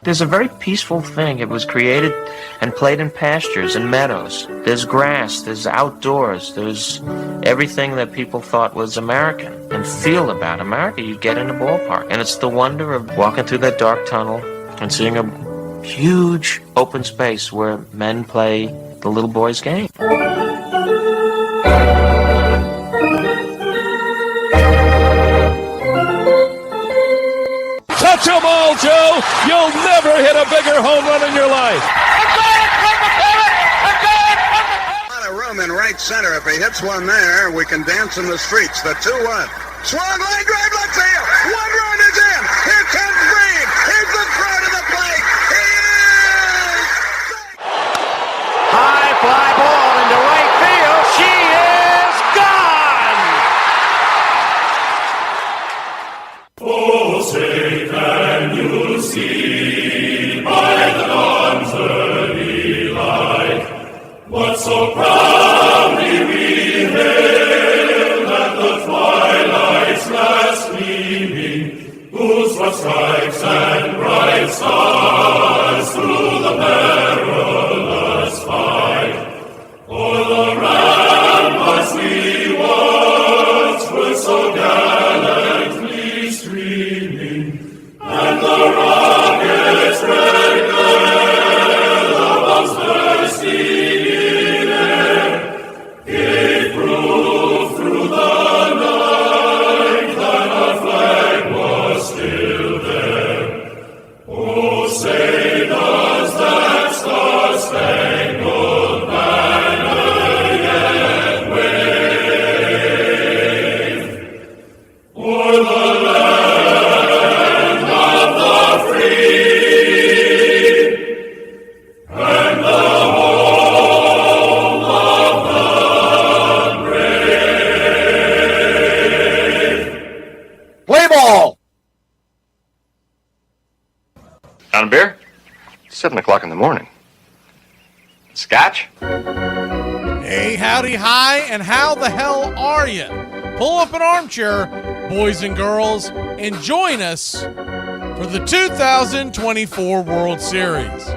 There's a very peaceful thing. It was created and played in pastures and meadows. There's grass, there's outdoors, there's everything that people thought was American and feel about America you get in a ballpark. And it's the wonder of walking through that dark tunnel and seeing a huge open space where men play the little boy's game. Touch 'em all, Joe! You'll never hit a bigger home run in your life! A room in right center. If he hits one there, we can dance in the streets. The 2-1. Swung line drive, left field. One run is in. Here comes Green. Here's the throw to the plate. He is... High fly ball into right field. She is gone! Oh, say can you see by the dawn's early light what so proudly we hailed at the twilight's last gleaming, whose what stripes and bright stars through the perilous fight o'er the ramparts we once were so gallantly streaming, and the rockets' red glare, the bombs bursting in air, gave proof through the night that our flag was still there. Oh, say does that star-spangled banner yet wave o'er the land of the free and the home of the brave? Play ball! On a beer? 7 o'clock in the morning. Scotch? Hey, howdy, hi, and how the hell are you? Pull up an armchair, boys and girls, and join us for the 2024 World Series.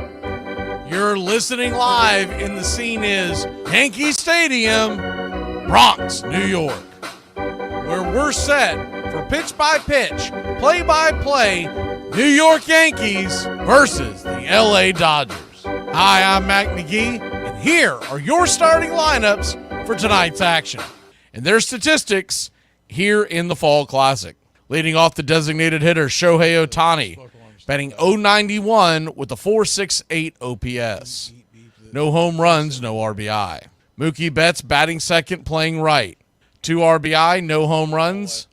You're listening live, and the scene is Yankee Stadium, Bronx, New York, where we're set for pitch-by-pitch, play-by-play New York Yankees versus the LA Dodgers. Hi, I'm Mac Magee, and here are your starting lineups for tonight's action. And their statistics here in the Fall Classic. Leading off the designated hitter, Shohei Ohtani, batting .091 with a .468 OPS. No home runs, no RBI. Mookie Betts batting second, playing right. 2 RBI, no home runs,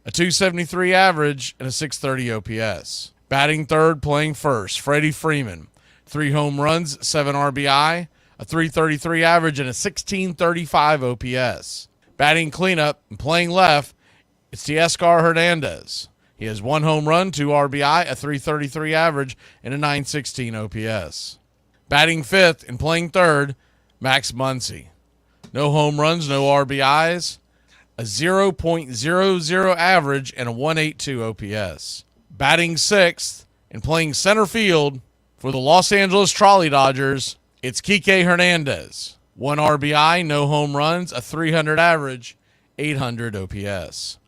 a .273 average, and a .630 OPS. Batting third, playing first, Freddie Freeman. 3 home runs, 7 RBI, a .333 average, and a .1635 OPS. Batting cleanup and playing left, it's Teoscar Hernandez. He has 1 home run, 2 RBI, a .333 average, and a .916 OPS. Batting fifth and playing third, Max Muncy. No home runs, no RBIs, a .000 average, and a .182 OPS. Batting sixth and playing center field for the Los Angeles Trolley Dodgers, it's Kike Hernandez. 1 RBI, no home runs, a .300 average, 800 OPS.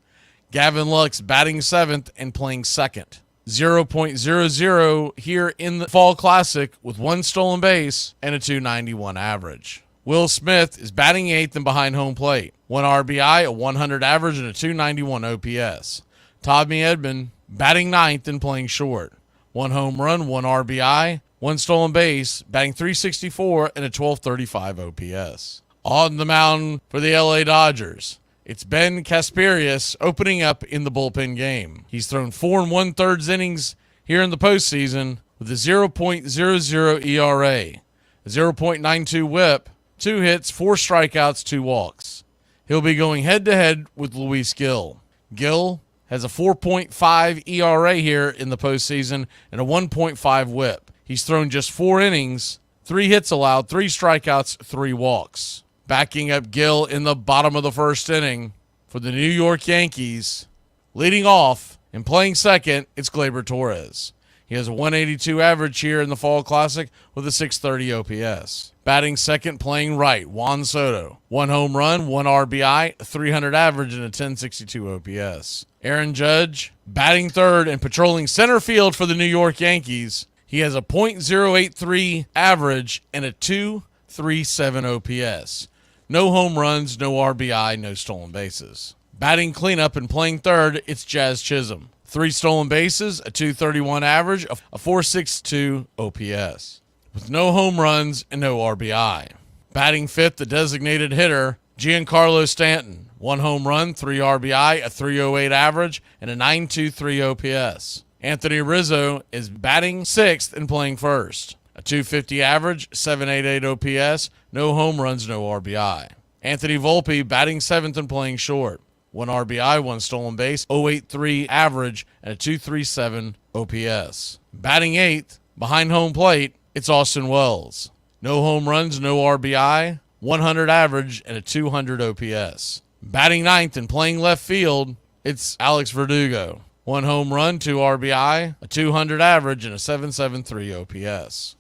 Gavin Lux batting seventh and playing second. 0.00 here in the Fall Classic with 1 stolen base and a .291 average. Will Smith is batting eighth and behind home plate. 1 RBI, a .100 average, and a .291 OPS. Tommy Edman batting ninth and playing short. 1 home run, 1 RBI, 1 stolen base, batting .364 and a .1235 OPS. On the mound for the LA Dodgers, it's Ben Kasperius opening up in the bullpen game. He's thrown 4 1/3 innings here in the postseason with a 0.00 ERA, a 0.92 whip, 2 hits, 4 strikeouts, 2 walks. He'll be going head-to-head with Luis Gil. Gil has a 4.5 ERA here in the postseason and a 1.5 whip. He's thrown just 4 innings, 3 hits allowed, 3 strikeouts, 3 walks. Backing up Gil in the bottom of the first inning for the New York Yankees. Leading off and playing second, it's Gleyber Torres. He has a .182 average here in the Fall Classic with a .630 OPS. Batting second, playing right, Juan Soto. 1 home run, 1 RBI, a .300 average, and a .1062 OPS. Aaron Judge batting third and patrolling center field for the New York Yankees. He has a .083 average and a .237 OPS. No home runs, no RBI, no stolen bases. Batting cleanup and playing third, it's Jazz Chisholm. 3 stolen bases, a .231 average, a .462 OPS. With no home runs and no RBI. Batting fifth, the designated hitter, Giancarlo Stanton. 1 home run, 3 RBI, a .308 average, and a .923 OPS. Anthony Rizzo is batting sixth and playing first. A .250 average, .788 OPS, no home runs, no RBI. Anthony Volpe batting seventh and playing short. 1 RBI, 1 stolen base, .083 average, and a .237 OPS. Batting eighth, behind home plate, it's Austin Wells. No home runs, no RBI, 100 average, and a .200 OPS. Batting ninth and playing left field, it's Alex Verdugo. 1 home run, 2 RBI, a .200 average, and a .773 OPS.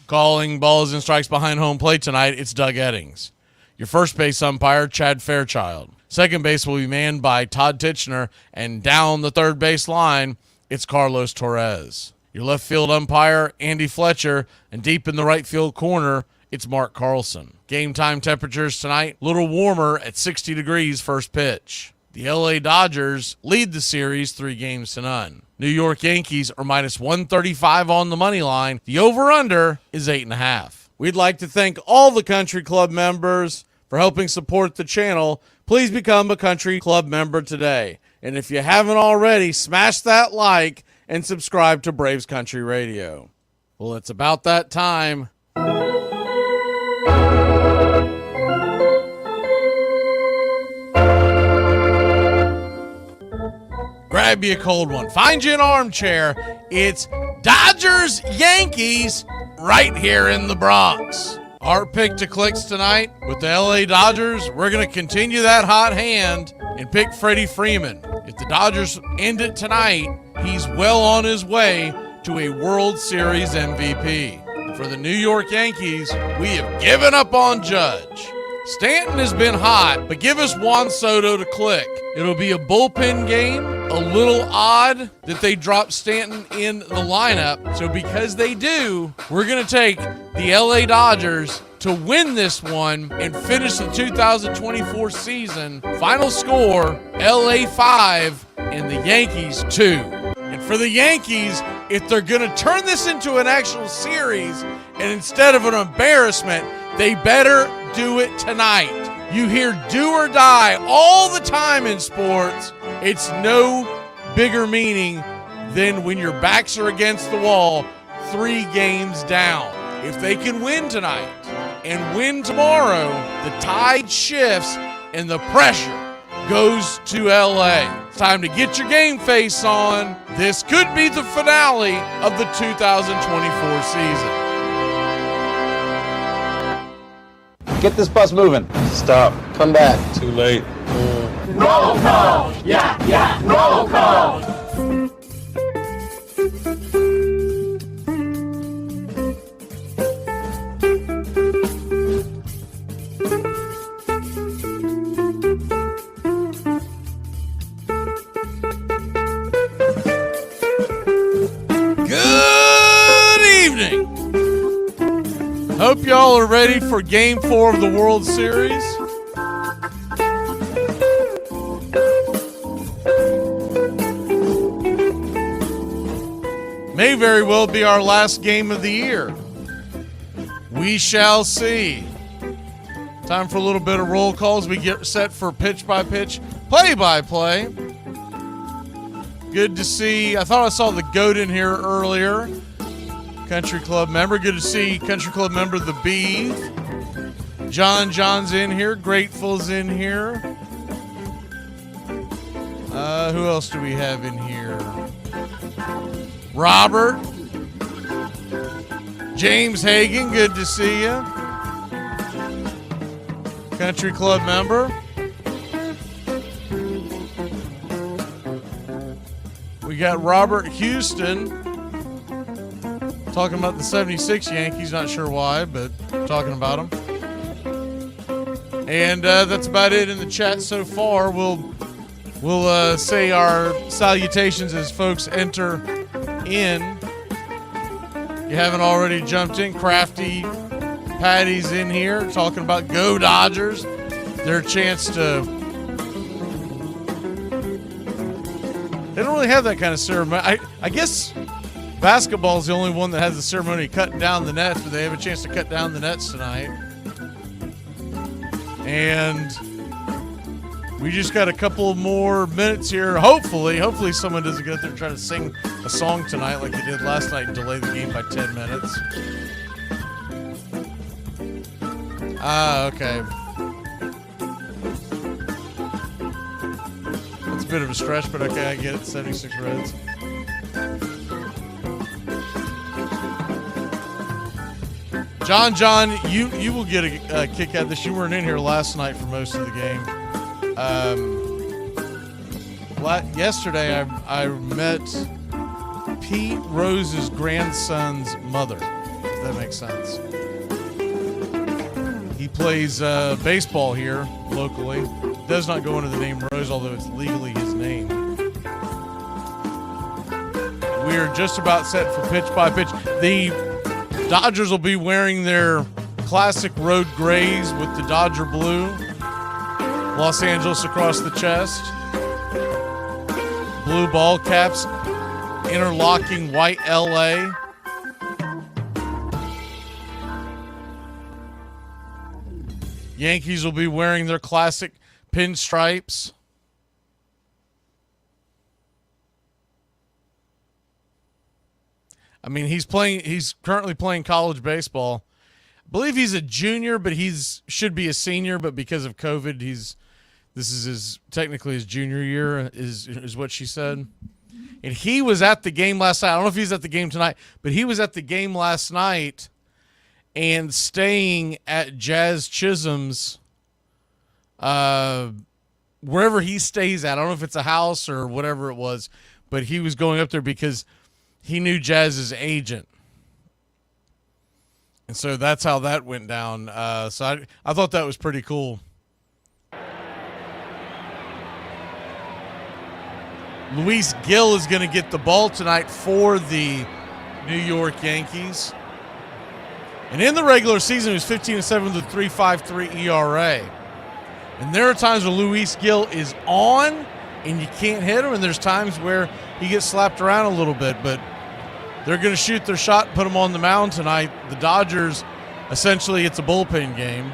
Calling balls and strikes behind home plate tonight, it's Doug Eddings. Your first base umpire, Chad Fairchild. Second base will be manned by Todd Titchener, and down the third base line, it's Carlos Torres. Your left field umpire, Andy Fletcher, and deep in the right field corner, it's Mark Carlson. Game time temperatures tonight, a little warmer at 60 degrees first pitch. The LA Dodgers lead the series 3-0. New York Yankees are minus 135 on the money line. The over-under is 8.5. We'd like to thank all the Country Club members for helping support the channel. Please become a Country Club member today. And if you haven't already, smash that like and subscribe to Braves Country Radio. Well, it's about that time. Grab you a cold one. Find you an armchair. It's Dodgers Yankees right here in the Bronx. Our pick to clicks tonight with the LA Dodgers. We're going to continue that hot hand and pick Freddie Freeman. If the Dodgers end it tonight, he's well on his way to a World Series MVP. For the New York Yankees, we have given up on Judge. Stanton has been hot, but give us Juan Soto to click. It'll be a bullpen game. A little odd that they drop Stanton in the lineup. So because they do, we're going to take the LA Dodgers to win this one and finish the 2024 season. Final score, LA 5 and the Yankees 2. And for the Yankees, if they're going to turn this into an actual series and instead of an embarrassment, they better do it tonight. You hear do or die all the time in sports. It's no bigger meaning than when your backs are against the wall 3 games down. If they can win tonight and win tomorrow, the tide shifts and the pressure goes to LA. It's time to get your game face on. This could be the finale of the 2024 season. Get this bus moving. Stop. Come back. Too late. Roll call. Yeah. Roll call. Hope y'all are ready for Game 4 of the World Series. May very well be our last game of the year. We shall see. Time for a little bit of roll calls. We get set for pitch-by-pitch, play-by-play. Good to see. I thought I saw the GOAT in here earlier. Country Club member. Good to see Country Club member The Beef. John's in here. Grateful's in here. Who else do we have in here? Robert. James Hagan. Good to see you. Country Club member. We got Robert Houston. Talking about the 76 Yankees, not sure why, but talking about them. And that's about it in the chat so far. We'll say our salutations as folks enter in. You haven't already jumped in. Crafty Patty's in here talking about Go Dodgers. Their chance to... They don't really have that kind of ceremony. I guess... Basketball is the only one that has the ceremony of cutting down the nets, but they have a chance to cut down the nets tonight. And we just got a couple more minutes here. Hopefully someone doesn't get up there and try to sing a song tonight like they did last night and delay the game by 10 minutes. Okay. That's a bit of a stretch, but okay, I get it. 76 Reds. John, you will get a kick out of this. You weren't in here last night for most of the game. Yesterday, I met Pete Rose's grandson's mother, if that makes sense. He plays baseball here locally. Does not go under the name Rose, although it's legally his name. We are just about set for pitch by pitch. The Dodgers will be wearing their classic road grays with the Dodger blue. Los Angeles across the chest. Blue ball caps, interlocking white LA. Yankees will be wearing their classic pinstripes. I mean, he's currently playing college baseball. I believe he's a junior, but should be a senior, but because of COVID, this is technically his junior year, is what she said. And he was at the game last night. I don't know if he's at the game tonight, but he was at the game last night and staying at Jazz Chisholm's, wherever he stays at. I don't know if it's a house or whatever it was, but he was going up there because he knew Jazz's agent. And so that's how that went down. So I thought that was pretty cool. Luis Gil is going to get the ball tonight for the New York Yankees. And in the regular season, he was 15-7 with a 3.53 ERA. And there are times where Luis Gil is on and you can't hit him, and there's times where he gets slapped around a little bit, but they're going to shoot their shot and put him on the mound tonight. The Dodgers, essentially, it's a bullpen game.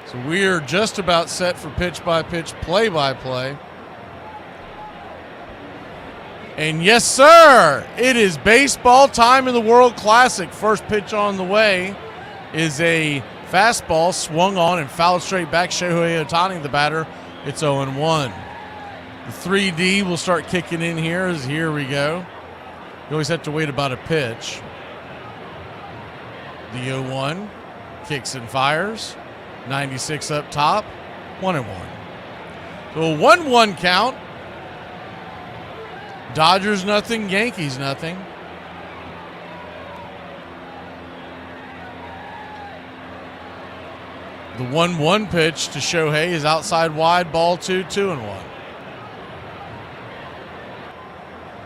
So we are just about set for pitch-by-pitch, play-by-play. And yes, sir, it is baseball time in the World Classic. First pitch on the way is a fastball swung on and fouled straight back. Shohei Ohtani, the batter. It's 0-1. The 3D will start kicking in here. Here we go. You always have to wait about a pitch. The 0-1 kicks and fires. 96 up top. 1-1. So a 1-1 count. Dodgers nothing, Yankees nothing. The 1-1 pitch to Shohei is outside wide, ball 2-1.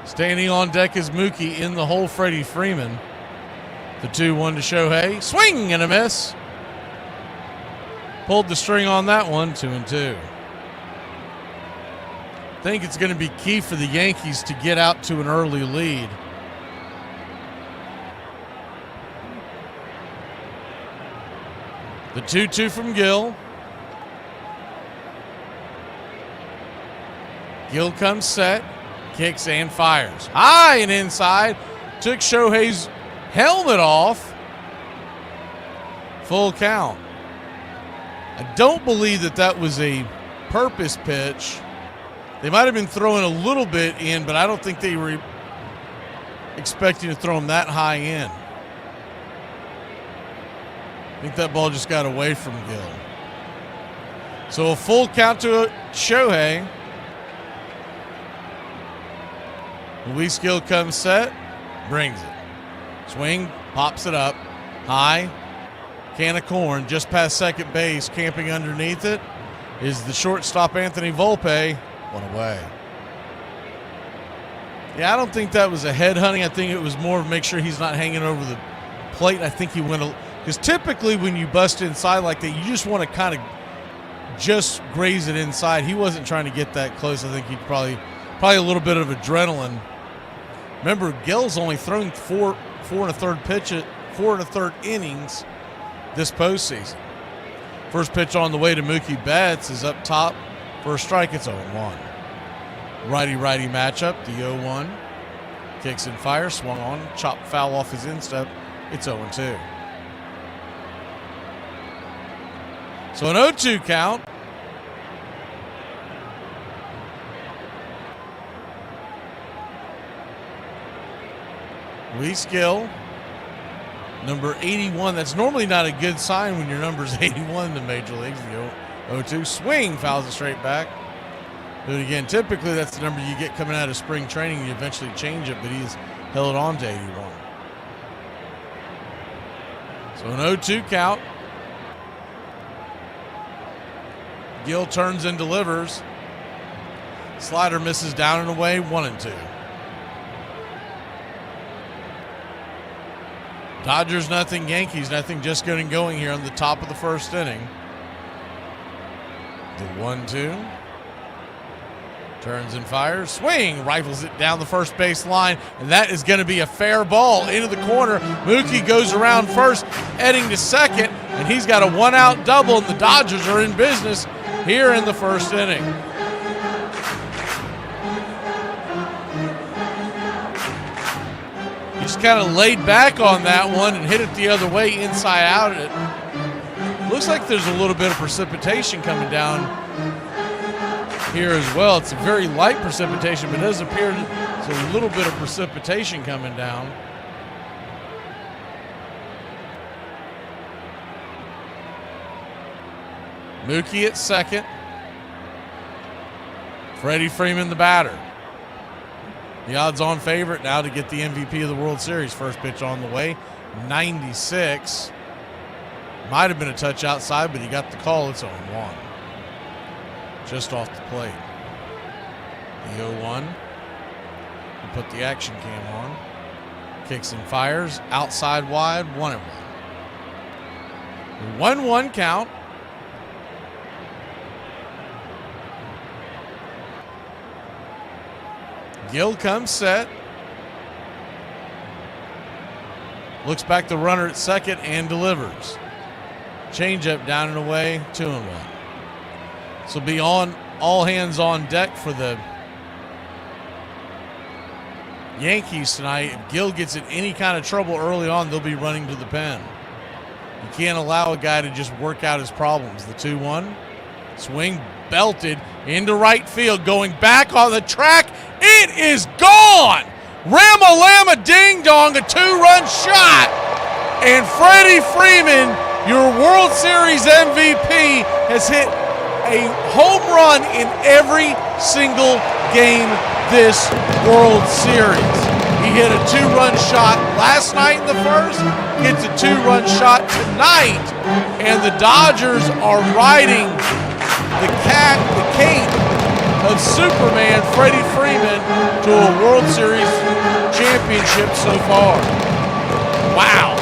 Standing on deck is Mookie, in the hole Freddie Freeman. The 2-1 to Shohei, swing and a miss. Pulled the string on that one, 2-2. I think it's going to be key for the Yankees to get out to an early lead. The 2-2 from Gil. Gil comes set, kicks and fires. High and inside. Took Shohei's helmet off. Full count. I don't believe that was a purpose pitch. They might have been throwing a little bit in, but I don't think they were expecting to throw him that high in. I think that ball just got away from Gil. So a full count to Shohei. Luis Gil comes set, brings it. Swing, pops it up. High, can of corn, just past second base. Camping underneath it is the shortstop Anthony Volpe. One away. Yeah, I don't think that was a head hunting. I think it was more of make sure he's not hanging over the plate. I think he went because typically when you bust inside like that, you just want to kind of just graze it inside. He wasn't trying to get that close. I think he probably a little bit of adrenaline. Remember, Gil's only thrown four and a third innings this postseason. First pitch on the way to Mookie Betts is up top. First strike, it's 0-1. Righty-righty matchup, the 0-1. Kicks and fires, swung on, chopped foul off his instep. It's 0-2. So an 0-2 count. Luis Gil, number 81. That's normally not a good sign when your number's 81 in the major leagues. The 0-2 swing, fouls it straight back. Do it again. Typically, that's the number you get coming out of spring training. You eventually change it, but he's held on to 81. So an 0-2 count. Gil turns and delivers. Slider misses down and away, 1-2. Dodgers nothing, Yankees nothing, just getting going here on the top of the first inning. The 1-2. Turns and fires. Swing. Rifles it down the first base line. And that is going to be a fair ball into the corner. Mookie goes around first, heading to second. And he's got a one-out double. And the Dodgers are in business here in the first inning. He just kind of laid back on that one and hit it the other way, inside out. It looks like there's a little bit of precipitation coming down here as well. It's a very light precipitation, but it does appear there's a little bit of precipitation coming down. Mookie at second. Freddie Freeman, the batter. The odds-on favorite now to get the MVP of the World Series. First pitch on the way, 96. Might have been a touch outside, but he got the call. It's 0-1. Just off the plate. The 0-1. Put the action cam on. Kicks and fires. Outside wide. 1-1. 1-1 count. Gill comes set. Looks back the runner at second and delivers. Changeup down and away. 2-1. This will be on all hands on deck for the Yankees tonight. If Gill gets in any kind of trouble early on, they'll be running to the pen. You can't allow a guy to just work out his problems. The 2-1. Swing belted into right field. Going back on the track. It is gone. Ram-a-lamma ding-dong, a 2-run shot. And Freddie Freeman, your World Series MVP, has hit a home run in every single game this World Series. He hit a 2-run shot last night in the first, gets a 2-run shot tonight, and the Dodgers are riding the cape of Superman Freddie Freeman to a World Series championship so far. Wow.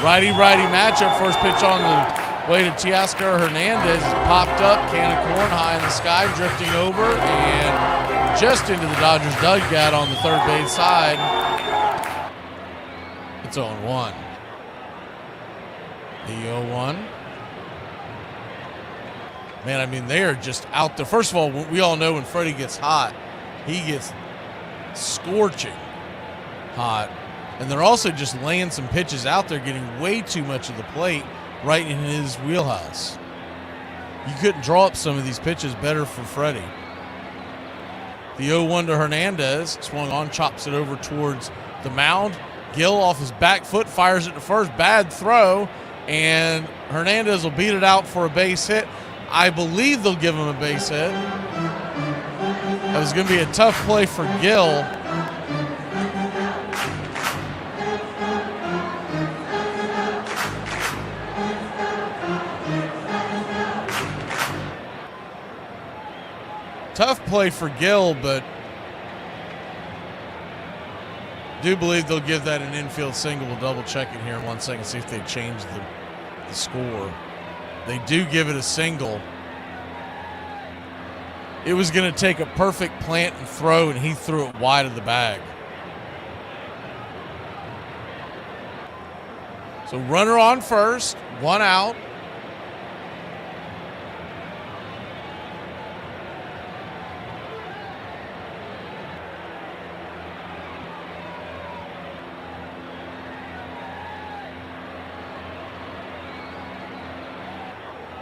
Righty-righty matchup. First pitch on the way to Teoscar Hernandez is popped up. Can of corn high in the sky, drifting over and just into the Dodgers dugout on the third base side. It's 0-1. The 0-1. Man, I mean, they are just out there. First of all, we all know when Freddie gets hot, he gets scorching hot. And they're also just laying some pitches out there, getting way too much of the plate right in his wheelhouse. You couldn't draw up some of these pitches better for Freddie. The 0-1 to Hernandez. Swung on, chops it over towards the mound. Gill off his back foot, fires it to first. Bad throw, and Hernandez will beat it out for a base hit. I believe they'll give him a base hit. That was going to be a tough play for Gill. Tough play for Gill, but do believe they'll give that an infield single. We'll double check it here in 1 second, see if they change the score. They do give it a single. It was going to take a perfect plant and throw, and he threw it wide of the bag. So runner on first, 1 out.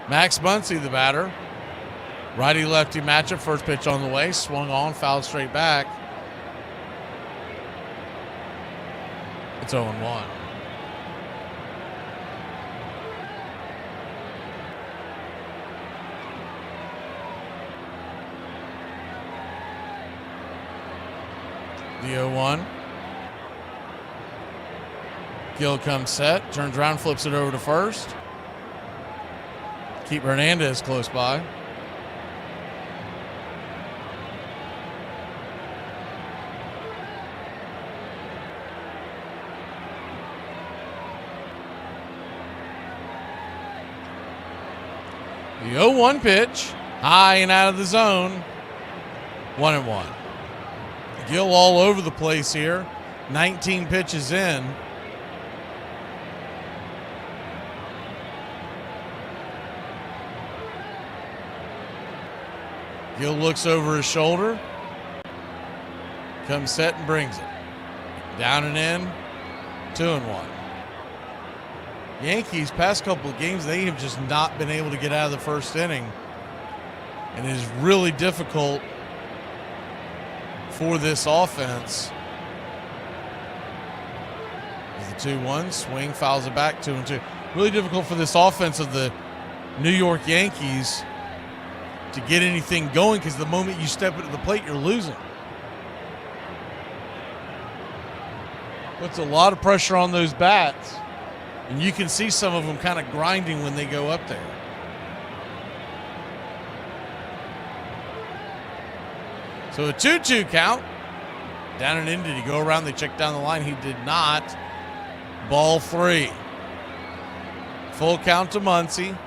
Max Muncy, the batter. Righty-lefty matchup. First pitch on the way. Swung on, fouled straight back. It's 0-1. The 0-1. Gill comes set. Turns around, flips it over to first. Keep Hernandez close by. The 0-1 pitch, high and out of the zone. 1-1. Gill all over the place here. 19 pitches in. Gill looks over his shoulder. Comes set and brings it. Down and in. 2-1. Yankees, past couple of games, they have just not been able to get out of the first inning. And it is really difficult for this offense. The 2-1. Swing, fouls it back. 2-2. Really difficult for this offense of the New York Yankees to get anything going, because the moment you step into the plate, you're losing. Puts a lot of pressure on those bats. And you can see some of them kind of grinding when they go up there. So a 2-2 count. Down and in, did he go around? They checked down the line. He did not. Ball 3. Full count to Muncy.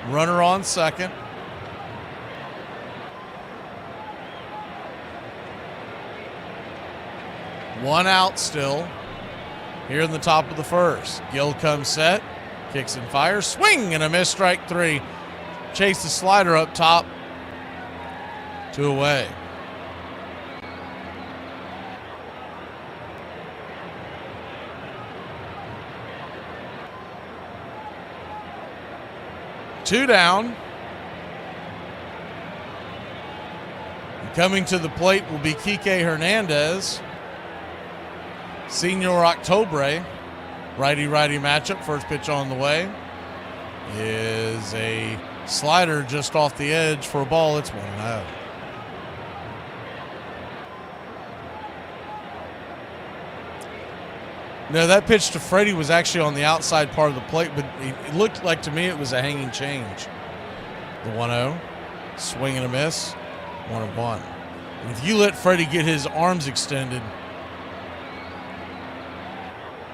Runner on second. One out still. Here in the top of the first. Gill comes set. Kicks and fires. Swing and a miss, strike 3. Chase the slider up top. 2 away. Two down. And coming to the plate will be Kike Hernandez. Senor Octobre. Righty-righty matchup. First pitch on the way is a slider just off the edge for a ball. It's 1-0. No, that pitch to Freddie was actually on the outside part of the plate, but it looked like to me it was a hanging change. The 1-0, swing and a miss, 1-1. And if you let Freddie get his arms extended,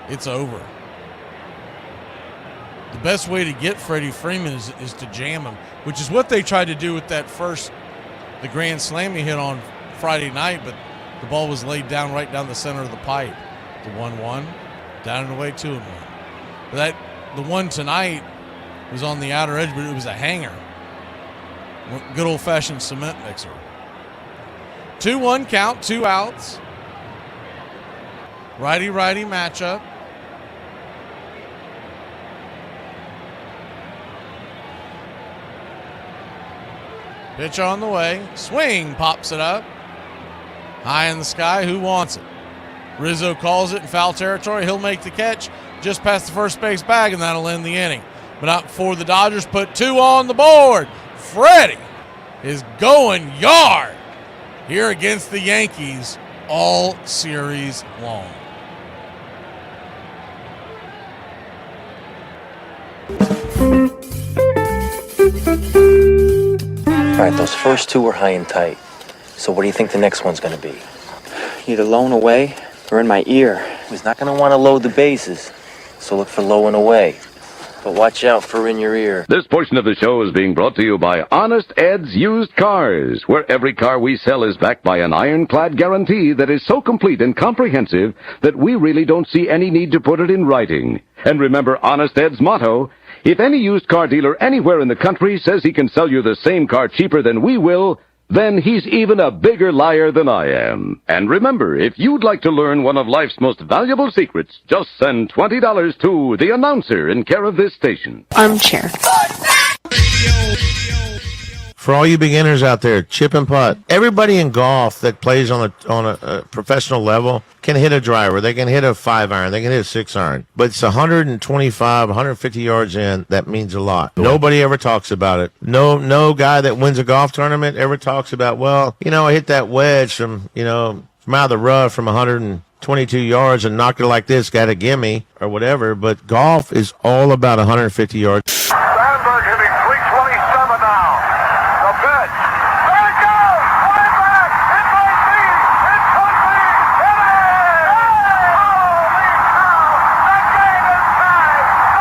it's over. The best way to get Freddie Freeman is to jam him, which is what they tried to do with that the grand slam he hit on Friday night, but the ball was laid down right down the center of the pipe. The 1-1, down and away, 2-1. But the one tonight was on the outer edge, but it was a hanger. Good old-fashioned cement mixer. 2-1 count, 2 outs. Righty-righty matchup. Pitch on the way. Swing, pops it up. High in the sky, who wants it? Rizzo calls it in foul territory. He'll make the catch just past the first base bag, and that'll end the inning. But not before the Dodgers put 2 on the board. Freddie is going yard here against the Yankees all series long. All right, those first 2 were high and tight. So what do you think the next one's going to be? Either low and away or in my ear. He's not going to want to load the bases, so look for low and away. But watch out for in your ear. This portion of the show is being brought to you by Honest Ed's Used Cars, where every car we sell is backed by an ironclad guarantee that is so complete and comprehensive that we really don't see any need to put it in writing. And remember Honest Ed's motto, if any used car dealer anywhere in the country says he can sell you the same car cheaper than we will, then he's even a bigger liar than I am. And remember, if you'd like to learn one of life's most valuable secrets, just send $20 to the announcer in care of this station. Armchair. For all you beginners out there, chip and putt. Everybody in golf that plays on a professional level can hit a driver. They can hit a 5-iron. They can hit a 6-iron. But it's 125, 150 yards in. That means a lot. Nobody ever talks about it. No guy that wins a golf tournament ever talks about, well, I hit that wedge from out of the rough from 122 yards and knocked it like this, got a gimme or whatever. But golf is all about 150 yards. Sandberg hitting 327 now. The pitch. There it goes. Way back. It might be. It could be. It is. Holy cow. The game is tied.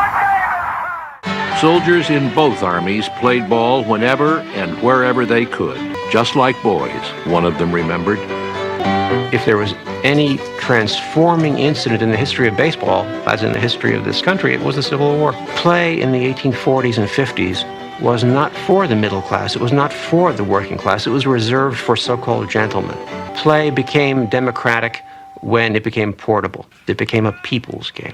The game is tied. Soldiers in both armies played ball whenever and wherever they could, just like boys, one of them remembered. If there was any transforming incident in the history of baseball, as in the history of this country, it was the Civil War. Play in the 1840s and 50s was not for the middle class. It was not for the working class. It was reserved for so-called gentlemen. Play became democratic when it became portable. It became a people's game.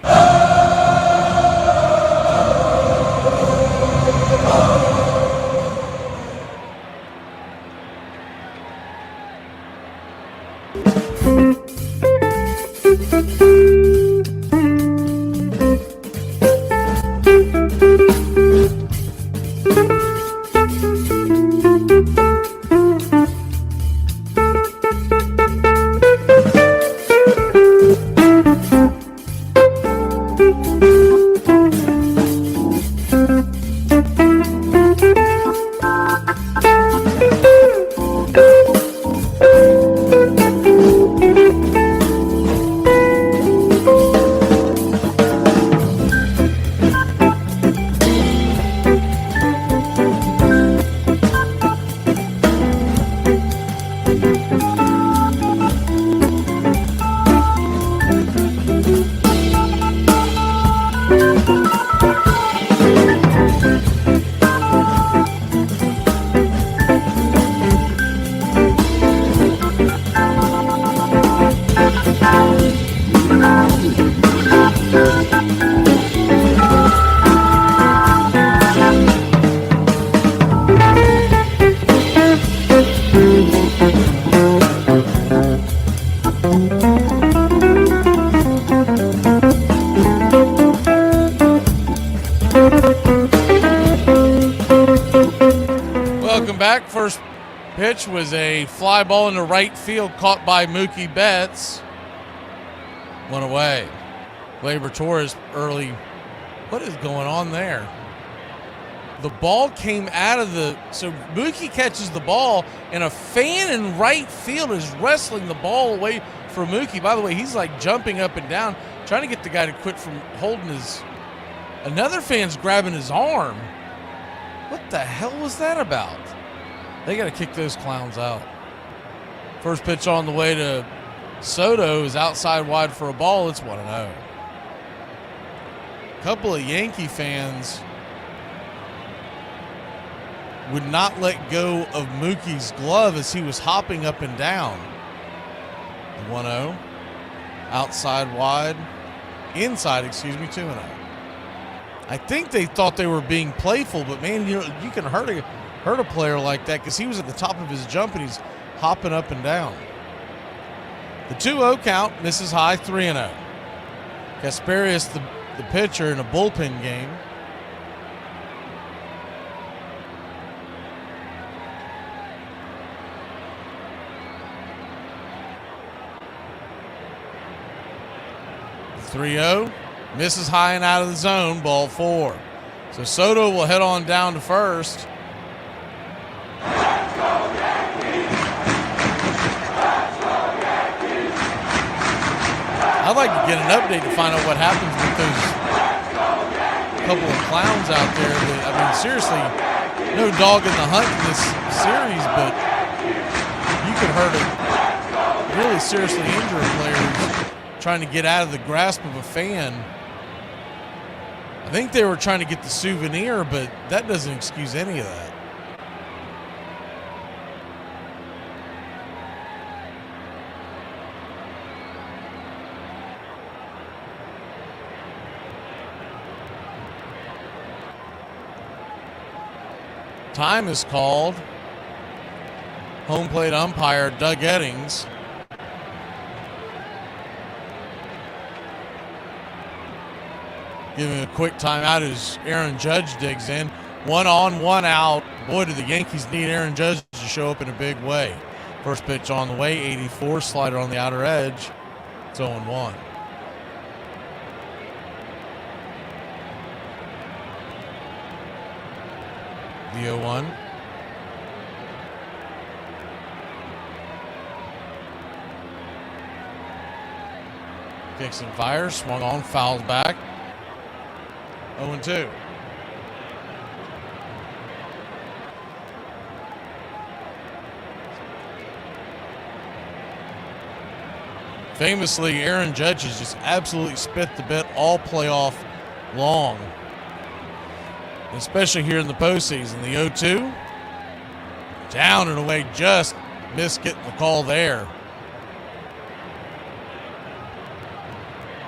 Welcome back. First pitch was a fly ball into right field caught by Mookie Betts. One away. Gleyber Torres early. What is going on there? The ball came out of the... So Mookie catches the ball, and a fan in right field is wrestling the ball away from Mookie. By the way, he's like jumping up and down, trying to get the guy to quit from holding his... Another fan's grabbing his arm. What the hell was that about? They got to kick those clowns out. First pitch on the way to Soto is outside wide for a ball. It's 1-0. A couple of Yankee fans would not let go of Mookie's glove as he was hopping up and down. 1-0. Outside wide. Inside, 2-0. I think they thought they were being playful, but man, you can hurt a player like that because he was at the top of his jump and he's hopping up and down. The 2-0 count, misses high, 3-0. Kasperius, the pitcher, in a bullpen game. The 3-0. Misses high and out of the zone, ball 4. So Soto will head on down to first. I'd like to get an update to find out what happens with those couple of clowns out there. I mean, seriously, no dog in the hunt in this series, but you could hurt a really seriously injured players trying to get out of the grasp of a fan. I think they were trying to get the souvenir, but that doesn't excuse any of that. Time is called. Home plate umpire Doug Eddings. Giving a quick timeout as Aaron Judge digs in. 1 on, 1 out. Boy, do the Yankees need Aaron Judge to show up in a big way. First pitch on the way, 84, slider on the outer edge. It's 0-1. The 0-1. Kicks and fires, swung on, fouled back. 0-2. Famously, Aaron Judge has just absolutely spit the bit all playoff long, especially here in the postseason. The 0-2, down and away, just missed getting the call there.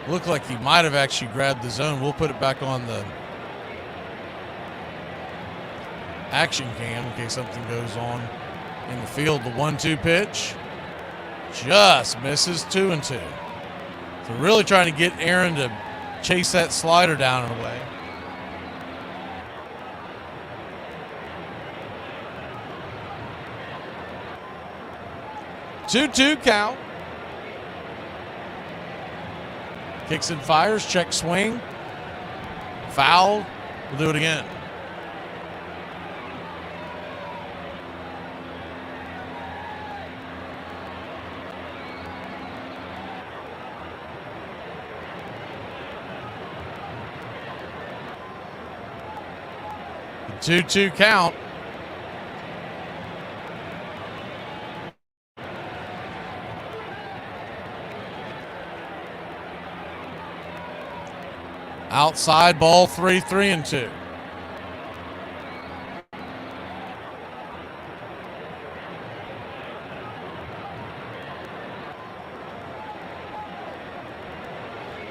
Looked like he might have actually grabbed the zone. We'll put it back on the action cam in case something goes on in the field. The 1-2 pitch just misses, 2-2. So really trying to get Aaron to chase that slider down and away. Two count. Kicks and fires, check swing. Foul. We'll do it again. The 2-2 count. Outside ball 3, 3-2.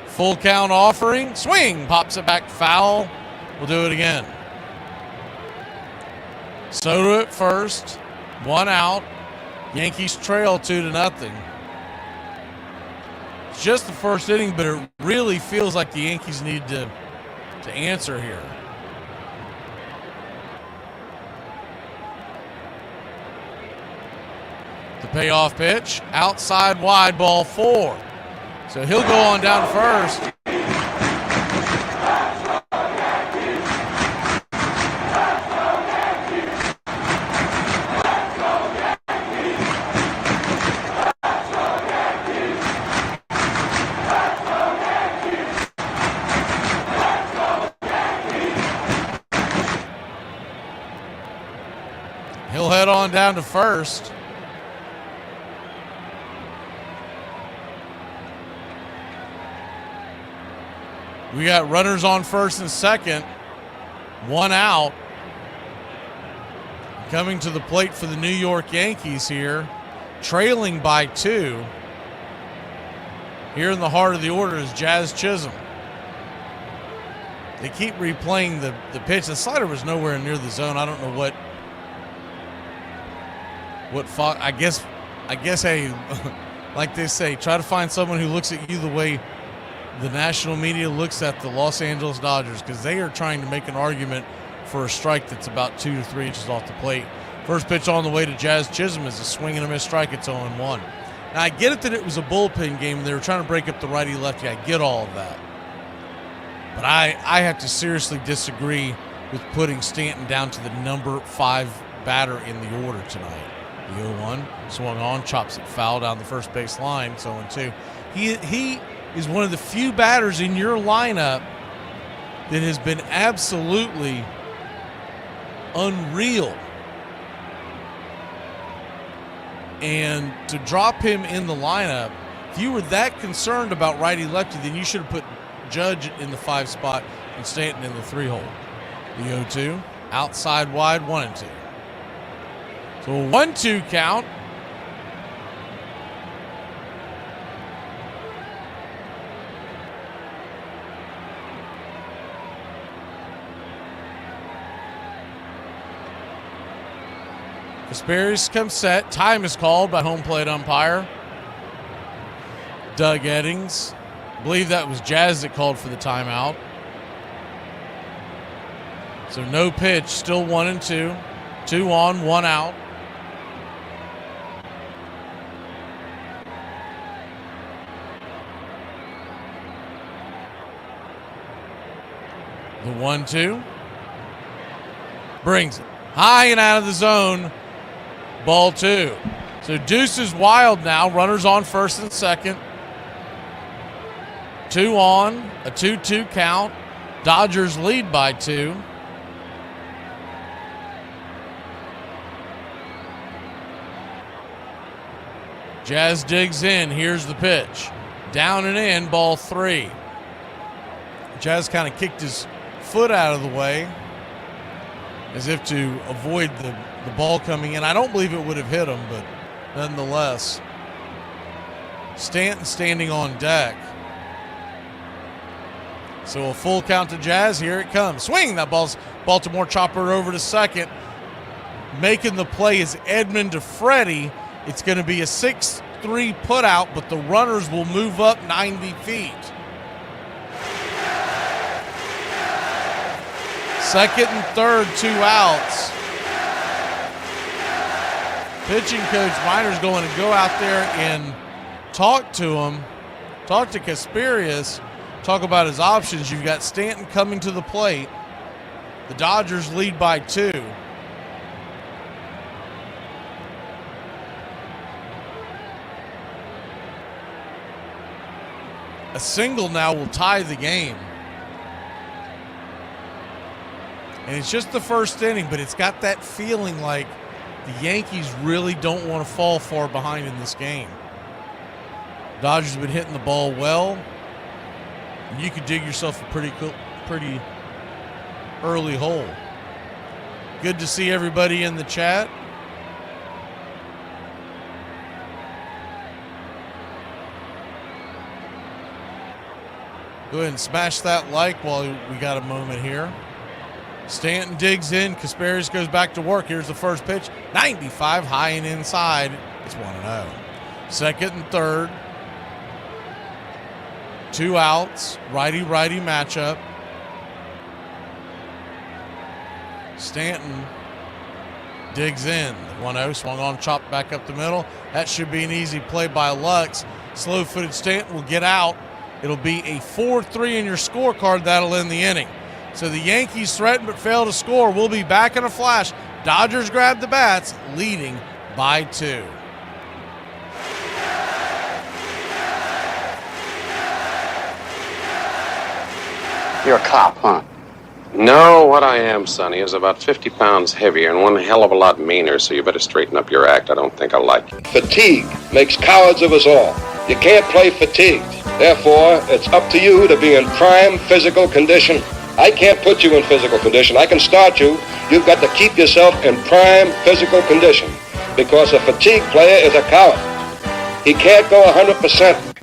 Full count offering. Swing. Pops it back foul. We'll do it again. Soto at first. 1 out. Yankees trail 2-0. It's just the first inning, but it really feels like the Yankees need to answer here. The payoff pitch, outside wide, ball 4. So he'll go on down first. He'll head on down to first. We got runners on first and second. 1 out. Coming to the plate for the New York Yankees here. Trailing by 2. Here in the heart of the order is Jazz Chisholm. They keep replaying the pitch. The slider was nowhere near the zone. I don't know what I guess, hey, like they say, try to find someone who looks at you the way the national media looks at the Los Angeles Dodgers, because they are trying to make an argument for a strike that's about 2 to 3 inches off the plate. First pitch on the way to Jazz Chisholm is a swing and a miss strike. It's 0-1. Now, I get it that it was a bullpen game and they were trying to break up the righty-lefty. I get all of that. But I have to seriously disagree with putting Stanton down to the number 5 batter in the order tonight. The 0-1 swung on, chops it foul down the first base line. It's 0-2. He is one of the few batters in your lineup that has been absolutely unreal. And to drop him in the lineup, if you were that concerned about righty-lefty, then you should have put Judge in the 5 spot and Stanton in the 3 hole. The 0-2, outside wide, 1-2. So a 1-2 count. Kasperius comes set. Time is called by home plate umpire Doug Eddings. I believe that was Jazz that called for the timeout. So no pitch, still 1-2. 2 on, 1 out. The 1-2. Brings it high and out of the zone. Ball 2. So Deuce is wild now. Runners on first and second. 2 on, a 2-2 count. Dodgers lead by 2. Jazz digs in. Here's the pitch. Down and in, ball 3. Jazz kind of kicked his foot out of the way as if to avoid the ball coming in. I don't believe it would have hit him, but nonetheless. Stanton standing on deck. So a full count to Jazz. Here it comes. Swing. That ball's Baltimore chopper over to second. Making the play is Edmund to Freddie. It's going to be a 6-3 putout, but the runners will move up 90 feet. Second and third, 2 outs. Pitching coach Miner's going to go out there and talk to him, talk to Kasperius, talk about his options. You've got Stanton coming to the plate. The Dodgers lead by 2. A single now will tie the game. And it's just the first inning, but it's got that feeling like the Yankees really don't want to fall far behind in this game. Dodgers have been hitting the ball well. And you could dig yourself a pretty early hole. Good to see everybody in the chat. Go ahead and smash that like while we got a moment here. Stanton digs in. Kasperius goes back to work. Here's the first pitch. 95 high and inside. It's 1-0. Second and third. 2 outs. Righty-righty matchup. Stanton digs in. 1-0, swung on, chopped back up the middle. That should be an easy play by Lux. Slow-footed Stanton will get out. It'll be a 4-3 in your scorecard. That'll end the inning. So the Yankees threaten but fail to score. We'll be back in a flash. Dodgers grab the bats, leading by 2. You're a cop, huh? No, what I am, Sonny, is about 50 pounds heavier and one hell of a lot meaner, so you better straighten up your act. I don't think I like it. Fatigue makes cowards of us all. You can't play fatigued. Therefore, it's up to you to be in prime physical condition. I can't put you in physical condition. I can start you. You've got to keep yourself in prime physical condition, because a fatigued player is a coward. He can't go 100%.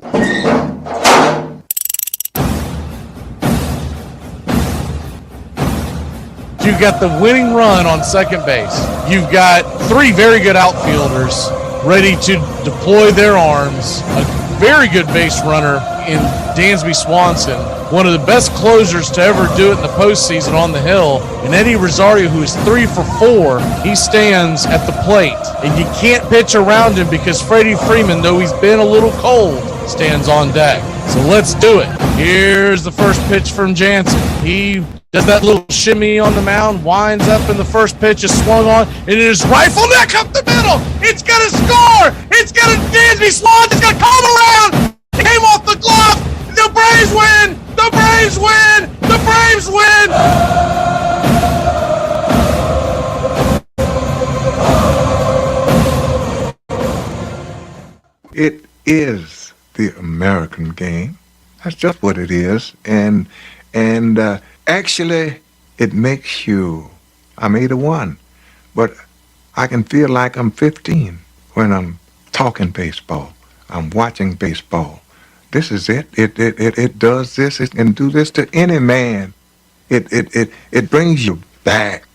You've got the winning run on second base. You've got 3 very good outfielders ready to deploy their arms. A very good base runner in Dansby Swanson, one of the best closers to ever do it in the postseason on the hill, and Eddie Rosario, who is 3 for 4. He stands at the plate, and you can't pitch around him because Freddie Freeman, though he's been a little cold, stands on deck. So let's do it. Here's the first pitch from Jansen. He does that little shimmy on the mound, winds up, and the first pitch is swung on, and it is rifle neck up the middle. It's going to score. It's going to Dansby Swanson's going to come around. It came off the glove. The Braves win. The Braves win. The Braves win. It is the American game. That's just what it is. And actually, it makes you, I'm 81, but I can feel like I'm 15 when I'm talking baseball. I'm watching baseball. This is it. It does this. It can do this to any man. It brings you back.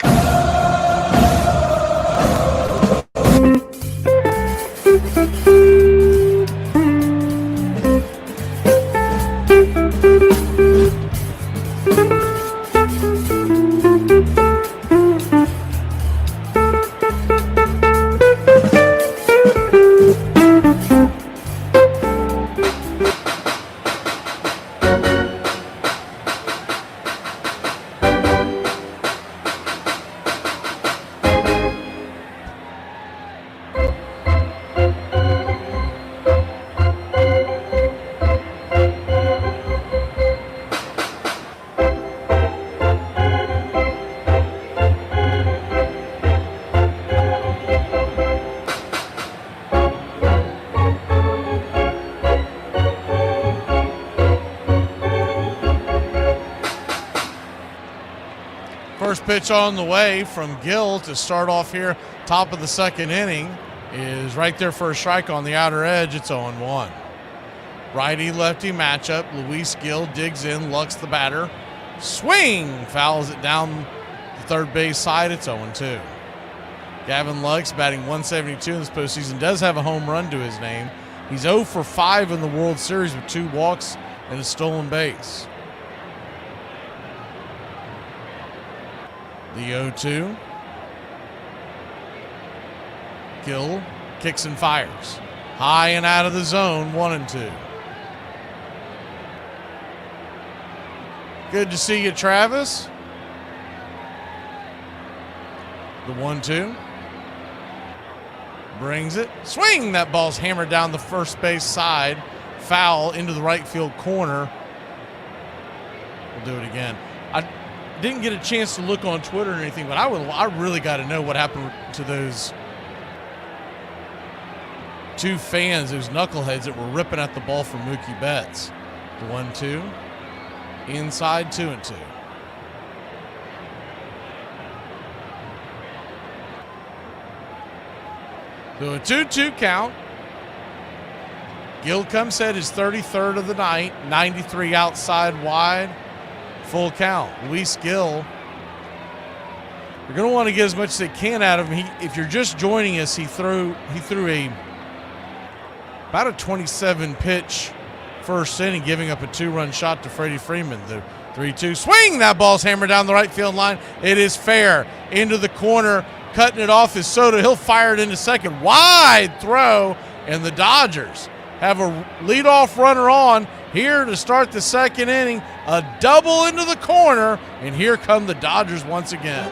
First pitch on the way from Gill to start off here, top of the second inning, is right there for a strike on the outer edge. It's 0-1. Righty-lefty matchup. Luis Gill digs in, Lux the batter. Swing! Fouls it down the third base side. It's 0-2. Gavin Lux batting 172 in this postseason. Does have a home run to his name. He's 0 for 5 in the World Series with 2 walks and a stolen base. The 0-2. Gill kicks and fires. High and out of the zone, 1-2. Good to see you, Travis. The 1-2. Brings it. Swing! That ball's hammered down the first base side. Foul into the right field corner. We'll do it again. I didn't get a chance to look on Twitter or anything, but I really got to know what happened to those 2 fans, those knuckleheads that were ripping at the ball from Mookie Betts. The 1-2. Inside, 2-2. So a 2-2 count. Gill comes set his 33rd of the night, 93 outside wide, full count. Luis Gill, you're going to want to get as much as they can out of him. If you're just joining us, he threw about a 27 pitch first inning, giving up a 2-run shot to Freddie Freeman. The 3-2. Swing! That ball's hammered down the right field line. It is fair. Into the corner. Cutting it off is Soto. He'll fire it into second. Wide throw. And the Dodgers have a leadoff runner on here to start the second inning. A double into the corner. And here come the Dodgers once again.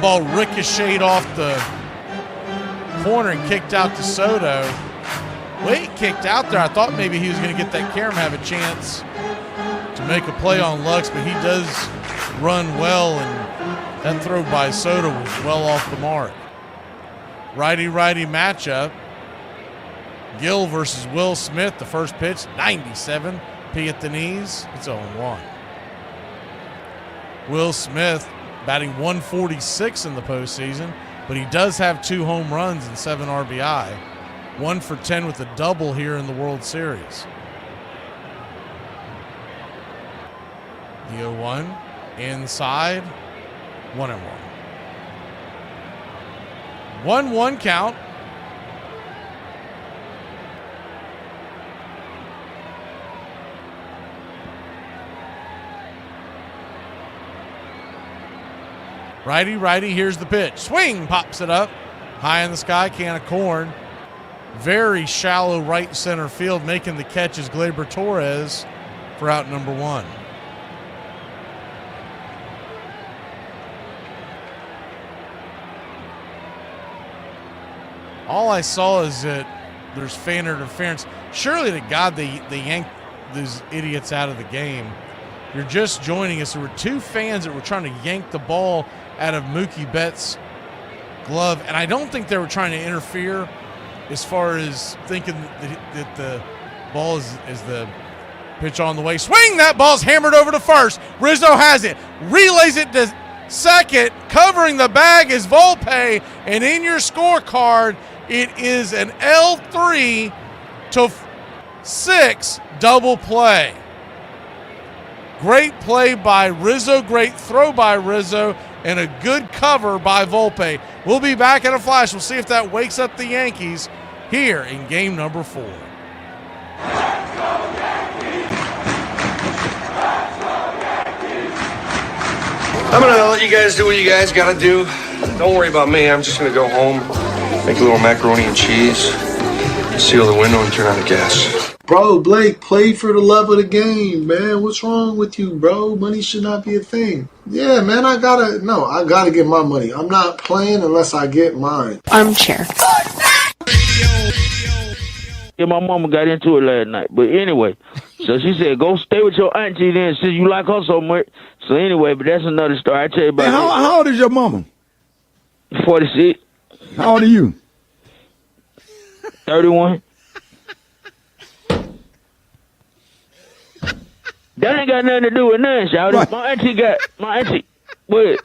Ball ricocheted off the corner and kicked out to Soto. Wait, kicked out there. I thought maybe he was going to get that camera, have a chance to make a play on Lux, but he does run well, and that throw by Soto was well off the mark. Righty-righty matchup. Gill versus Will Smith. The first pitch, 97. P at the knees. It's 0-1. Will Smith batting 146 in the postseason, but he does have 2 home runs and 7 RBI. 1 for 10 with a double here in the World Series. The 0-1 inside, 1-1. 1-1 count. Righty, here's the pitch. Swing, pops it up. High in the sky, can of corn. Very shallow right center field. Making the catch is Gleyber Torres for out number 1. All I saw is that there's fan interference. Surely to God they yanked these idiots out of the game. You're just joining us. There were 2 fans that were trying to yank the ball out of Mookie Betts' glove, and I don't think they were trying to interfere as far as thinking that the ball is the pitch on the way. Swing! That ball's hammered over to first. Rizzo has it. Relays it to second. Covering the bag is Volpe, and in your scorecard, it is an L3 to 6 double play. Great play by Rizzo, great throw by Rizzo, and a good cover by Volpe. We'll be back in a flash. We'll see if that wakes up the Yankees here in game number 4. I'm going to let you guys do what you guys got to do. Don't worry about me. I'm just going to go home, make a little macaroni and cheese, seal the window, and turn on the gas. Bro, Blake, play for the love of the game, man. What's wrong with you, bro? Money should not be a thing. Yeah, man, I gotta get my money. I'm not playing unless I get mine. Armchair. Yeah, my mama got into it last night. But anyway, so she said, go stay with your auntie then since you like her so much. So anyway, but that's another story. I tell you about it. How old is your mama? 46. How old are you? 31. That ain't got nothing to do with nothing, shawty. Right. My auntie, what?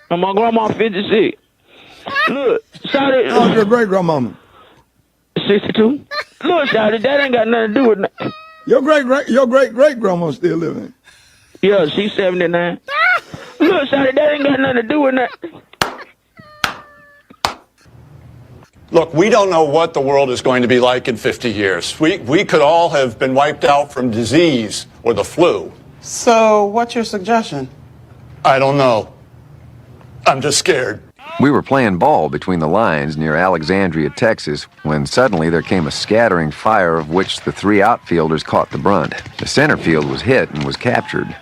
And my grandma 56. Look, shawty. How's your great-grandmama? 62. Look, shawty, that ain't got nothing to do with nothing. Your great-great-grandma still living? Yeah, she's 79. Look, shawty, that ain't got nothing to do with nothing. Look, we don't know what the world is going to be like in 50 years. We could all have been wiped out from disease or the flu. So, what's your suggestion? I don't know. I'm just scared. We were playing ball between the lines near Alexandria, Texas, when suddenly there came a scattering fire of which the 3 outfielders caught the brunt. The center field was hit and was captured.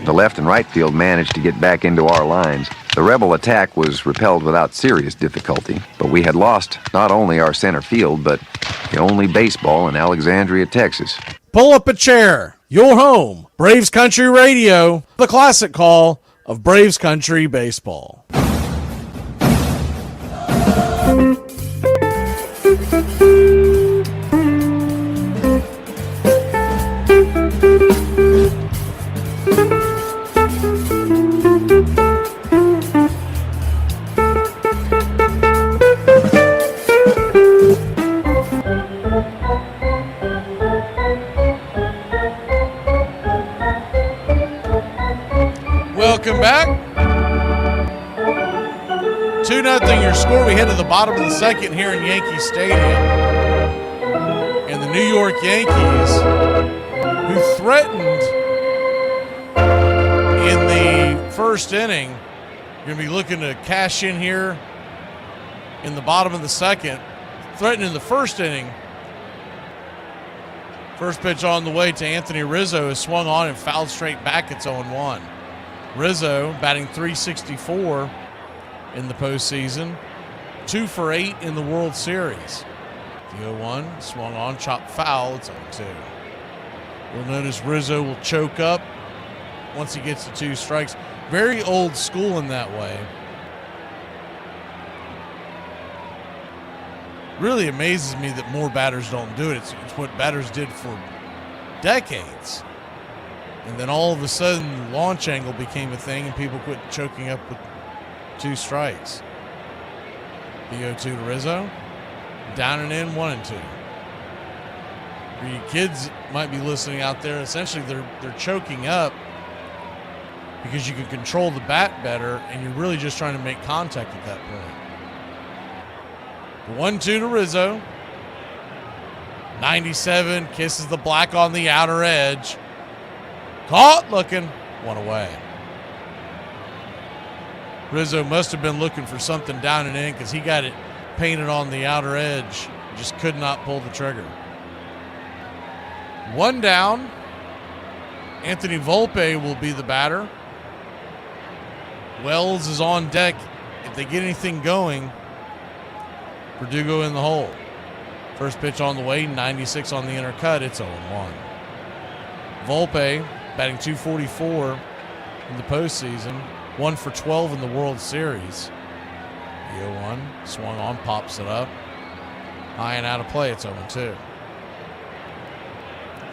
The left and right field managed to get back into our lines. The rebel attack was repelled without serious difficulty, but we had lost not only our center field, but the only baseball in Alexandria, Texas. Pull up a chair. Your home. Braves Country Radio. The classic call of Braves Country Baseball. Welcome back. score. We head to the bottom of the second here in Yankee Stadium. And the New York Yankees, who threatened in the first inning, going to be looking to cash in here in the bottom of the second. Threatened in the first inning. First pitch on the way to Anthony Rizzo is swung on and fouled straight back. It's 0-1. Rizzo batting .364 in the postseason, 2 for 8 in the World Series. The 0-1 swung on, chopped foul. It's 0-2. You'll notice Rizzo will choke up once he gets to 2 strikes. Very old school in that way. Really amazes me that more batters don't do it. It's what batters did for decades. And then all of a sudden, the launch angle became a thing and people quit choking up with 2 strikes. The 0-2 to Rizzo. Down and in, 1-2. For you kids might be listening out there, essentially they're choking up because you can control the bat better and you're really just trying to make contact at that point. The 1-2 to Rizzo. 97, kisses the black on the outer edge. Caught looking, 1 away. Rizzo must have been looking for something down and in because he got it painted on the outer edge. Just could not pull the trigger. 1 down. Anthony Volpe will be the batter. Wells is on deck. If they get anything going, Verdugo in the hole. First pitch on the way, 96 on the inner cut. It's 0-1. Volpe batting .244 in the postseason, 1 for 12 in the World Series. The 0-1 swung on, pops it up. High and out of play. It's 0-2.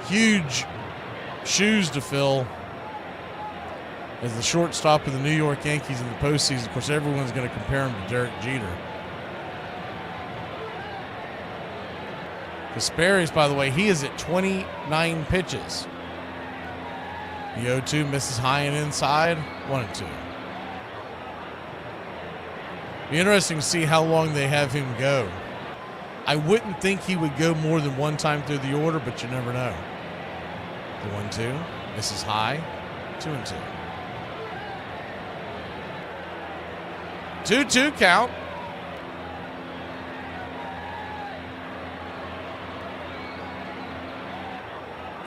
Huge shoes to fill as the shortstop of the New York Yankees in the postseason. Of course, everyone's going to compare him to Derek Jeter. Casparis, by the way, he is at 29 pitches. The 0-2 misses high and inside, 1-2. Be interesting to see how long they have him go. I wouldn't think he would go more than 1 time through the order, but you never know. The 1-2 misses high, 2-2. 2-2 count.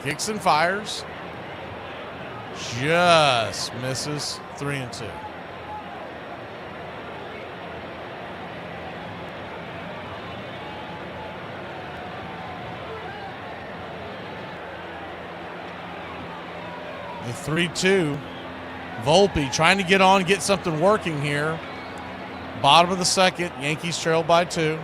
Kicks and fires. Just misses. 3-2. The 3-2. Volpe trying to get on, get something working here. Bottom of the second. Yankees trail by 2.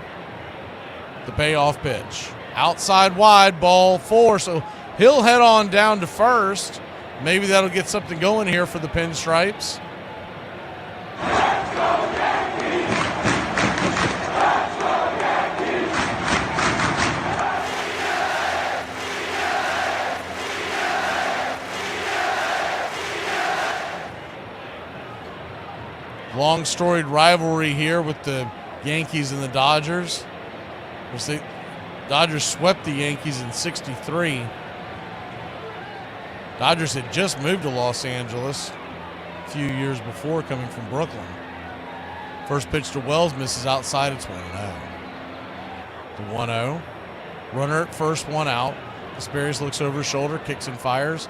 The payoff pitch. Outside wide, ball 4. So he'll head on down to first. Maybe that'll get something going here for the Pinstripes. Long storied rivalry here with the Yankees and the Dodgers. The Dodgers swept the Yankees in '63. Dodgers had just moved to Los Angeles a few years before, coming from Brooklyn. First pitch to Wells misses outside. It's 1-0. The 1-0. Runner at first, 1 out. Casparis looks over his shoulder, kicks and fires.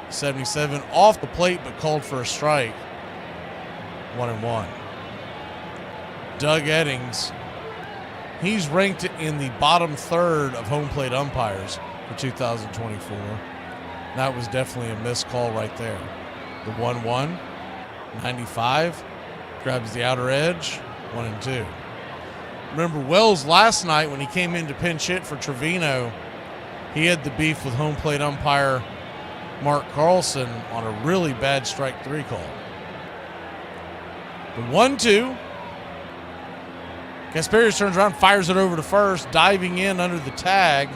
77 off the plate, but called for a strike. 1-1. Doug Eddings. He's ranked in the bottom third of home plate umpires for 2024. That was definitely a missed call right there. The 1-1. 95. Grabs the outer edge. 1-2. Remember, Wells last night when he came in to pinch hit for Trevino, he had the beef with home plate umpire Mark Carlson on a really bad strike 3 call. The 1-2. Casparis turns around, fires it over to first, diving in under the tag.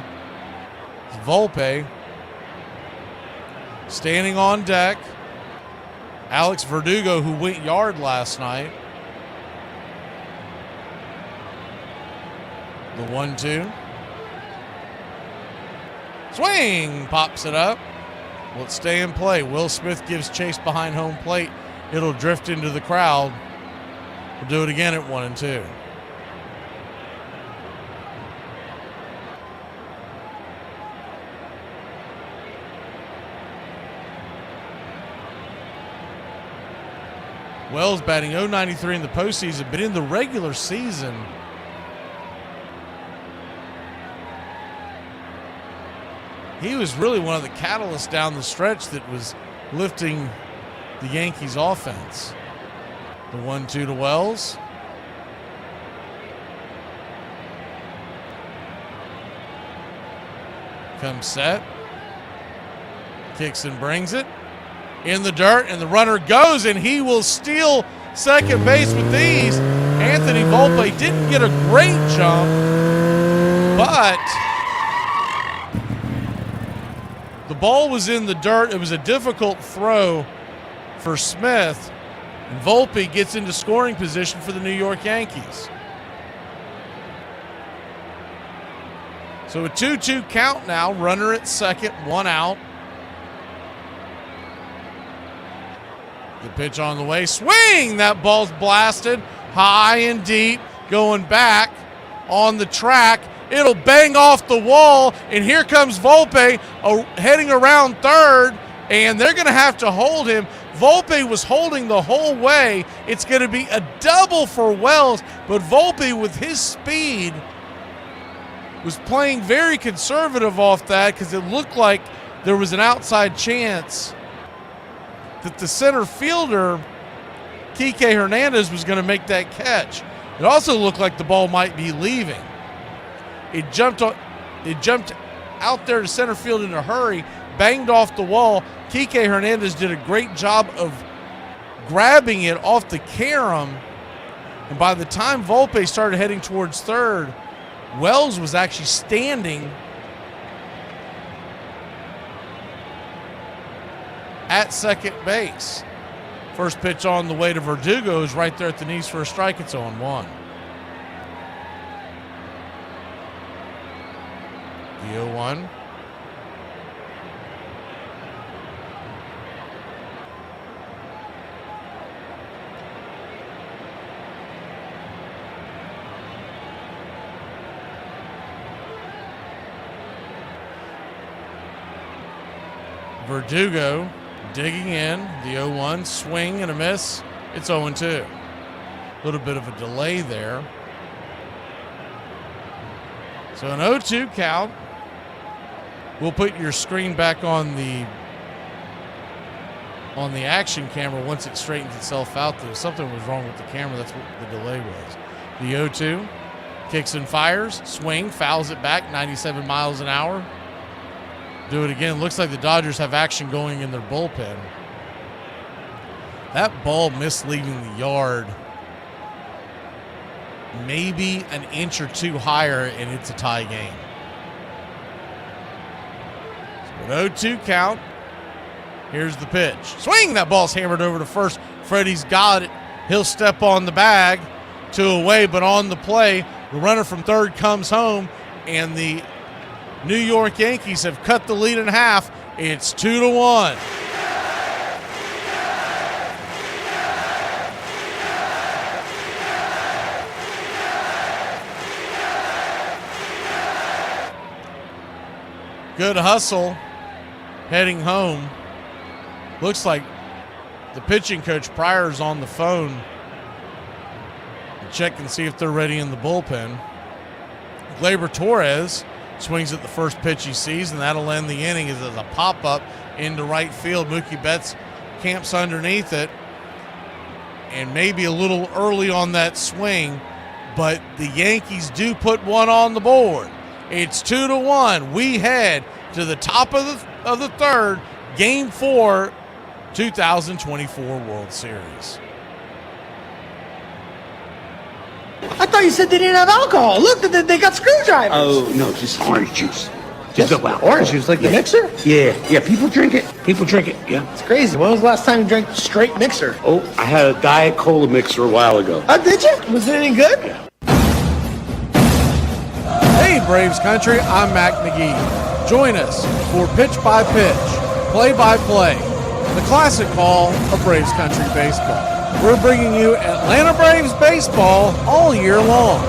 It's Volpe. Standing on deck. Alex Verdugo, who went yard last night. The 1-2. Swing! Pops it up. Will it stay in play? Will Smith gives chase behind home plate. It'll drift into the crowd. We'll do it again at 1-2. Wells batting .093 in the postseason, but in the regular season, he was really one of the catalysts down the stretch that was lifting the Yankees offense. The 1-2 to Wells. Comes set. Kicks and brings it. In the dirt, and the runner goes, and he will steal second base with these. Anthony Volpe didn't get a great jump, but the ball was in the dirt. It was a difficult throw for Smith, and Volpe gets into scoring position for the New York Yankees. So a 2-2 count now, runner at second, one out. The pitch on the way, swing! That ball's blasted high and deep, going back on the track. It'll bang off the wall, and here comes Volpe heading around third, and they're going to have to hold him. Volpe was holding the whole way. It's going to be a double for Wells, but Volpe with his speed was playing very conservative off that because it looked like there was an outside chance that the center fielder, Kike Hernandez, was going to make that catch. It also looked like the ball might be leaving. It jumped out there to center field in a hurry, banged off the wall. Kike Hernandez did a great job of grabbing it off the carom, and by the time Volpe started heading towards third, Wells was actually standing at second base. First pitch on the way to Verdugo is right there at the knees for a strike. It's 0-1. The 0-1. Verdugo digging in, the 0-1, swing and a miss. It's 0-2. A little bit of a delay there. So an 0-2 count. We'll put your screen back on the action camera once it straightens itself out. Though something was wrong with the camera. That's what the delay was. The 0-2, kicks and fires, swing, fouls it back, 97 miles an hour. Do it again. Looks like the Dodgers have action going in their bullpen. That ball missed leaving the yard maybe an inch or two higher, and it's a tie game. So an 0-2 count. Here's the pitch. Swing! That ball's hammered over to first. Freddie's got it. He'll step on the bag. 2 away, but on the play, the runner from third comes home, and the New York Yankees have cut the lead in half. It's 2-1. Good hustle heading home. Looks like the pitching coach Pryor's on the phone to check and see if they're ready in the bullpen. Gleyber Torres swings at the first pitch he sees, and that'll end the inning as a pop-up into right field. Mookie Betts camps underneath it, and maybe a little early on that swing, but the Yankees do put one on the board. It's 2-1. We head to the top of the third, Game 4, 2024 World Series. I thought you said they didn't have alcohol. Look, they got screwdrivers. Oh, no, just orange juice. Orange juice, like the mixer? Yeah, people drink it. Yeah. It's crazy. When was the last time you drank straight mixer? Oh, I had a Diet Cola mixer a while ago. Oh, did you? Was it any good? Yeah. Hey, Braves country, I'm Mac Magee. Join us for Pitch by Pitch, Play by Play, the classic call of Braves country baseball. We're bringing you Atlanta Braves baseball all year long.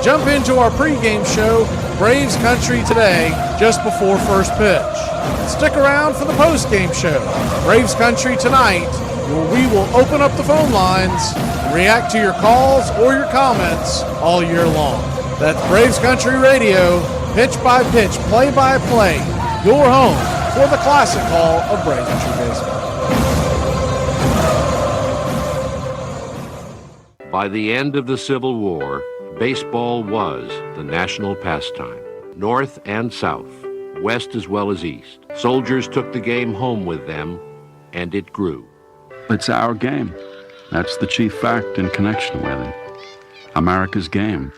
Jump into our pregame show, Braves Country Today, just before first pitch. Stick around for the postgame show, Braves Country Tonight, where we will open up the phone lines and react to your calls or your comments all year long. That's Braves Country Radio, pitch by pitch, play by play, your home for the classic call of Braves Country baseball. By the end of the Civil War, baseball was the national pastime. North and South, West as well as East. Soldiers took the game home with them, and it grew. It's our game. That's the chief fact in connection with it. America's game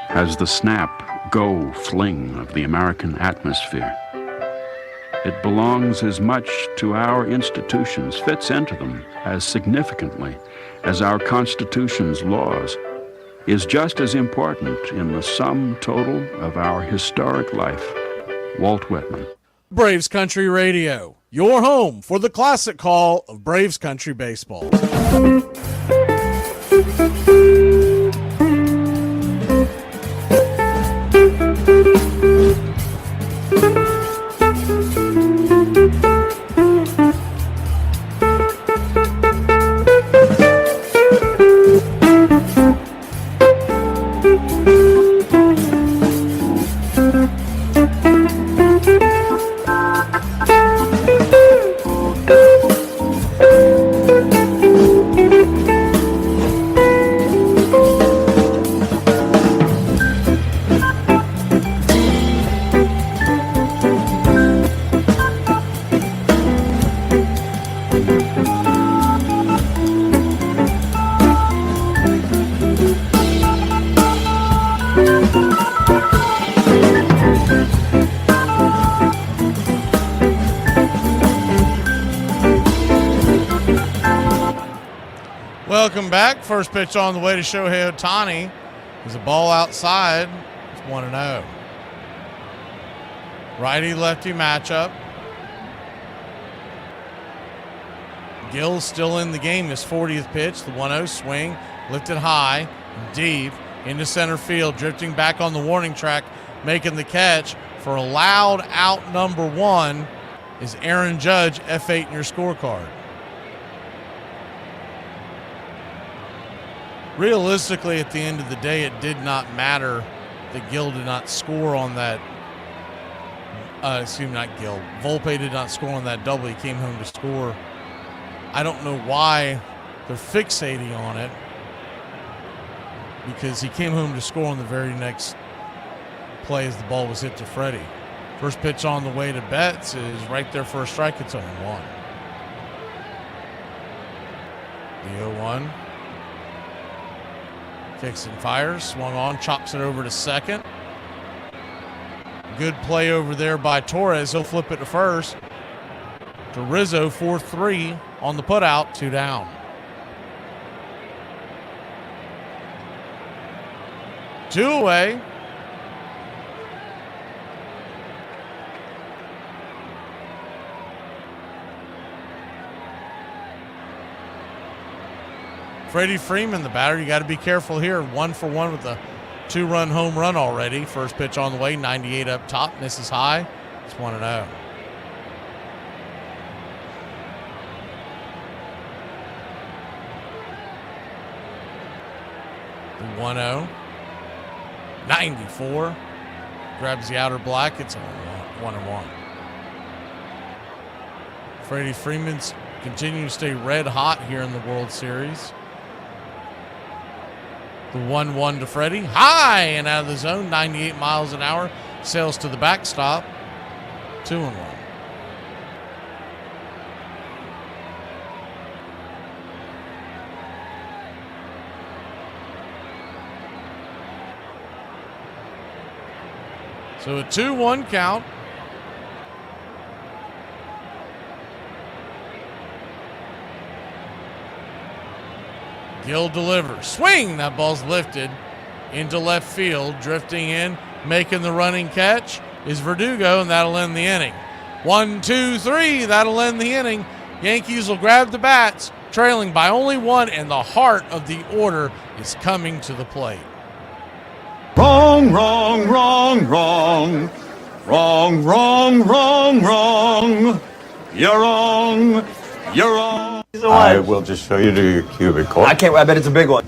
has the snap, go, fling of the American atmosphere. It belongs as much to our institutions, fits into them as significantly as our Constitution's laws, is just as important in the sum total of our historic life. Walt Whitman. Braves Country Radio, your home for the classic call of Braves Country baseball. Welcome back. First pitch on the way to Shohei Ohtani. There's a ball outside. It's 1-0. Righty-lefty matchup. Gill's still in the game. His 40th pitch. The 1-0 swing. Lifted high. Deep. Into center field. Drifting back on the warning track. Making the catch for a loud out number 1 is Aaron Judge, F8 in your scorecard. Realistically, at the end of the day, it did not matter that Gill did not score on that. Not Gill. Volpe did not score on that double. He came home to score. I don't know why they're fixating on it, because he came home to score on the very next play as the ball was hit to Freddie. First pitch on the way to Betts is right there for a strike. It's 0-1. The 0-1. Kicks and fires, swung on, chops it over to second. Good play over there by Torres. He'll flip it to first. To Rizzo, 4-3 on the putout, 2 down. Two away. Freddie Freeman, the batter. You got to be careful here. 1-for-1 with a 2-run home run already. First pitch on the way, 98 up top, misses high. It's 1-0. The 1-0. 94. Grabs the outer black. It's 1-1. Freddie Freeman's continuing to stay red hot here in the World Series. The 1-1 to Freddie. High and out of the zone. 98 miles an hour. Sails to the backstop. 2-1. So a 2-1 count. Gill delivers. Swing! That ball's lifted into left field. Drifting in Making the running catch is Verdugo, and that'll end the inning. 1, 2, 3, that'll end the inning. Yankees will grab the bats, trailing by only one, and the heart of the order is coming to the plate. Wrong, wrong, wrong, wrong. Wrong, wrong, wrong, wrong. You're wrong. You're wrong. I will just show you to your cubicle. I can't. I bet it's a big one.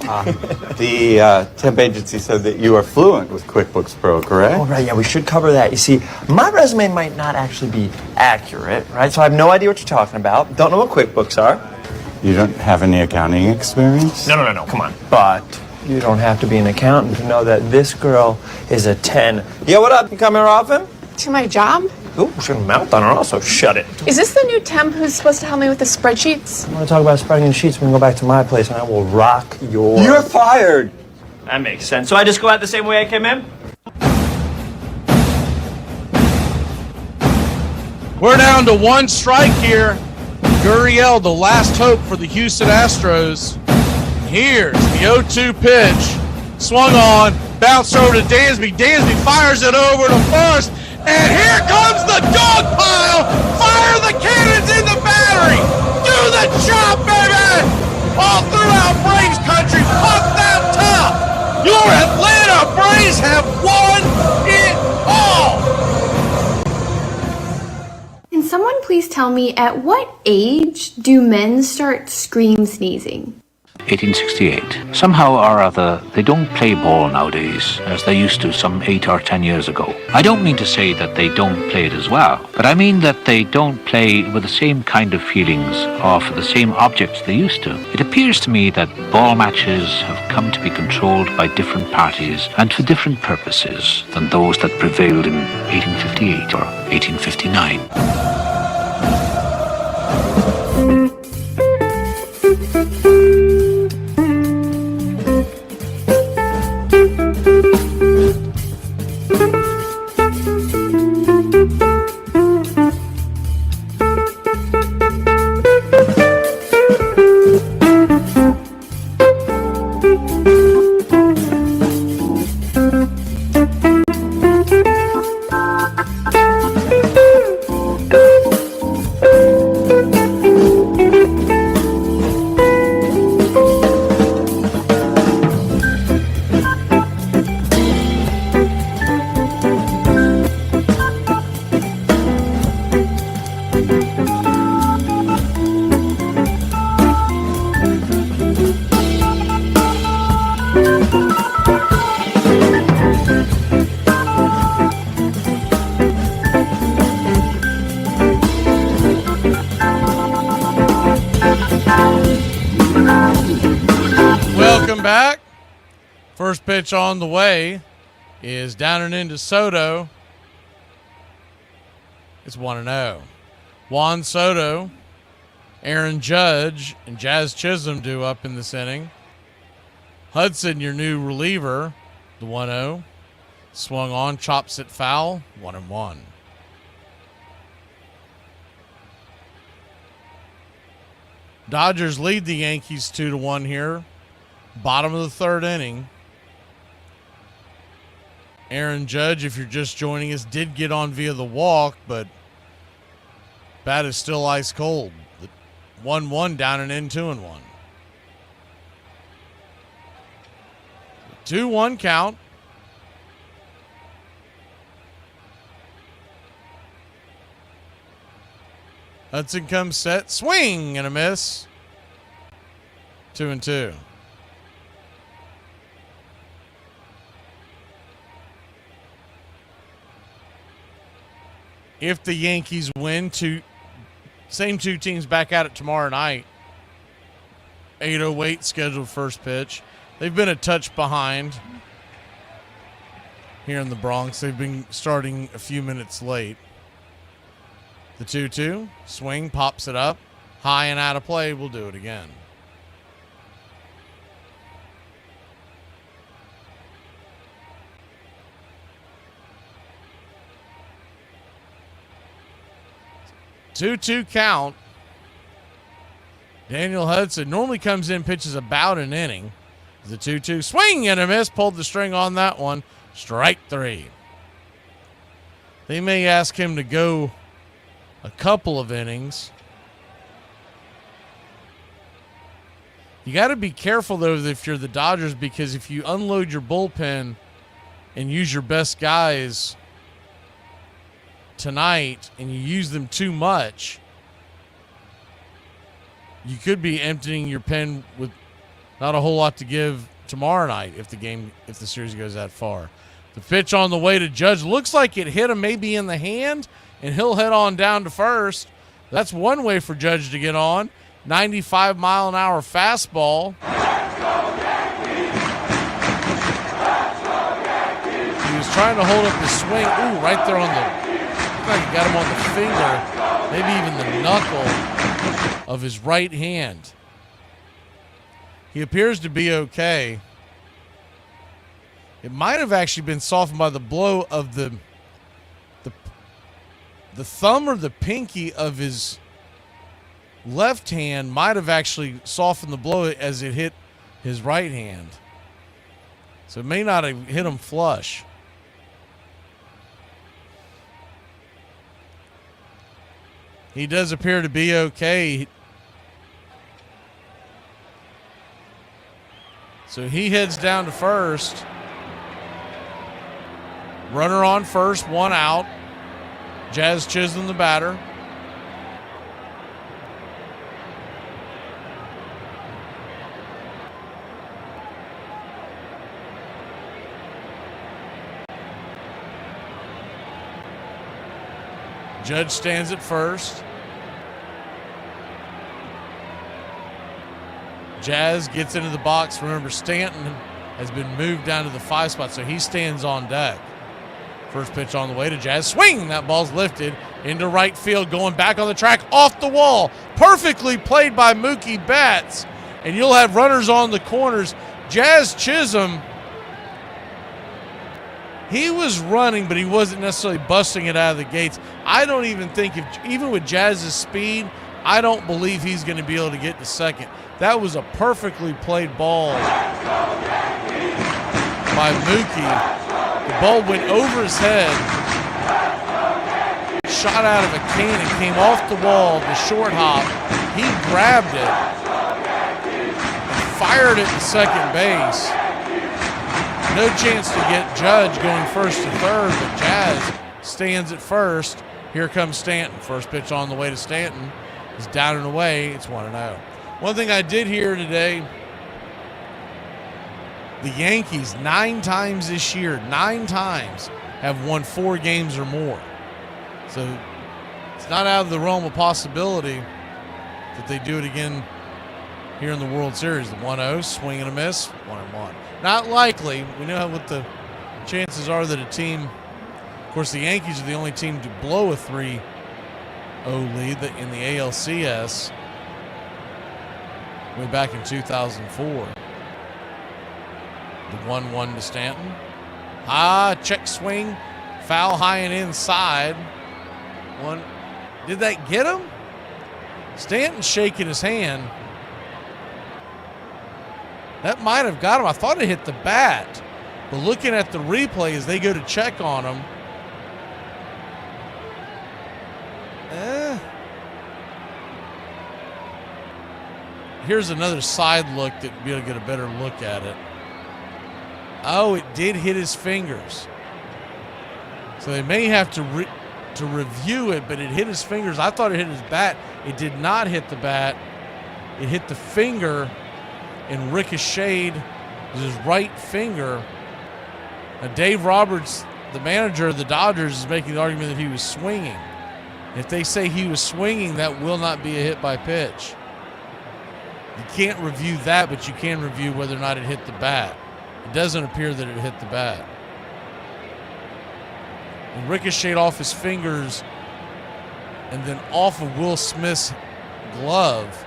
The temp agency said that you are fluent with QuickBooks Pro, correct? Oh, right. Yeah, we should cover that. You see, my resume might not actually be accurate, right? So I have no idea what you're talking about. Don't know what QuickBooks are. You don't have any accounting experience? No. Come on. But you don't have to be an accountant to know that this girl is a 10. Yeah, what up? You come here often? To my job? Ooh, she's gonna mouth on her also. Shut it. Is this the new temp who's supposed to help me with the spreadsheets? I want to talk about spreading the sheets. We can go back to my place and I will rock your... You're fired! That makes sense. So I just go out the same way I came in? We're down to one strike here. Gurriel, the last hope for the Houston Astros. Here's the 0-2 pitch. Swung on, bounced over to Dansby. Dansby fires it over to first. And here comes the dog pile! Fire the cannons in the battery! Do the job, baby! All throughout Braves country, pump that top! Your Atlanta Braves have won it all! Can someone please tell me, at what age do men start scream sneezing? 1868. Somehow or other, they don't play ball nowadays as they used to some 8 or 10 years ago. I don't mean to say that they don't play it as well, but I mean that they don't play with the same kind of feelings or for the same objects they used to. It appears to me that ball matches have come to be controlled by different parties and for different purposes than those that prevailed in 1858 or 1859. Back. First pitch on the way is down and into Soto. It's 1-0. Juan Soto, Aaron Judge, and Jazz Chisholm due up in this inning. Hudson, your new reliever, the 1-0. Swung on, chops it foul, 1-1. Dodgers lead the Yankees 2-1 here. Bottom of the third inning. Aaron Judge, if you're just joining us, did get on via the walk, but bat is still ice cold. The 1-1 down and in, 2-1. 2-1 count. Hudson comes set, swing and a miss. 2-2. If the Yankees win, same two teams back at it tomorrow night. 8:08 scheduled first pitch. They've been a touch behind here in the Bronx. They've been starting a few minutes late. The 2-2 swing, pops it up, high and out of play. We'll do it again. Two count. Daniel Hudson normally comes in, pitches about an inning. The 2-2 swing and a miss. Pulled the string on that one. Strike 3. They may ask him to go a couple of innings. You got to be careful, though, if you're the Dodgers, because if you unload your bullpen and use your best guys tonight and you use them too much, you could be emptying your pen with not a whole lot to give tomorrow night if the series goes that far. The pitch on the way to Judge looks like it hit him maybe in the hand, and he'll head on down to first. That's one way for Judge to get on. 95-mile-an-hour fastball. He was trying to hold up his swing. Ooh, right there on looked like he got him on the finger, maybe even the knuckle of his right hand. He appears to be okay. It might have actually been softened by the blow of the thumb or the pinky of his left hand might have actually softened the blow as it hit his right hand. So it may not have hit him flush. He does appear to be okay. So he heads down to first. Runner on first, one out. Jazz Chisholm, the batter. Judge stands at first. Jazz gets into the box. Remember, Stanton has been moved down to the 5 spot, so he stands on deck. First pitch on the way to Jazz. Swing! That ball's lifted into right field, going back on the track, off the wall. Perfectly played by Mookie Betts. And you'll have runners on the corners. Jazz Chisholm, he was running, but he wasn't necessarily busting it out of the gates. I don't even think, even with Jazz's speed, I don't believe he's going to be able to get to second. That was a perfectly played ball by Mookie. The ball went over his head, shot out of a cannon, came off the wall, the short hop. He grabbed it and fired it to second base. No chance to get Judge going first to third, but Jazz stands at first. Here comes Stanton. First pitch on the way to Stanton is down and away. It's 1-0. One thing I did hear today, the Yankees 9 times this year, 9 times, have won 4 games or more. So it's not out of the realm of possibility that they do it again here in the World Series. The 1-0, swing and a miss, 1-1. Not likely. We know what the chances are that a team, of course, the Yankees are the only team to blow a 3-0 lead in the ALCS way back in 2004. The 1-1 to Stanton. Check swing. Foul high and inside. One. Did that get him? Stanton's shaking his hand. That might have got him. I thought it hit the bat. But looking at the replay as they go to check on him. Here's another side look that we'll be able to get a better look at it. Oh, it did hit his fingers. So they may have to review it, but it hit his fingers. I thought it hit his bat. It did not hit the bat. It hit the finger and ricocheted his right finger. Now, Dave Roberts, the manager of the Dodgers, is making the argument that he was swinging. If they say he was swinging, that will not be a hit by pitch. You can't review that, but you can review whether or not it hit the bat. It doesn't appear that it hit the bat. It ricocheted off his fingers and then off of Will Smith's glove.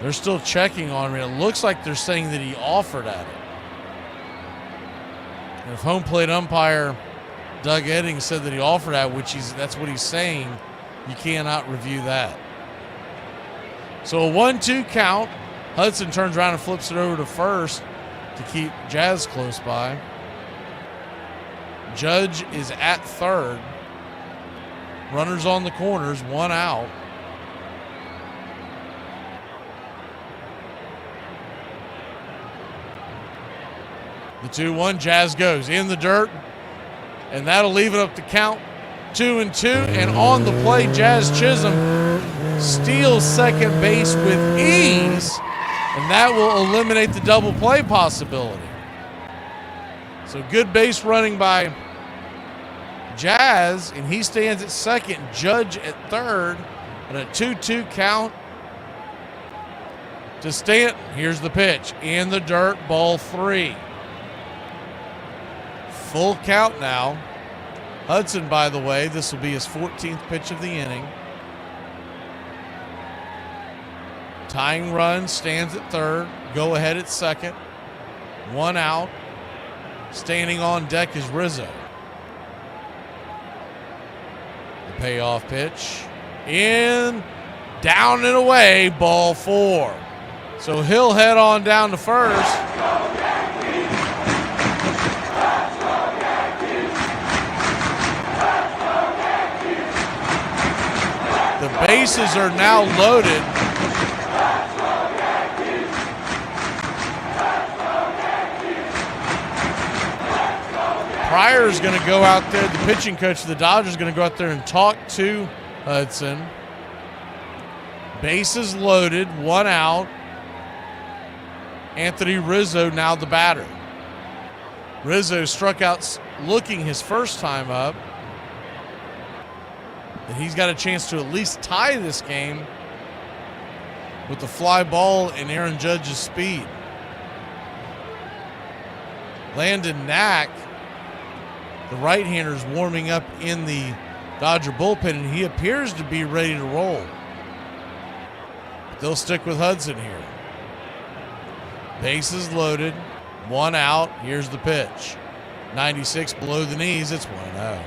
They're still checking on it. It looks like they're saying that he offered at it. And if home plate umpire Doug Eddings said that he offered at it, that's what he's saying, you cannot review that. So a 1-2 count. Hudson turns around and flips it over to first to keep Jazz close by. Judge is at third. Runners on the corners, 1 out. The 2-1, Jazz goes in the dirt, and that'll leave it up to count 2-2. And on the play, Jazz Chisholm steals second base with ease, and that will eliminate the double play possibility. So good base running by Jazz, and he stands at second. Judge at third, and a 2-2 count to Stanton. Here's the pitch in the dirt, ball 3. Full count now. Hudson, by the way, this will be his 14th pitch of the inning. Tying run, stands at third. Go ahead at second. 1 out. Standing on deck is Rizzo. The payoff pitch. In, down and away, ball 4. So he'll head on down to first. The bases are now loaded. Pryor's going to go out there. The pitching coach of the Dodgers is going to go out there and talk to Hudson. Bases loaded, 1 out. Anthony Rizzo now the batter. Rizzo struck out looking his first time up. And he's got a chance to at least tie this game with the fly ball and Aaron Judge's speed. Landon Knack, the right-hander, is warming up in the Dodger bullpen, and he appears to be ready to roll. But they'll stick with Hudson here. Bases loaded, 1 out. Here's the pitch. 96 below the knees. It's 1-0.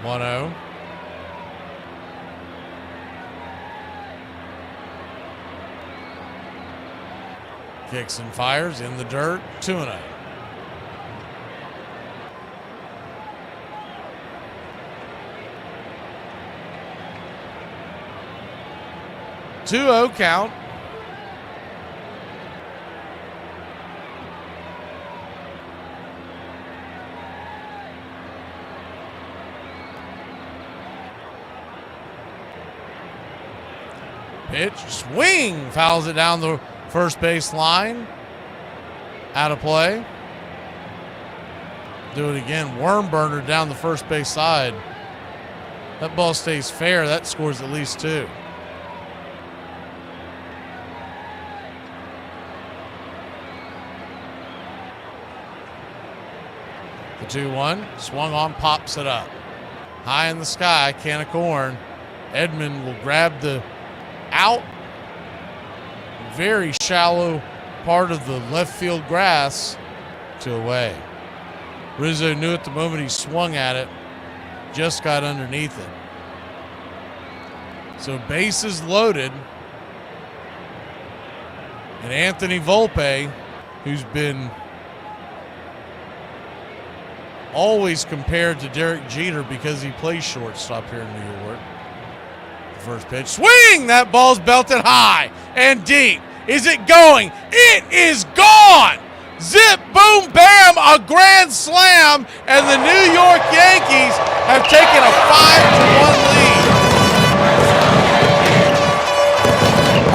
One-0. Kicks and fires in the dirt. 2-0. Two-0 count. Pitch, swing, fouls it down the first base line. Out of play. Do it again. Worm burner down the first base side. That ball stays fair. That scores at least 2. The 2-1. Swung on, pops it up. High in the sky, can of corn. Edmund will grab the out, very shallow part of the left field grass to away. Rizzo knew at the moment he swung at it, just got underneath it. So bases loaded, and Anthony Volpe, who's been always compared to Derek Jeter because he plays shortstop here in New York. First pitch, swing! That ball's belted high and deep. Is it going? It is gone! Zip, boom, bam, a grand slam, and the New York Yankees have taken a 5-1 lead.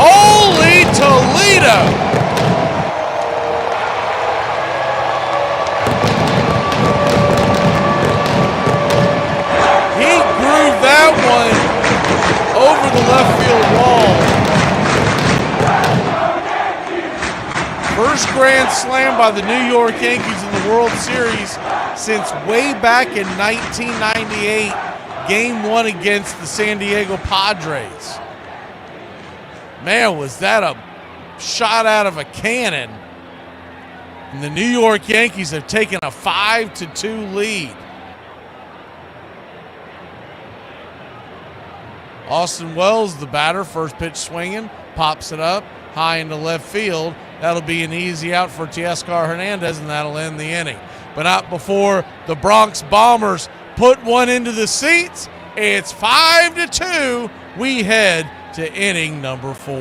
Holy Toledo! He grooved that one over the left field wall. First grand slam by the New York Yankees in the World Series since way back in 1998, Game 1 against the San Diego Padres. Man, was that a shot out of a cannon. And the New York Yankees have taken a 5-2 lead. Austin Wells, the batter, first pitch swinging, pops it up, high into left field. That'll be an easy out for Teoscar Hernandez, and that'll end the inning. But not before the Bronx Bombers put one into the seats. It's 5-2. We head to inning number 4.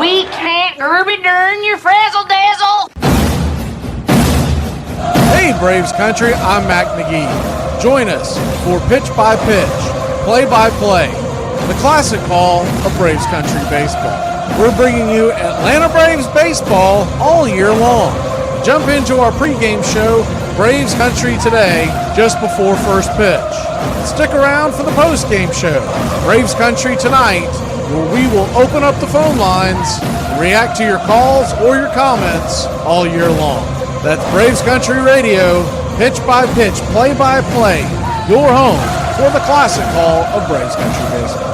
We can't Gerby Dern your frazzle dazzle. Hey Braves country, I'm Mac Magee. Join us for Pitch by Pitch, Play by Play, the classic call of Braves country baseball. We're bringing you Atlanta Braves baseball all year long. Jump into our pregame show, Braves Country Today, just before first pitch. Stick around for the postgame show, Braves Country Tonight, where we will open up the phone lines and react to your calls or your comments all year long. That's Braves Country Radio, Pitch by Pitch, Play by Play, your home for the classic call of Braves Country baseball.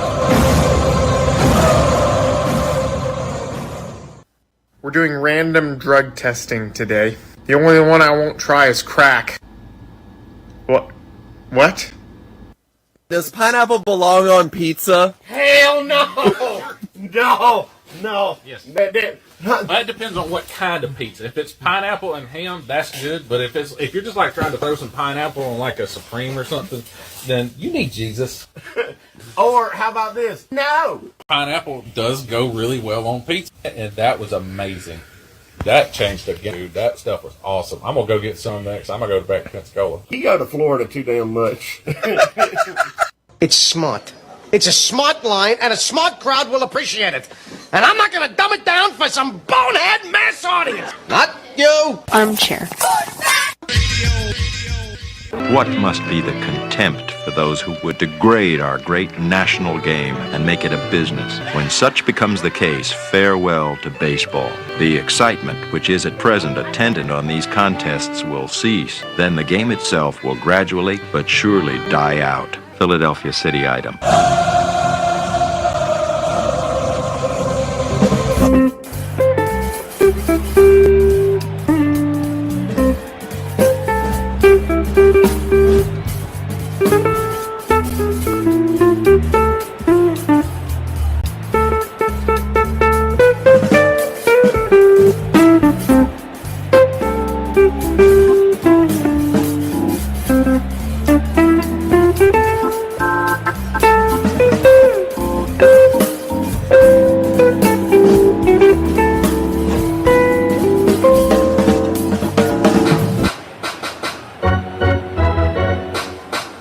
We're doing random drug testing today. The only one I won't try is crack. What? Does pineapple belong on pizza? Hell no! No. Yes. That depends on what kind of pizza. If it's pineapple and ham, that's good. But if you're just like trying to throw some pineapple on like a Supreme or something, then you need Jesus. Or how about this? No. Pineapple does go really well on pizza, and that was amazing. That changed the game. Dude, that stuff was awesome. I'm gonna go get some next. I'm gonna go back to Pensacola. You go to Florida too damn much. It's smart. It's a smart line, and a smart crowd will appreciate it. And I'm not going to dumb it down for some bonehead mass audience. Not you. Armchair. What must be the contempt for those who would degrade our great national game and make it a business? When such becomes the case, farewell to baseball. The excitement which is at present attendant on these contests will cease. Then the game itself will gradually but surely die out. Philadelphia City item.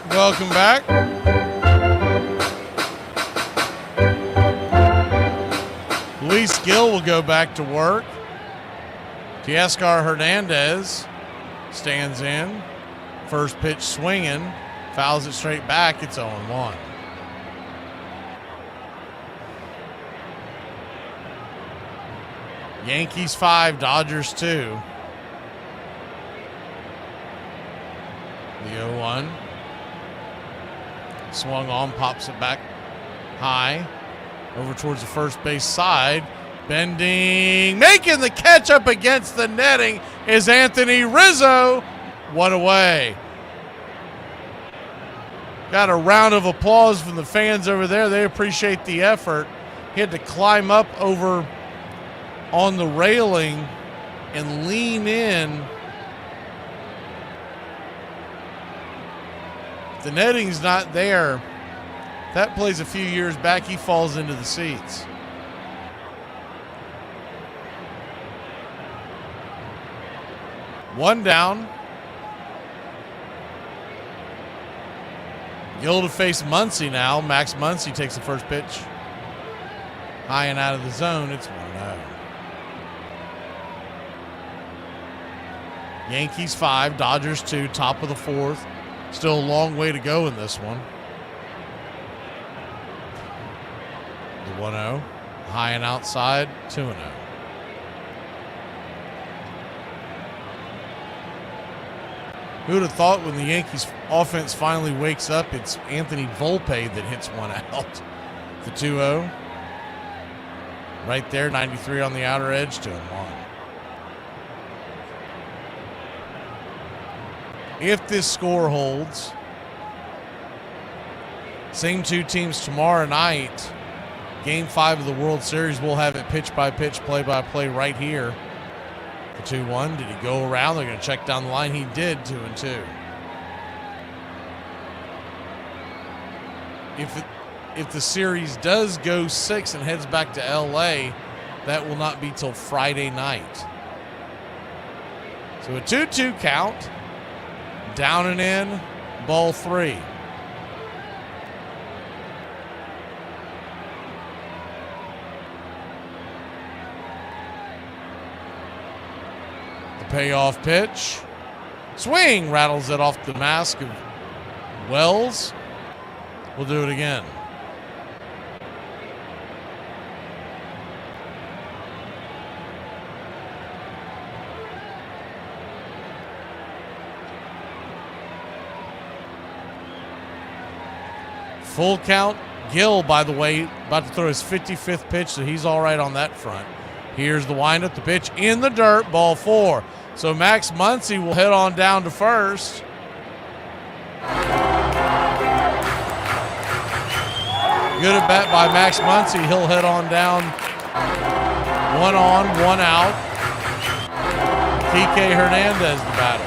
Welcome back. Luis Gill will go back to work. Teoscar Hernandez stands in. First pitch swinging. Fouls it straight back. It's 0-1. Yankees 5, Dodgers 2. The 0-1. Swung on, pops it back high. Over towards the first base side. Bending, making the catch up against the netting is Anthony Rizzo. One away. Got a round of applause from the fans over there. They appreciate the effort. He had to climb up over on the railing and lean in. The netting's not there. That plays a few years back, he falls into the seats. One down. Gill to face Muncy now. Max Muncy takes the first pitch. High and out of the zone. It's 1-0. Yankees 5, Dodgers 2, top of the fourth. Still a long way to go in this one. The 1-0. High and outside, 2-0. Who would have thought when the Yankees offense finally wakes up, it's Anthony Volpe that hits one out. The 2-0. Right there, 93 on the outer edge, 2-1. if this score holds. Same two teams tomorrow night. Game 5 of the World Series. We'll have it pitch-by-pitch, play-by-play right here. The 2-1. Did he go around? They're going to check down the line. He did, 2-2. If the series does go 6 and heads back to L.A., that will not be till Friday night. So a 2-2 count. Down and in, ball 3. The payoff pitch. Swing, rattles it off the mask of Wells. We'll do it again. Full count. Gill, by the way, about to throw his 55th pitch, so he's all right on that front. Here's the windup, the pitch in the dirt, ball 4. So Max Muncy will head on down to first. Good at bat by Max Muncy. He'll head on down. 1 on, 1 out. TK Hernandez, the batter.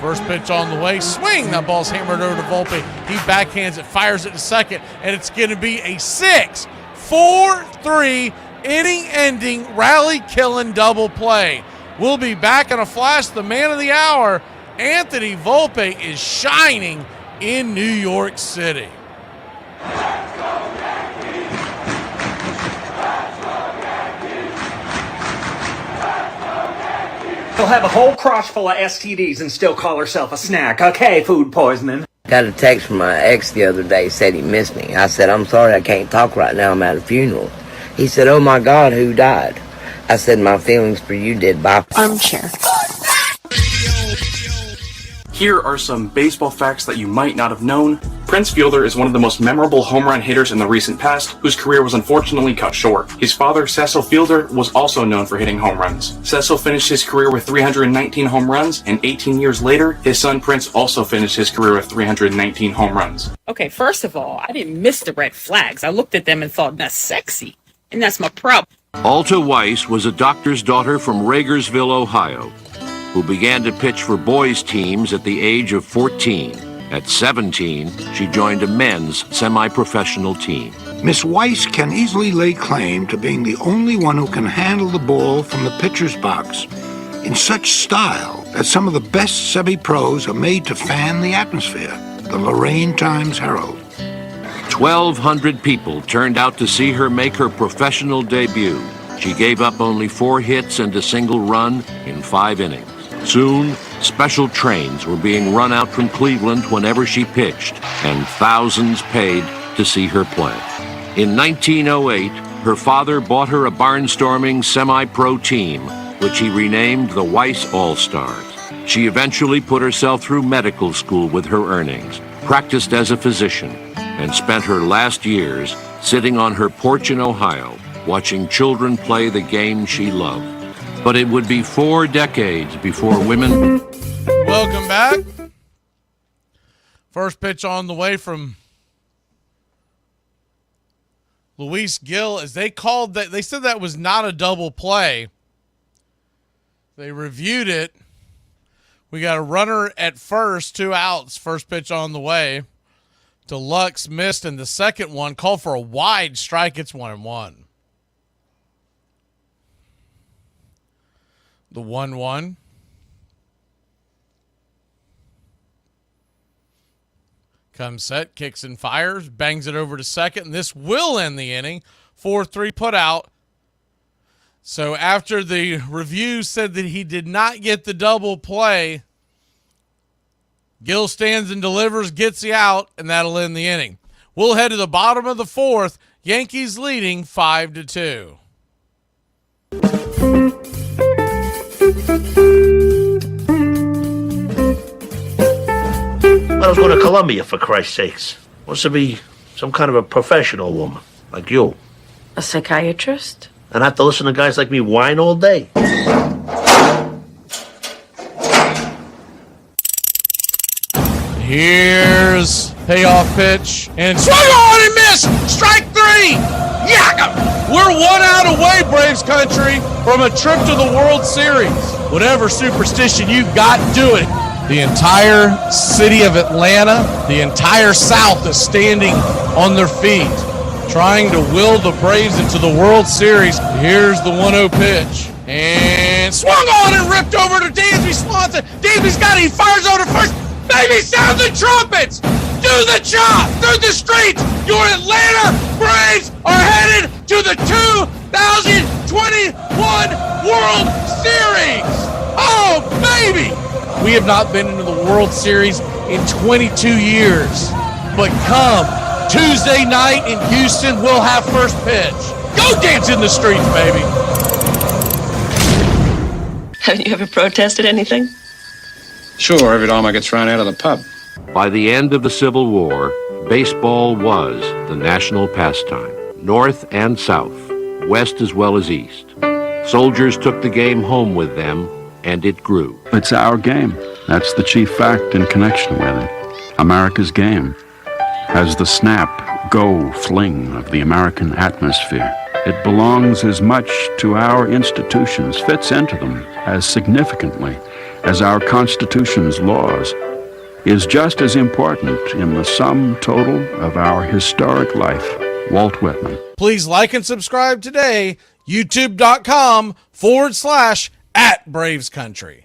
First pitch on the way. Swing. That ball's hammered over to Volpe. He backhands it, fires it to second, and it's going to be a 6-4-3 inning-ending, rally-killing double play. We'll be back in a flash. The man of the hour, Anthony Volpe, is shining in New York City. She'll have a whole crotch full of STDs and still call herself a snack. Okay, food poisoning. Got a text from my ex the other day, said he missed me. I said, I'm sorry, I can't talk right now, I'm at a funeral. He said, oh my God, who died? I said, my feelings for you did. Bye. Armchair. Here are some baseball facts that you might not have known. Prince Fielder is one of the most memorable home run hitters in the recent past, whose career was unfortunately cut short. His father, Cecil Fielder, was also known for hitting home runs. Cecil finished his career with 319 home runs, and 18 years later, his son Prince also finished his career with 319 home runs. Okay, first of all, I didn't miss the red flags. I looked at them and thought, that's sexy. And that's my problem. Alta Weiss was a doctor's daughter from Ragersville, Ohio, who began to pitch for boys' teams at the age of 14. At 17, she joined a men's semi-professional team. Miss Weiss can easily lay claim to being the only one who can handle the ball from the pitcher's box in such style that some of the best semi-pros are made to fan the atmosphere. The Lorraine Times-Herald. 1,200 people turned out to see her make her professional debut. She gave up only 4 hits and a single run in 5 innings. Soon, special trains were being run out from Cleveland whenever she pitched, and thousands paid to see her play. In 1908, her father bought her a barnstorming semi-pro team, which he renamed the Weiss All-Stars. She eventually put herself through medical school with her earnings, practiced as a physician, and spent her last years sitting on her porch in Ohio, watching children play the game she loved. But it would be 4 decades before women... Welcome back. First pitch on the way from Luis Gill, as they called that. They said that was not a double play. They reviewed it. We got a runner at first, 2 outs. First pitch on the way. Deluxe missed, and the second one called for a wide strike. It's 1-1. The 1-1. Comes set, kicks and fires, bangs it over to second, and this will end the inning. 4-3 put out. So after the review said that he did not get the double play, Gill stands and delivers, gets the out, and that'll end the inning. We'll head to the bottom of the 4th. Yankees leading 5-2. Let us go to Colombia, for Christ's sakes. Wants to be some kind of a professional woman, like you. A psychiatrist? And I have to listen to guys like me whine all day. Here's payoff pitch. And swung on and missed! Strike three! Yeah! We're 1 out away, Braves country, from a trip to the World Series. Whatever superstition you got, do it. The entire city of Atlanta, the entire South is standing on their feet, trying to will the Braves into the World Series. Here's the 1-0 pitch. And swung on and ripped over to Dansby Swanson. Dansby's got it. He fires over to first. Baby, sound the trumpets! Do the chop through the streets! Your Atlanta Braves are headed to the 2021 World Series! Oh, baby! We have not been into the World Series in 22 years. But come Tuesday night in Houston, we'll have first pitch. Go dance in the streets, baby! Have you ever protested anything? Sure, every time I get thrown out of the pub. By the end of the Civil War, baseball was the national pastime, North and South, West as well as East. Soldiers took the game home with them, and it grew. It's our game. That's the chief fact in connection with it. America's game has the snap, go, fling of the American atmosphere. It belongs as much to our institutions, fits into them as significantly as our Constitution's laws, is just as important in the sum total of our historic life. Walt Whitman. Please like and subscribe today, youtube.com/@BravesCountry.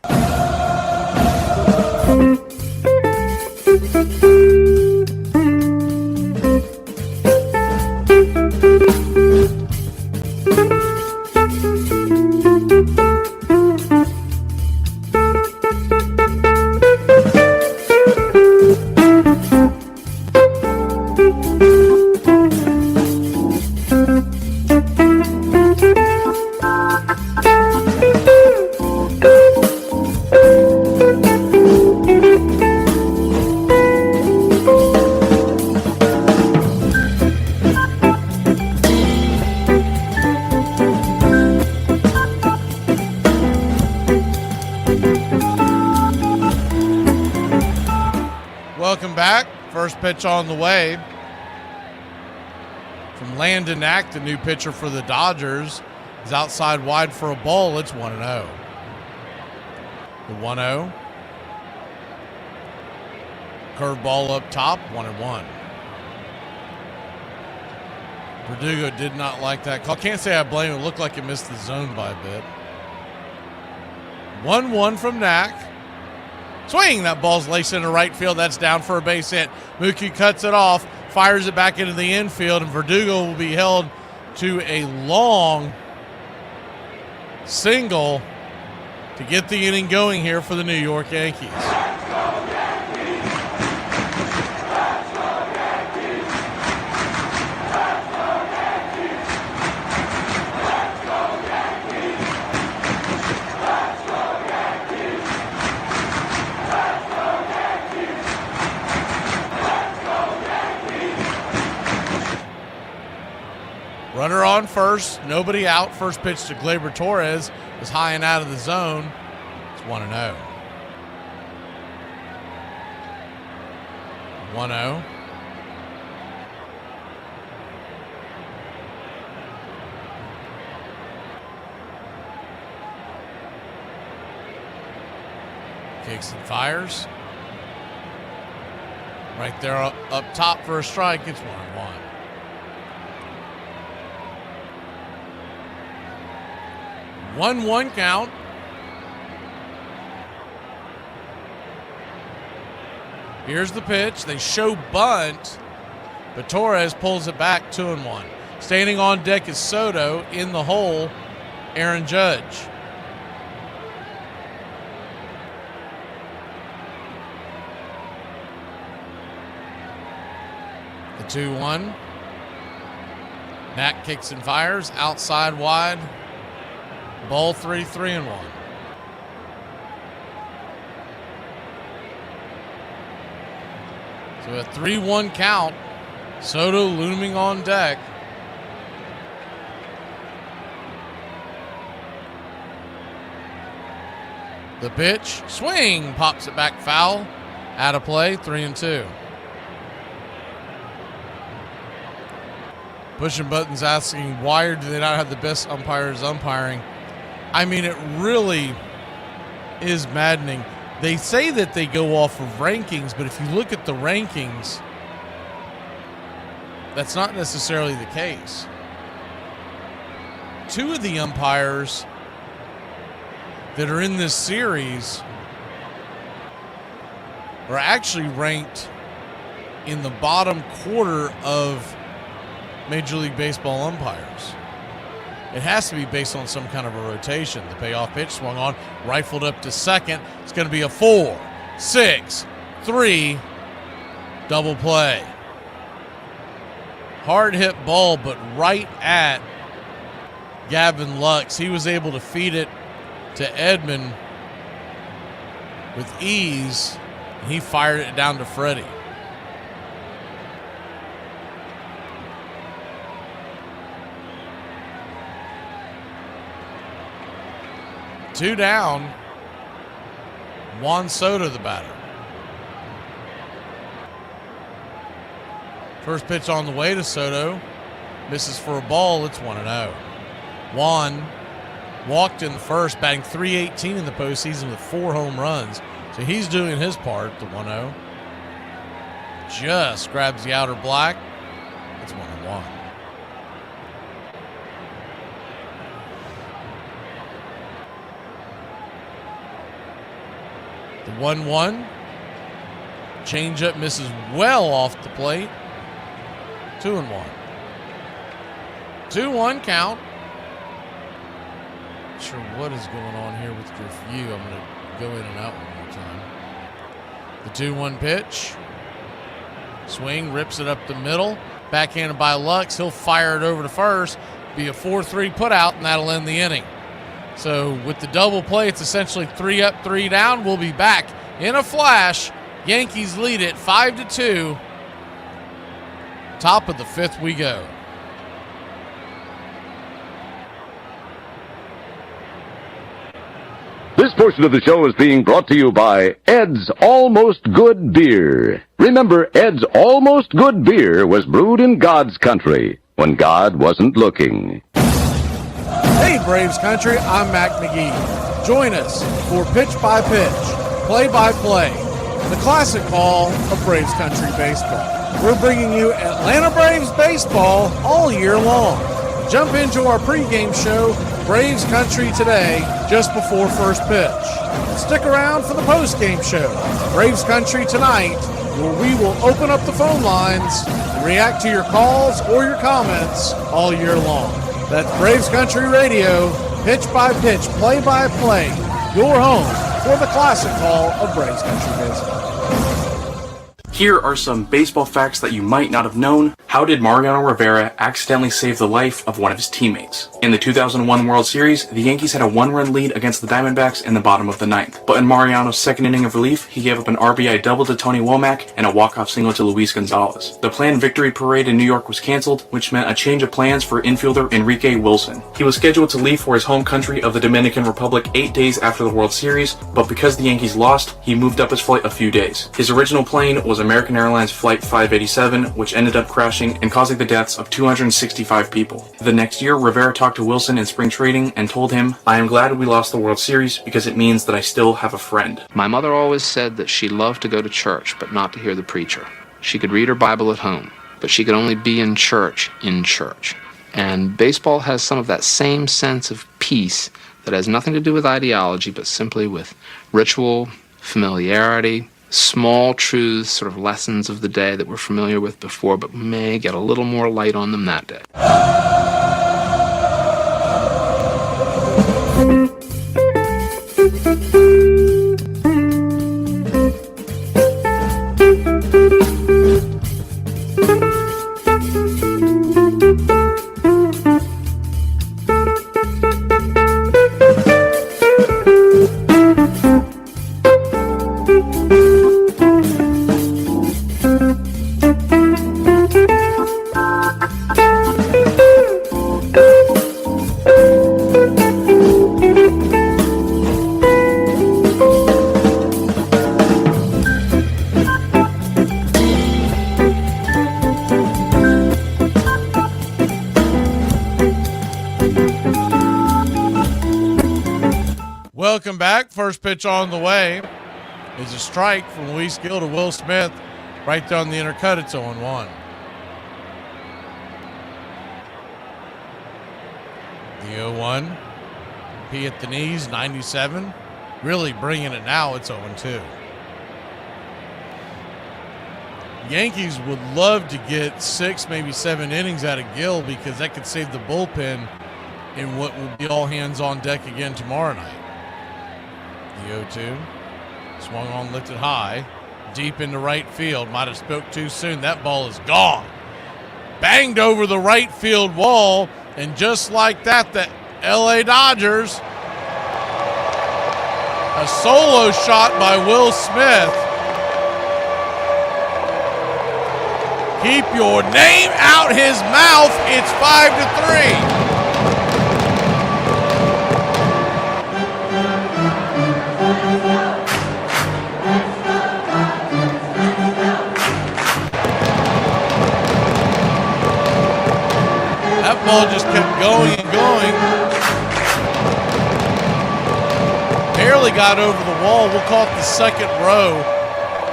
Welcome back. First pitch on the way from Landon Knack, the new pitcher for the Dodgers. Is outside wide for a ball. It's 1-0. The 1-0. Curveball up top, 1-1. Verdugo did not like that call. Can't say I blame him. It looked like it missed the zone by a bit. 1-1 from Knack. Swing! That ball's laced into right field. That's down for a base hit. Mookie cuts it off, fires it back into the infield, and Verdugo will be held to a long single to get the inning going here for the New York Yankees. Runner on first, nobody out. First pitch to Gleyber Torres is high and out of the zone. It's 1-0. 1-0. Kicks and fires. Right there up top for a strike. It's 1-1. 1-1 count. Here's the pitch. They show bunt, but Torres pulls it back 2-1. Standing on deck is Soto. In the hole, Aaron Judge. The 2-1. Mac kicks and fires. Outside wide. Ball 3-1. So a 3-1 count Soto looming on deck. The pitch, swing, pops it back foul. Out of play, 3-2. Pushing buttons asking, why do they not have the best umpires umpiring? I mean, it really is maddening. They say that they go off of rankings, but if you look at the rankings, that's not necessarily the case. Two of the umpires that are in this series are actually ranked in the bottom quarter of Major League Baseball umpires. It has to be based on some kind of a rotation. The payoff pitch swung on, rifled up to second. It's going to be a 4-6-3 double play. Hard hit ball, but right at Gavin Lux. He was able to feed it to Edman with ease, and he fired it down to Freddie. Two down. Juan Soto, the batter. First pitch on the way to Soto. Misses for a ball. It's 1-0. Juan walked in the first, batting .318 in the postseason with 4 home runs. So he's doing his part, the 1-0. Just grabs the outer black. It's 1-1. The 1-1. Changeup misses well off the plate. 2-1. 2-1 count. Not sure what is going on here with your view. I'm going to go in and out one more time. The 2-1 pitch. Swing, rips it up the middle. Backhanded by Lux. He'll fire it over to first. Be a 4-3 put out, and that'll end the inning. So with the double play, it's essentially 3 up, 3 down. We'll be back in a flash. Yankees lead it 5-2. Top of the 5th we go. This portion of the show is being brought to you by Ed's Almost Good Beer. Remember, Ed's Almost Good Beer was brewed in God's country when God wasn't looking. Hey, Braves Country, I'm Mac Magee. Join us for Pitch by Pitch, Play by Play, the classic call of Braves Country baseball. We're bringing you Atlanta Braves baseball all year long. Jump into our pregame show, Braves Country Today, just before first pitch. Stick around for the postgame show, Braves Country Tonight, where we will open up the phone lines and react to your calls or your comments all year long. That's Braves Country Radio, pitch by pitch, play by play, your home for the classic call of Braves Country baseball. Here are some baseball facts that you might not have known. How did Mariano Rivera accidentally save the life of one of his teammates? In the 2001 World Series, the Yankees had a 1-run lead against the Diamondbacks in the bottom of the 9th. But in Mariano's second inning of relief, he gave up an RBI double to Tony Womack and a walk-off single to Luis Gonzalez. The planned victory parade in New York was canceled, which meant a change of plans for infielder Enrique Wilson. He was scheduled to leave for his home country of the Dominican Republic 8 days after the World Series, but because the Yankees lost, he moved up his flight a few days. His original plane was American Airlines Flight 587, which ended up crashing and causing the deaths of 265 people. The next year, Rivera talked to Wilson in spring training and told him, "I am glad we lost the World Series because it means that I still have a friend." My mother always said that she loved to go to church, but not to hear the preacher. She could read her Bible at home, but she could only be in church. And baseball has some of that same sense of peace that has nothing to do with ideology, but simply with ritual, familiarity, small truths, sort of lessons of the day that we're familiar with before, but may get a little more light on them that day. Welcome back. First pitch on the way is a strike from Luis Gill to Will Smith. Right down the inner cut, it's 0-1. The 0-1. P at the knees, 97. Really bringing it now, it's 0-2. Yankees would love to get 6, maybe 7 innings out of Gill because that could save the bullpen in what will be all hands on deck again tomorrow night. The 0-2. Swung on, lifted high. Deep into right field. Might have spoke too soon. That ball is gone. Banged over the right field wall. And just like that, the LA Dodgers. A solo shot by Will Smith. Keep your name out his mouth. It's 5-3. That ball just kept going and going. Barely got over the wall. We'll call it the second row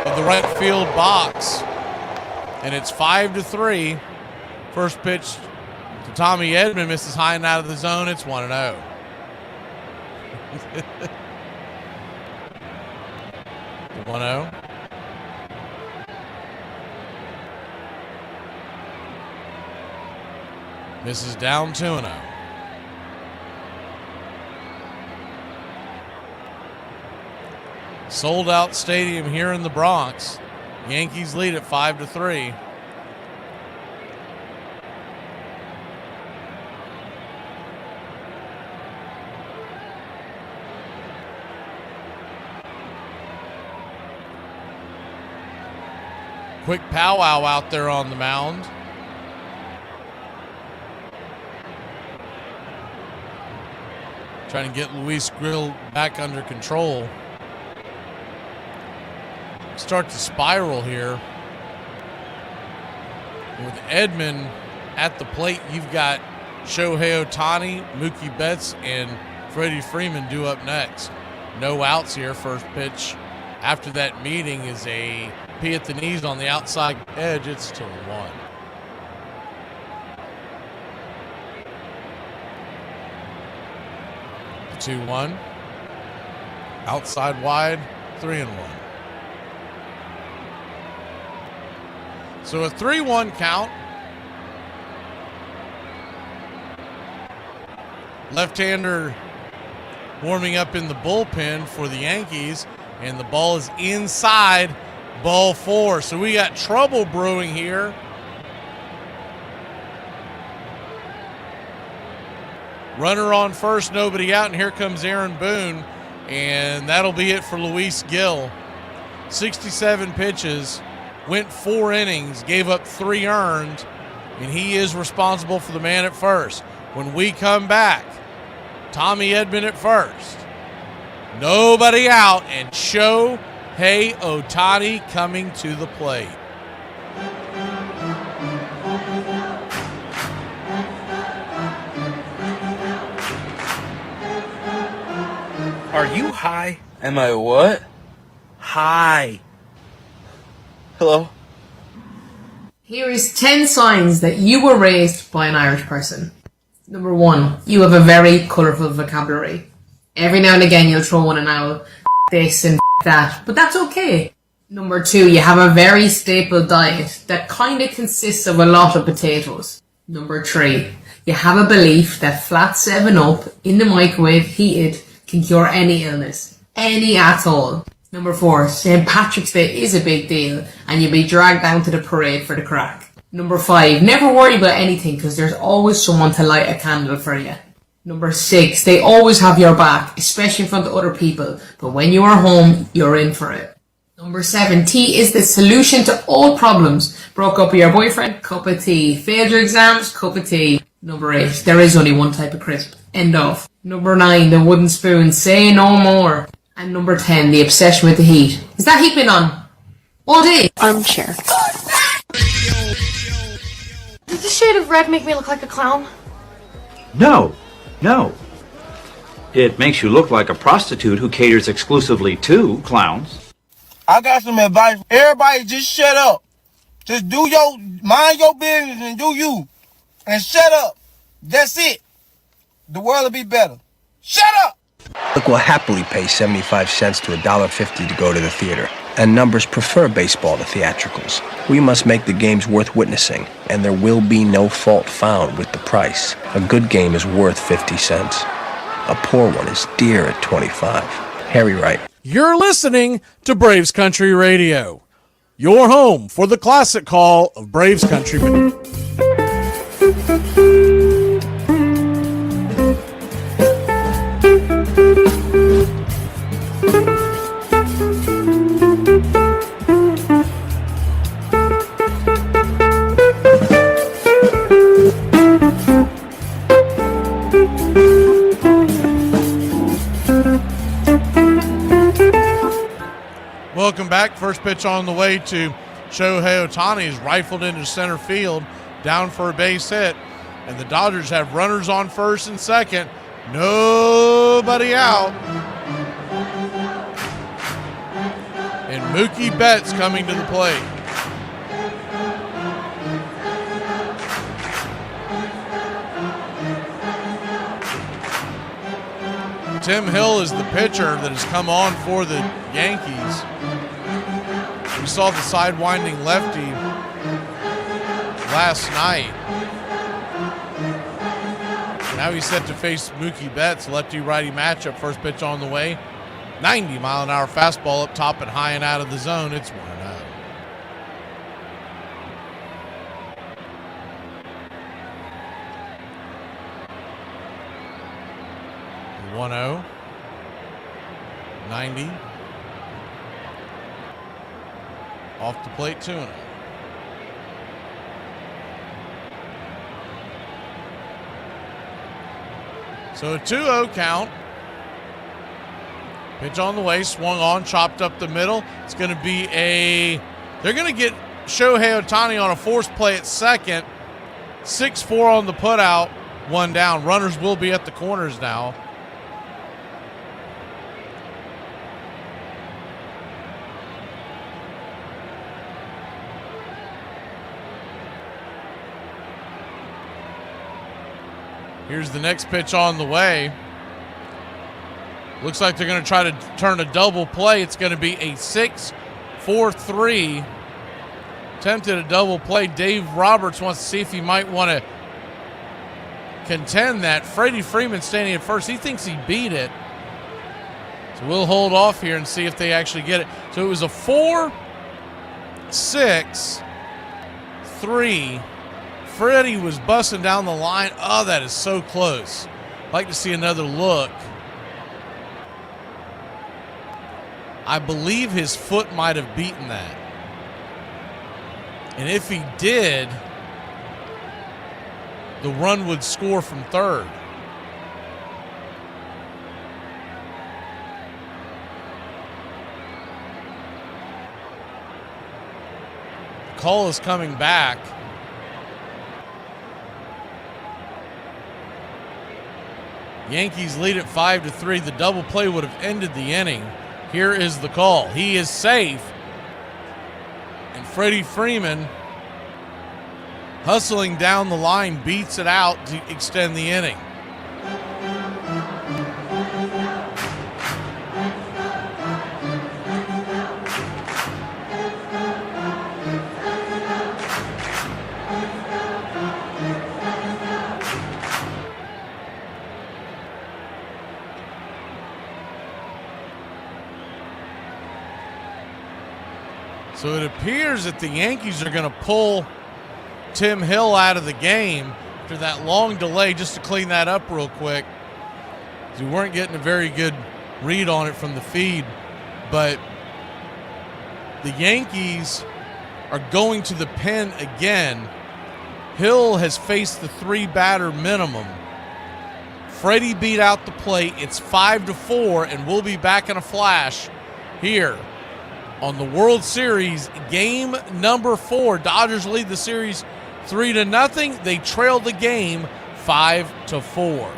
of the right field box. And it's 5-3. First pitch to Tommy Edman. Misses high and out of the zone. It's 1-0. The 1-0. Misses down 2-0. Sold out stadium here in the Bronx. Yankees lead at 5-3. Quick powwow out there on the mound. Trying to get Luis Gill back under control. Start to spiral here. With Edman at the plate, you've got Shohei Ohtani, Mookie Betts, and Freddie Freeman due up next. No outs here. First pitch after that meeting is a P at the knees on the outside edge. It's 2-1. The 2-1. Outside wide, 3-1. So a 3-1 count. Left-hander warming up in the bullpen for the Yankees, and the ball is inside, ball 4. So we got trouble brewing here. Runner on first, nobody out, and here comes Aaron Boone, and that'll be it for Luis Gill. 67 pitches. Went 4 innings, gave up 3 earned, and he is responsible for the man at first. When we come back, Tommy Edman at first. Nobody out, and Shohei Ohtani coming to the plate. Are you high? Am I what? High. Hello? Here is 10 signs that you were raised by an Irish person. Number 1, you have a very colourful vocabulary. Every now and again you'll throw in an owl, this and that, but that's okay. Number 2, you have a very staple diet that kind of consists of a lot of potatoes. Number 3, you have a belief that flat 7-Up in the microwave heated can cure any illness. Any at all. Number 4, St. Patrick's Day is a big deal and you'll be dragged down to the parade for the crack. Number 5, never worry about anything because there's always someone to light a candle for you. Number 6, they always have your back, especially in front of other people, but when you are home, you're in for it. Number 7, tea is the solution to all problems. Broke up with your boyfriend? Cup of tea. Failed your exams? Cup of tea. Number 8, there is only one type of crisp. End of. Number 9, the wooden spoon. Say no more. And number 10, the obsession with the heat. Is that heat been on? All day? Armchair. Does the shade of red make me look like a clown? No. It makes you look like a prostitute who caters exclusively to clowns. I got some advice. Everybody just shut up. Just mind your business and do you. And shut up. That's it. The world will be better. Shut up! Look will happily pay 75 cents to $1.50 to go to the theater, and numbers prefer baseball to theatricals. We must make the games worth witnessing, and there will be no fault found with the price. A good game is worth 50 cents. A poor one is dear at 25. Harry Wright. You're listening to Braves Country Radio, your home for the classic call of Braves Countrymen. Welcome back. First pitch on the way to Shohei Ohtani is rifled into center field, down for a base hit, and the Dodgers have runners on first and second. Nobody out. And Mookie Betts coming to the plate. Tim Hill is the pitcher that has come on for the Yankees. We saw the sidewinding lefty last night. Now he's set to face Mookie Betts, lefty-righty matchup. First pitch on the way. 90-mile-an-hour fastball up top and high and out of the zone. It's 1-0. 1-0. 90. Off the plate, 2-0. So a 2-0 count. Pitch on the way, swung on, chopped up the middle. It's going to be they're going to get Shohei Ohtani on a forced play at second. 6-4 on the putout, 1 down. Runners will be at the corners now. Here's the next pitch on the way. Looks like they're going to try to turn a double play. It's going to be a 6-4-3. Attempted a double play. Dave Roberts wants to see if he might want to contend that. Freddie Freeman standing at first. He thinks he beat it. So we'll hold off here and see if they actually get it. So it was a 4-6-3. Freddie was busting down the line. Oh, that is so close. I'd like to see another look. I believe his foot might have beaten that. And if he did, the run would score from third. The call is coming back. Yankees lead at 5-3. The double play would have ended the inning. Here is the call. He is safe. And Freddie Freeman, hustling down the line, beats it out to extend the inning. So it appears that the Yankees are going to pull Tim Hill out of the game after that long delay. Just to clean that up real quick, we weren't getting a very good read on it from the feed, but the Yankees are going to the pen again. Hill has faced the 3-batter minimum. Freddie beat out the plate. It's 5-4, and we'll be back in a flash here on the World Series game number 4. Dodgers lead the series 3-0. They trail the game 5-4.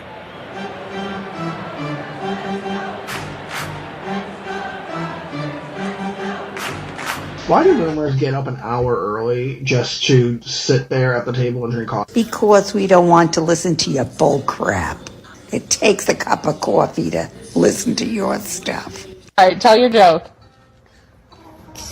Why do boomers get up an hour early just to sit there at the table and drink coffee? Because we don't want to listen to your bull crap. It takes a cup of coffee to listen to your stuff. All right, tell your joke.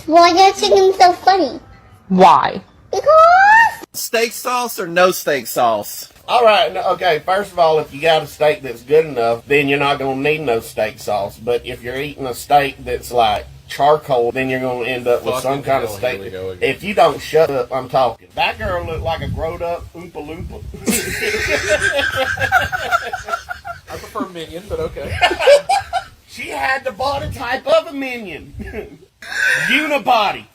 Why are you thinking so funny? Why? Because Steak sauce or no steak sauce? All right, okay, first of all, if you got a steak that's good enough, then you're not going to need no steak sauce. But if you're eating a steak that's like charcoal, then you're going to end up with some kind of steak. If you don't shut up, I'm talking. That girl looked like a grown-up Oompa Loompa. I prefer Minion, but okay. She had the body type of a Minion. Unibody.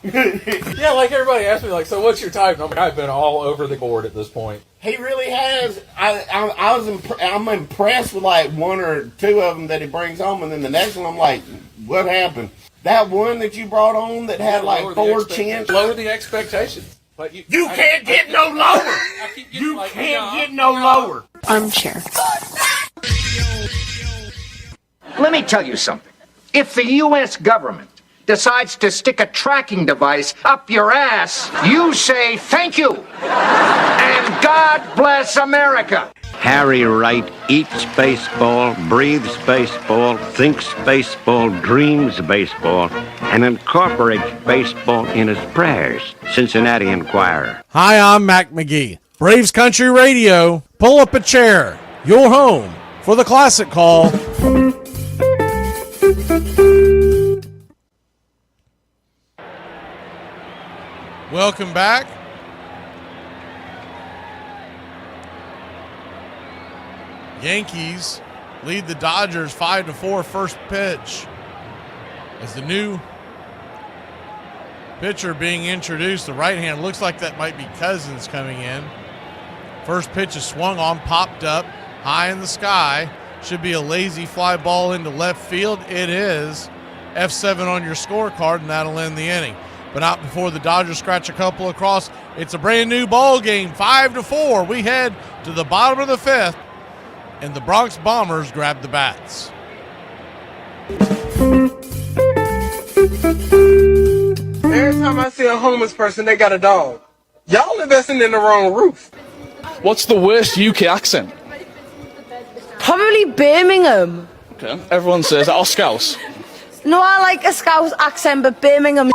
Yeah, like everybody asked me, like, so what's your type? And I'm like, I've been all over the board at this point. He really has. I'm impressed with like one or two of them that he brings home, and then the next one I'm like, what happened? That one that you brought on that had like 4 chins. Lower the expectations. But you can't get no lower. You can't get no lower. Armchair. Let me tell you something. If the U.S. government decides to stick a tracking device up your ass, you say thank you. And God bless America. Harry Wright eats baseball, breathes baseball, thinks baseball, dreams baseball, and incorporates baseball in his prayers. Cincinnati Enquirer. Hi, I'm Mac Magee. Braves Country Radio. Pull up a chair. Your home for the classic call. Welcome back. Yankees lead the Dodgers 5-4 first pitch. As the new pitcher being introduced, the right hand, looks like that might be Cousins coming in. First pitch is swung on, popped up, high in the sky. Should be a lazy fly ball into left field. It is. F7 on your scorecard, and that'll end the inning. But not before the Dodgers scratch a couple across. It's a brand new ball game, 5-4. We head to the bottom of the fifth, and the Bronx Bombers grab the bats. Every time I see a homeless person, they got a dog. Y'all investing in the wrong roof. What's the worst UK accent? Probably Birmingham. Okay. Everyone says, oh, Scouse. No, I like a Scouse accent, but Birmingham.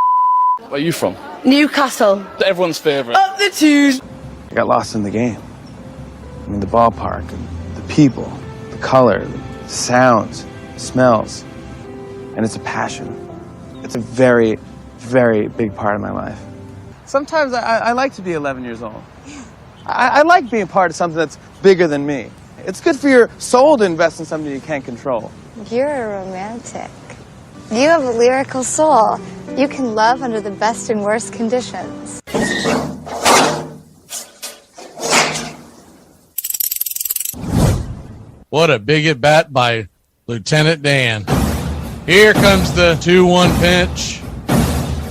Where are you from? Newcastle. Everyone's favourite. Up the twos. I got lost in the game. I mean, the ballpark, and the people, the color, the sounds, smells. And it's a passion. It's a very, very big part of my life. Sometimes I like to be 11 years old. I like being part of something that's bigger than me. It's good for your soul to invest in something you can't control. You're a romantic. You have a lyrical soul. You can love under the best and worst conditions. What a big at bat by Lieutenant Dan. Here comes the 2-1 pitch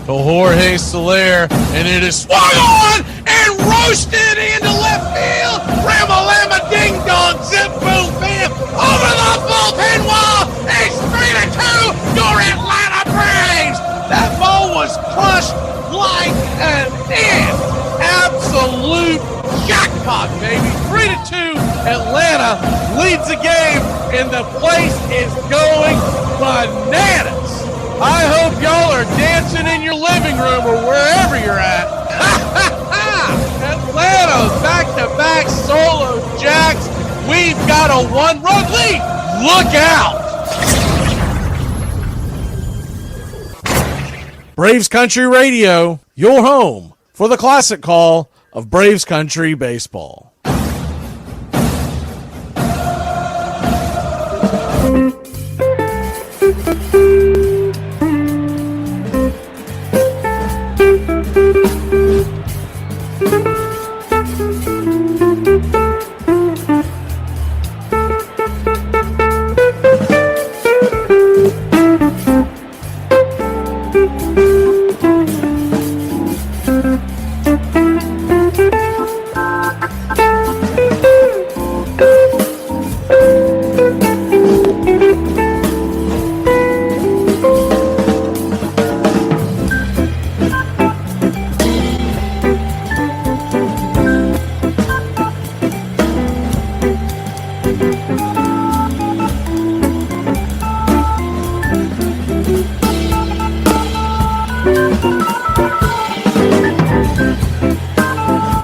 to Jorge Soler, and it is swung on and roasted into left field. Ramalama ding dong, zip boom bam, over the bullpen wall. It's 3-2, your Atlanta Braves. That ball was crushed like an ant. Absolute jackpot, baby. 3-2, Atlanta leads the game, and the place is going bananas. I hope y'all are dancing in your living room or wherever you're at. Atlanta, back-to-back solo jacks. We've got a 1-run lead. Look out. Braves Country Radio, your home for the classic call of Braves Country Baseball.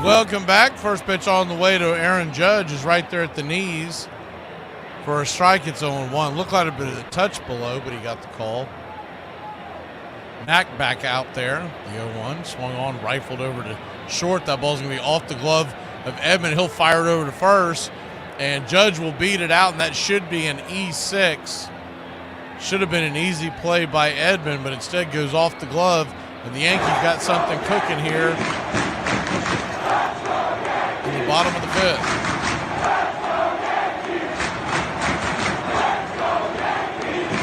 Welcome back. First pitch on the way to Aaron Judge is right there at the knees. For a strike, it's 0-1. Looked like a bit of a touch below, but he got the call. Mac back out there. The 0-1 swung on, rifled over to short. That ball's going to be off the glove of Edmund. He'll fire it over to first, and Judge will beat it out, and that should be an E6. Should have been an easy play by Edmund, but instead goes off the glove, and the Yankees got something cooking here in the bottom of the fifth.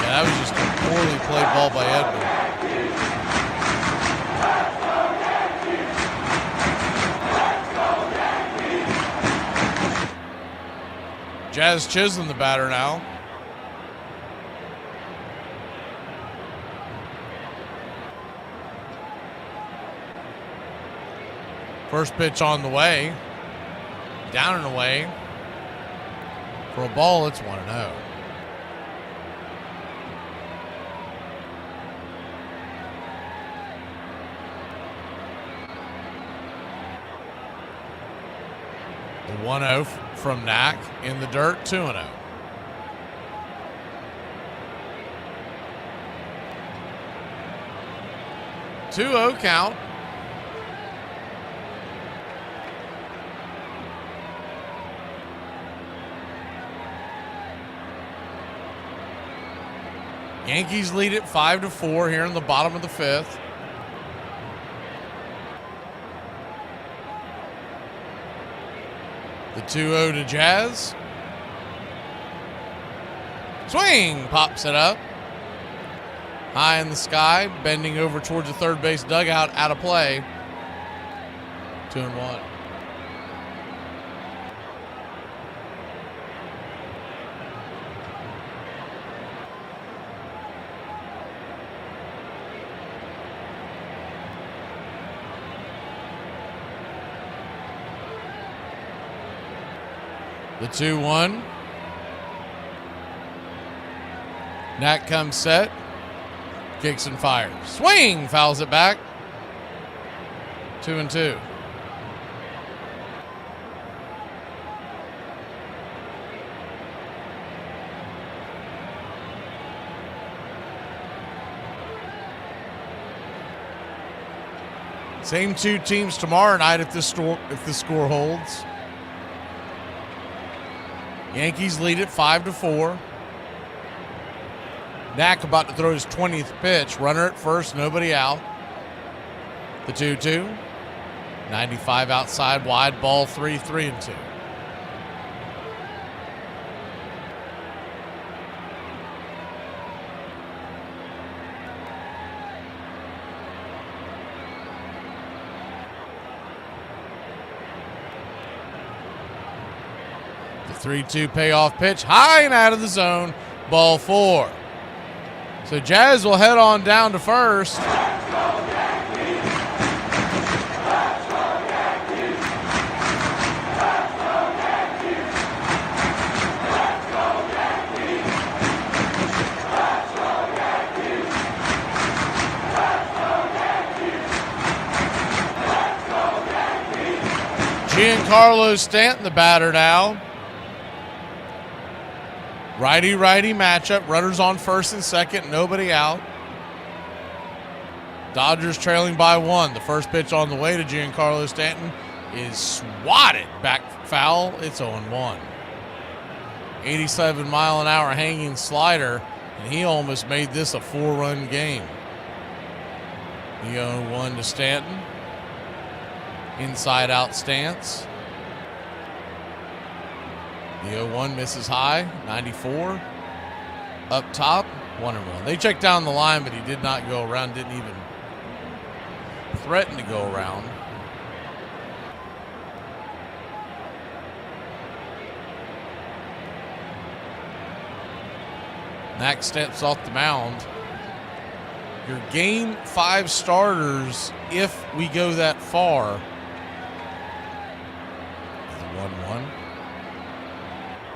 That was just a poorly played ball by Edmund. Jazz Chisholm the batter now. First pitch on the way. Down and away. For a ball, it's 1-0. The 1-0 from Knack in the dirt, 2-0. Two-0 count. Yankees lead it 5-4 here in the bottom of the fifth. The 2-0 to Jazz. Swing, pops it up. High in the sky, bending over towards the third base dugout, out of play. 2-1. The 2-1. Knack comes set. Kicks and fires. Swing! Fouls it back. 2-2. Same two teams tomorrow night if the score holds. Yankees lead it 5-4. Knack about to throw his 20th pitch. Runner at first, nobody out. The 2-2. 95 outside, wide ball 3-2. The 3-2 payoff pitch, high and out of the zone, ball 4. So Jazz will head on down to first. Giancarlo Stanton, the batter now. Righty-righty matchup. Runners on first and second. Nobody out. Dodgers trailing by 1. The first pitch on the way to Giancarlo Stanton is swatted back foul. It's 0-1. 87-mile-an-hour hanging slider, and he almost made this a 4-run game. The 0-1 to Stanton. Inside-out stance. The 0-1 misses high, 94. Up top, 1-1. They checked down the line, but he did not go around, didn't even threaten to go around. Knack steps off the mound. Your game 5 starters, if we go that far, the 1-1.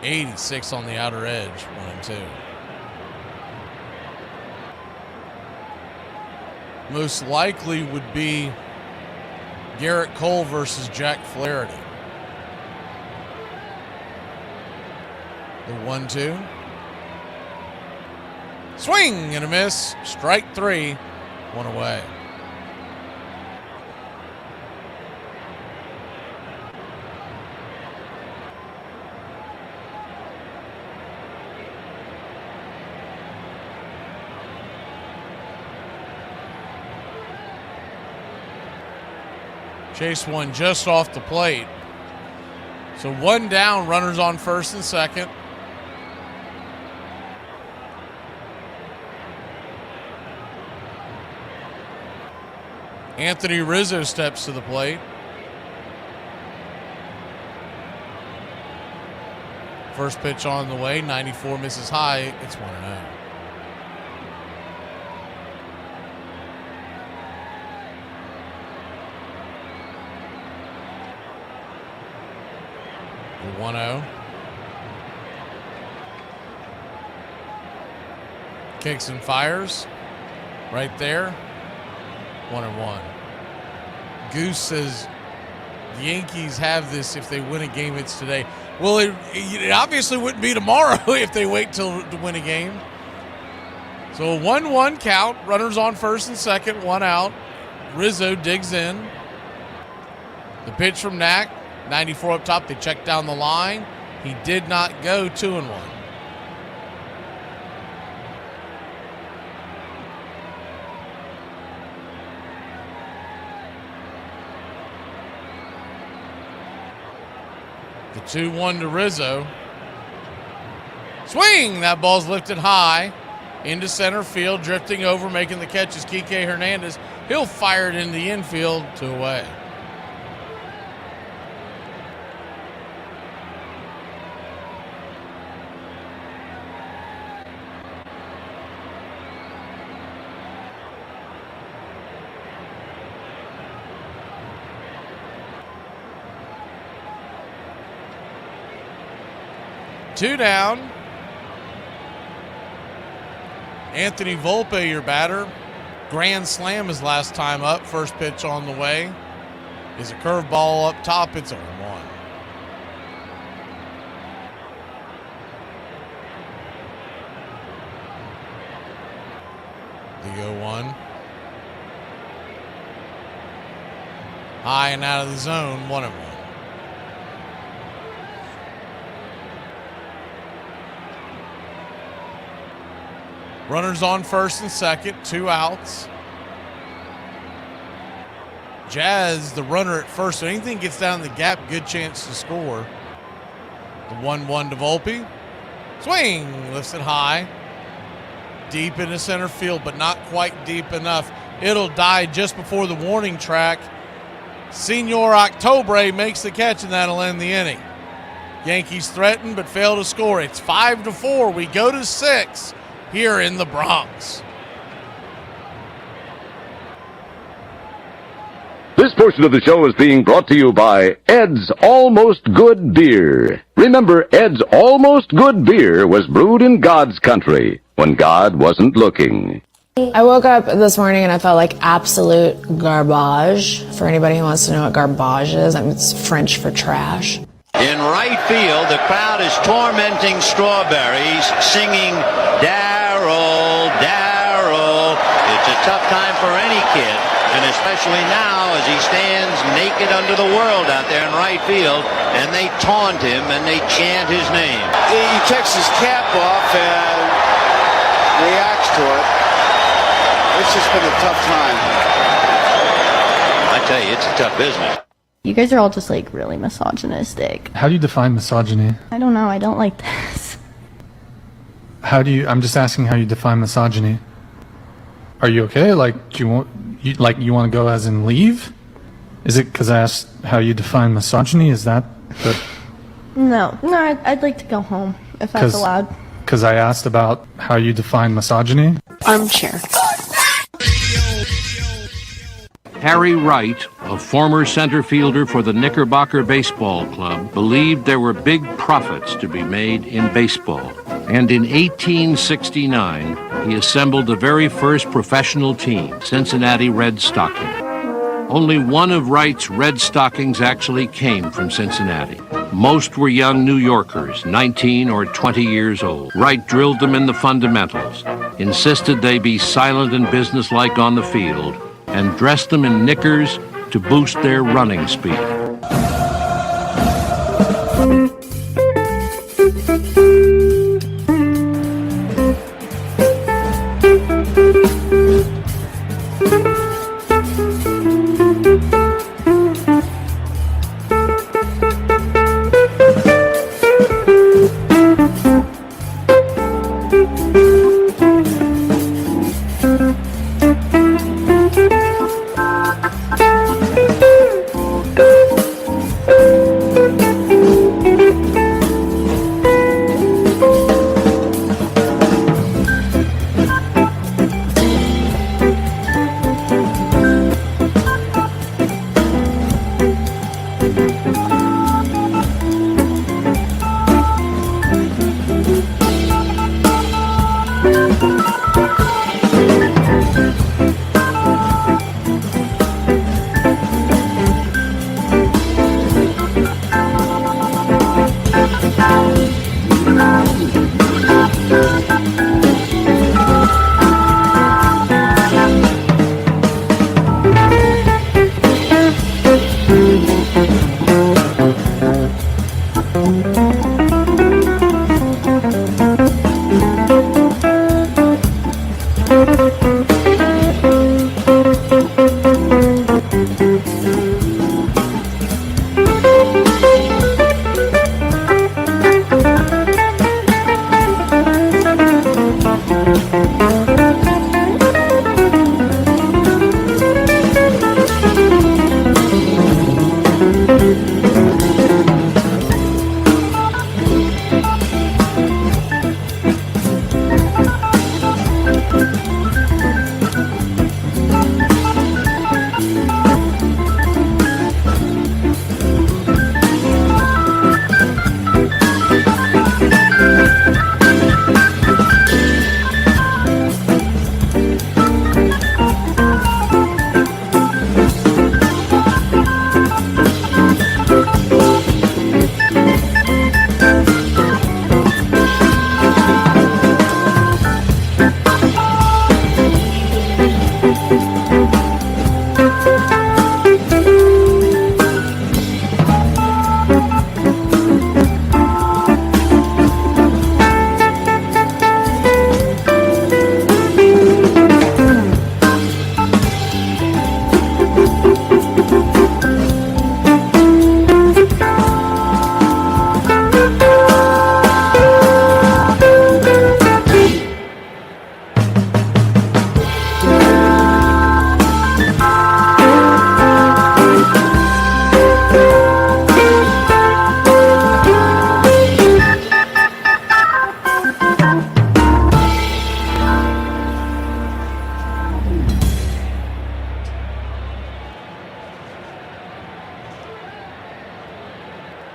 86 on the outer edge, 1-2. Most likely would be Garrett Cole versus Jack Flaherty. The 1-2. Swing and a miss. Strike 3. 1 away. Chase one just off the plate. So 1 down, runners on first and second. Anthony Rizzo steps to the plate. First pitch on the way, 94 misses high. It's 1-0. The 1-0. Kicks and fires. Right there. 1-1. Goose says the Yankees have this if they win a game, it's today. Well, it obviously wouldn't be tomorrow if they wait to win a game. So a 1-1 count. Runners on first and second, 1 out. Rizzo digs in. The pitch from Knack. 94 up top. They check down the line. He did not go. 2-1. The 2-1 to Rizzo. Swing! That ball's lifted high into center field, drifting over, making the catch is Kike Hernandez. He'll fire it in the infield, 2 away. Two down. Anthony Volpe, your batter. Grand slam his last time up. First pitch on the way is a curveball up top. It's a 1-1. The 0-1. High and out of the zone. 1-1. Runners on first and second, 2 outs. Jazz, the runner at first, so anything gets down the gap, good chance to score. The 1-1 to Volpe. Swing, lifts it high. Deep into center field, but not quite deep enough. It'll die just before the warning track. Senor Octobre makes the catch, and that'll end the inning. Yankees threaten, but fail to score. It's 5-4. We go to 6. Here in the Bronx. This portion of the show is being brought to you by Ed's Almost Good Beer. Remember, Ed's Almost Good Beer was brewed in God's country when God wasn't looking. I woke up this morning and I felt like absolute garbage. For anybody who wants to know what garbage is, it's French for trash. In right field, the crowd is tormenting Strawberries, singing Darryl, Darryl. It's a tough time for any kid, and especially now as he stands naked under the world out there in right field, and they taunt him and they chant his name. He takes his cap off and reacts to it. It's just been a tough time. I tell you, it's a tough business. You guys are all just like really misogynistic. How do you define misogyny? I don't know. I don't like this. I'm just asking how you define misogyny. Are you okay? Like, do you want to go as in leave? Is it because I asked how you define misogyny? Is that the... No, I'd like to go home if that's allowed. Because I asked about how you define misogyny? Armchair. Harry Wright a former center fielder for the Knickerbocker Baseball Club, believed there were big profits to be made in baseball. And in 1869, he assembled the very first professional team, Cincinnati Red Stocking. Only one of Wright's Red Stockings actually came from Cincinnati. Most were young New Yorkers, 19 or 20 years old. Wright drilled them in the fundamentals, insisted they be silent and businesslike on the field, and dressed them in knickers to boost their running speed.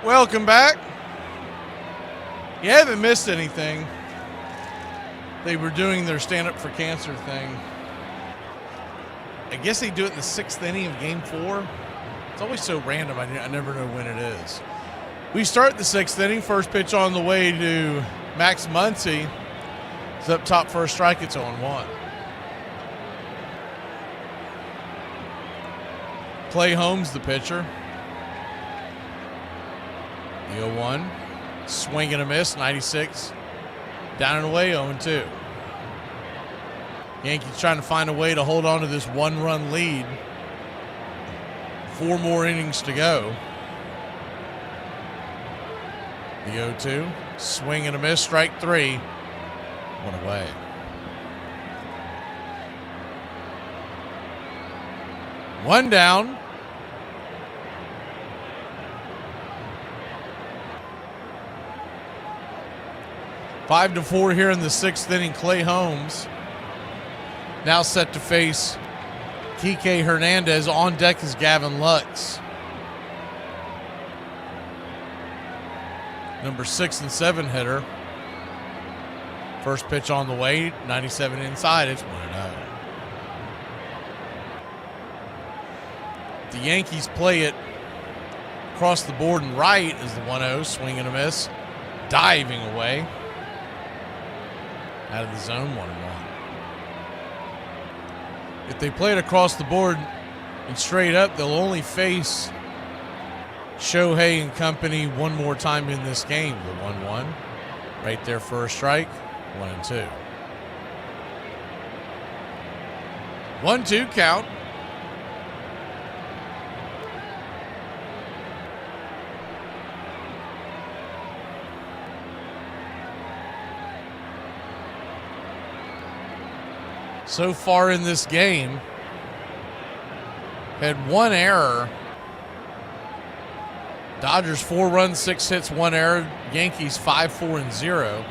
Welcome back. You haven't missed anything. They were doing their Stand Up for Cancer thing. I guess they do it in the 6th inning of Game 4. It's always so random. I never know when it is. We start the 6th inning. First pitch on the way to Max Muncy. It's up top for a strike. It's 0-1. Clay Holmes, the pitcher. The 0-1. Swing and a miss, 96. Down and away, 0-2. Yankees trying to find a way to hold on to this one-run lead. 4 more innings to go. The 0-2. Swing and a miss, strike 3. 1 away. One down. Five to 4 here in the 6th inning. Clay Holmes now set to face Kike Hernandez. On deck is Gavin Lux. Number 6 and 7 hitter. First pitch on the way, 97 inside. It's 1-0. The Yankees play it across the board and right is the 1-0. Swing and a miss. Diving away. Out of the zone, 1-1. If they play it across the board and straight up, they'll only face Shohei and company one more time in this game. The 1-1. Right there for a strike. 1-2. 1-2 count. So far in this game, had one error. Dodgers 4 runs, 6 hits, 1 error. Yankees 5-4-0.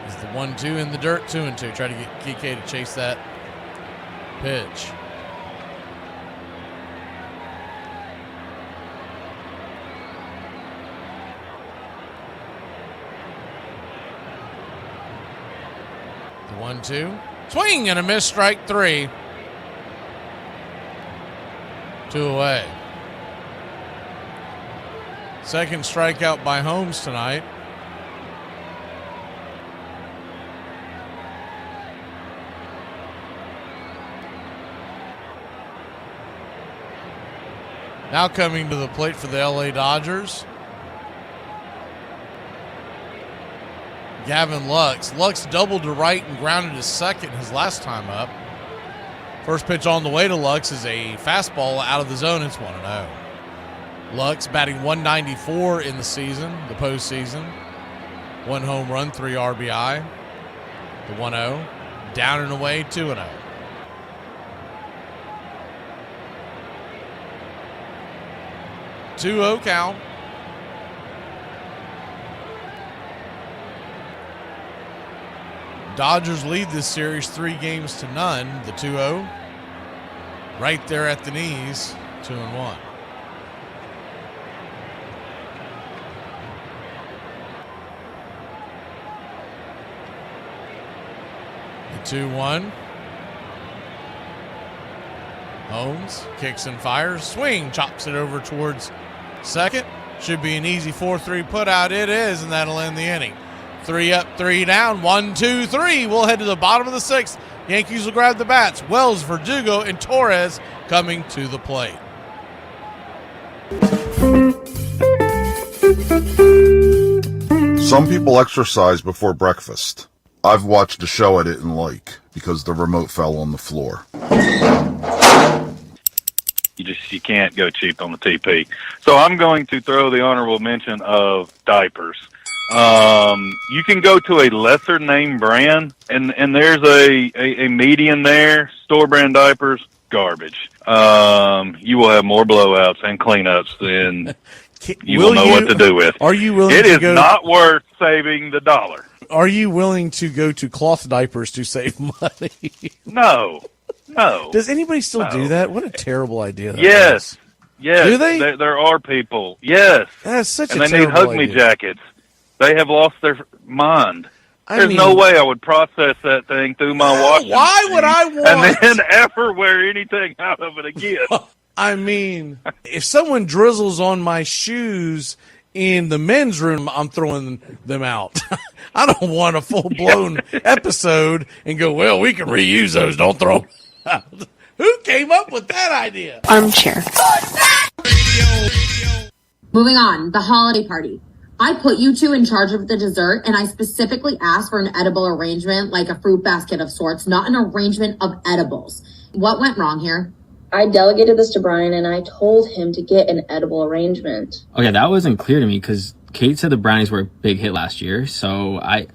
Is the 1-2 in the dirt, 2-2. Try to get Kike to chase that pitch. The 1-2. Swing and a miss, strike 3. 2 away. Second strikeout by Holmes tonight. Now coming to the plate for the LA Dodgers, Gavin Lux. Lux doubled to right and grounded to second his last time up. First pitch on the way to Lux is a fastball out of the zone. It's 1-0. Lux batting 194 in the season, the postseason. 1 home run, 3 RBI. The 1-0. Down and away, 2-0. Two-0 count. Dodgers lead this series 3-0. The 2-0. Right there at the knees, 2-1. The 2-1. Holmes kicks and fires. Swing, chops it over towards second. Should be an easy 4-3 put out. It is, and that'll end the inning. 3 up, 3 down. 1, 2, 3. We'll head to the bottom of the 6th. Yankees will grab the bats. Wells, Verdugo, and Torres coming to the plate. Some people exercise before breakfast. I've watched a show I didn't like because the remote fell on the floor. You can't go cheap on the TP. So I'm going to throw the honorable mention of diapers. You can go to a lesser name brand and there's a median there, store brand diapers, garbage. You will have more blowouts and cleanups than you will know what to do with. Are you willing It to is go, not worth saving the dollar. Are you willing to go to cloth diapers to save money? No. Does anybody still do that? What a terrible idea that Yes. is. Yes. Do they? There are people. Yes. That's such and a they need terrible hug me idea. jackets. They have lost their mind. I There's mean- no way I would process that thing through my washing Why would I want- and then ever wear anything out of it again. I mean, if someone drizzles on my shoes in the men's room, I'm throwing them out. I don't want a full-blown episode and go, well, we can reuse those. Don't throw them out. Who came up with that idea? Armchair. Moving on, the holiday party. I put you two in charge of the dessert, and I specifically asked for an edible arrangement, like a fruit basket of sorts, not an arrangement of edibles. What went wrong here? I delegated this to Brian, and I told him to get an edible arrangement. Okay, that wasn't clear to me because Kate said the brownies were a big hit last year, so Brian,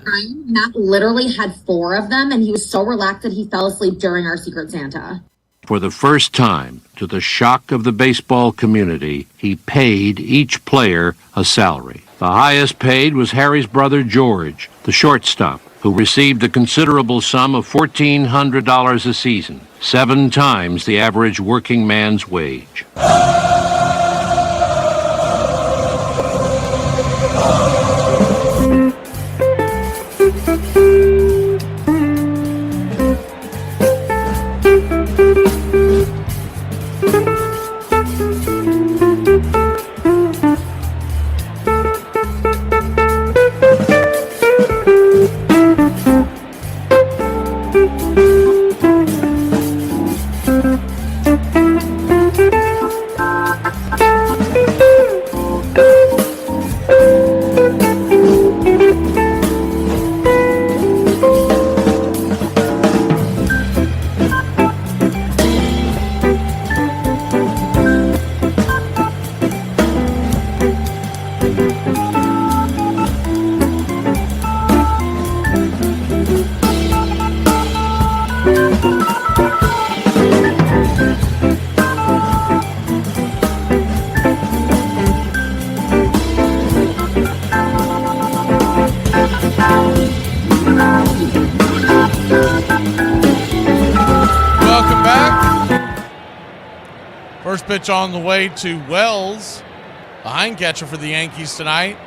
Matt literally had 4 of them, and he was so relaxed that he fell asleep during our Secret Santa. For the first time, to the shock of the baseball community, he paid each player a salary. The highest paid was Harry's brother George, the shortstop, who received a considerable sum of $1,400 a season, 7 times the average working man's wage. First pitch on the way to Wells. The hind catcher for the Yankees tonight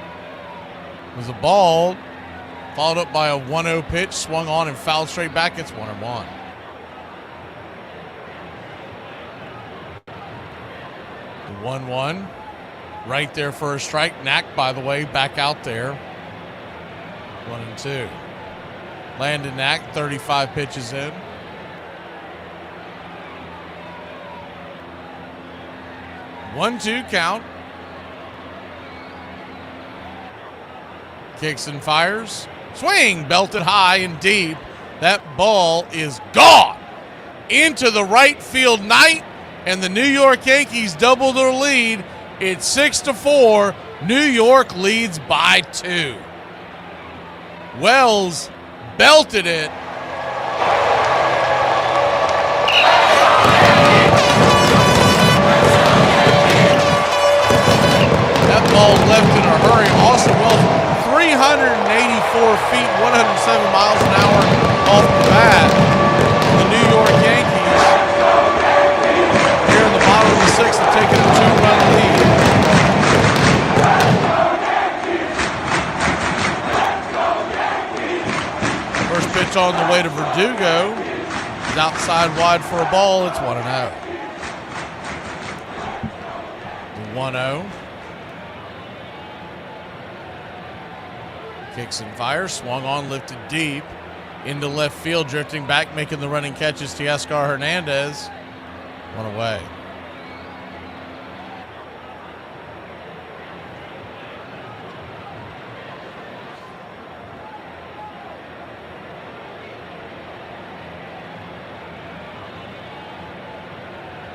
was a ball, followed up by a 1-0 pitch, swung on and fouled straight back. It's 1-1. The 1-1. Right there for a strike. Knack, by the way, back out there. 1-2. Landon Knack, 35 pitches in. 1-2 count. Kicks and fires. Swing, belted high and deep. That ball is gone into the right field night, and the New York Yankees double their lead. It's 6-4. New York leads by 2. Wells belted it. That ball left in a hurry. Austin Wells, 384 feet, 107 miles an hour off the bat. The New York Yankees here in the bottom of the 6th have taken a 2-run lead. First pitch on the way to Verdugo is outside wide for a ball. It's 1-0. The 1-0. Kicks and fires, swung on, lifted deep into left field, drifting back, making the running catches. Teoscar Hernandez, 1 away.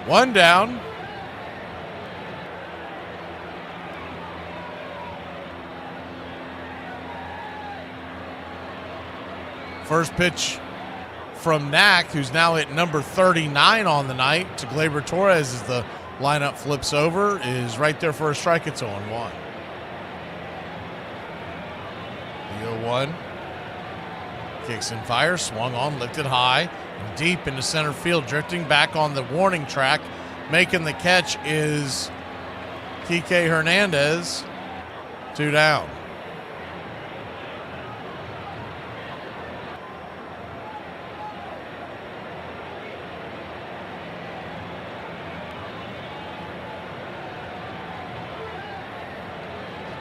One down. First pitch from Knack, who's now at number 39 on the night, to Gleyber Torres as the lineup flips over, is right there for a strike. It's 0-1. The 0-1. Kicks and fires, swung on, lifted high, and deep into center field, drifting back on the warning track. Making the catch is Kike Hernandez. 2 down.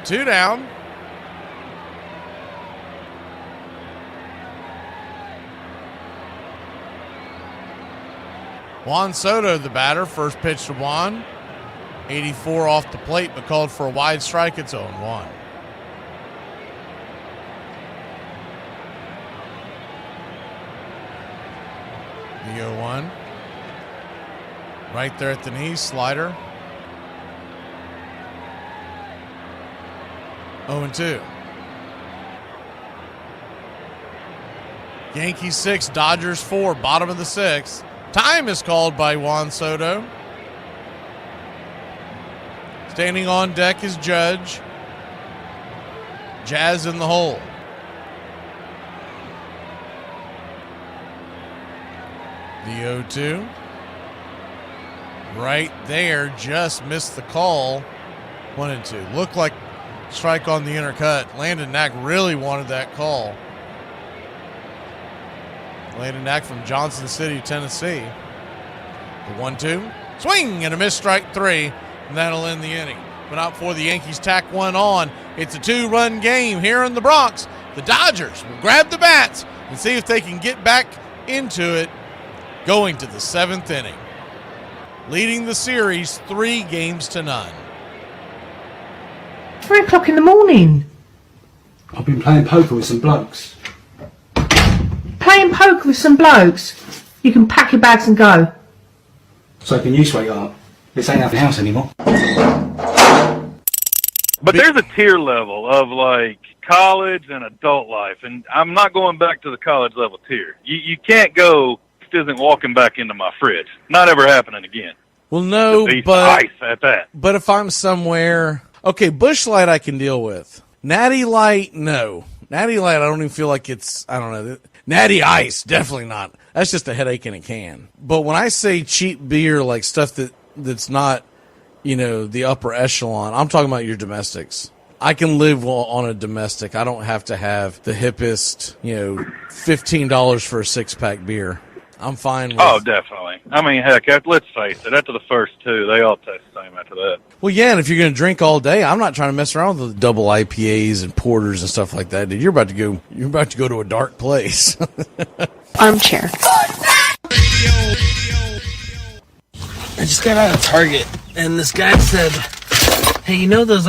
Two down. Juan Soto, the batter. First pitch to Juan. 84 off the plate, but called for a wide strike. It's 0-1. The 0-1. Right there at the knee, slider. 0-2. Yankees 6, Dodgers 4, bottom of the 6th. Time is called by Juan Soto. Standing on deck is Judge. Jazz in the hole. The 0-2. Right there, just missed the call. 1-2. Looked like strike on the inner cut. Landon Knack really wanted that call. Landon Knack from Johnson City, Tennessee. The 1-2. Swing and a miss, strike 3. And that'll end the inning. But not before the Yankees tack one on. It's a 2-run game here in the Bronx. The Dodgers will grab the bats and see if they can get back into it going to the 7th inning. Leading the series 3-0. 3 o'clock in the morning. I've been playing poker with some blokes. Playing poker with some blokes? You can pack your bags and go. So can you, sweetheart? This ain't our house anymore. But there's a tier level of like college and adult life, and I'm not going back to the college level tier. You can't go, this isn't walking back into my fridge. Not ever happening again. Well, no, but ice at that. But if I'm somewhere, okay, Busch Light I can deal with. Natty Light, no. Natty Light, I don't even feel like it's, I don't know. Natty Ice, definitely not. That's just a headache in a can. But when I say cheap beer, like stuff that's not, you know, the upper echelon, I'm talking about your domestics. I can live on a domestic. I don't have to have the hippest, you know, $15 for a 6-pack beer. I'm fine with. Oh, definitely. I mean, heck, let's face it. After the first 2, they all taste the same after that. Well, yeah, and if you're going to drink all day, I'm not trying to mess around with the double IPAs and porters and stuff like that. Dude, you're about to go to a dark place. Armchair. I just got out of Target, and this guy said, hey, you know that's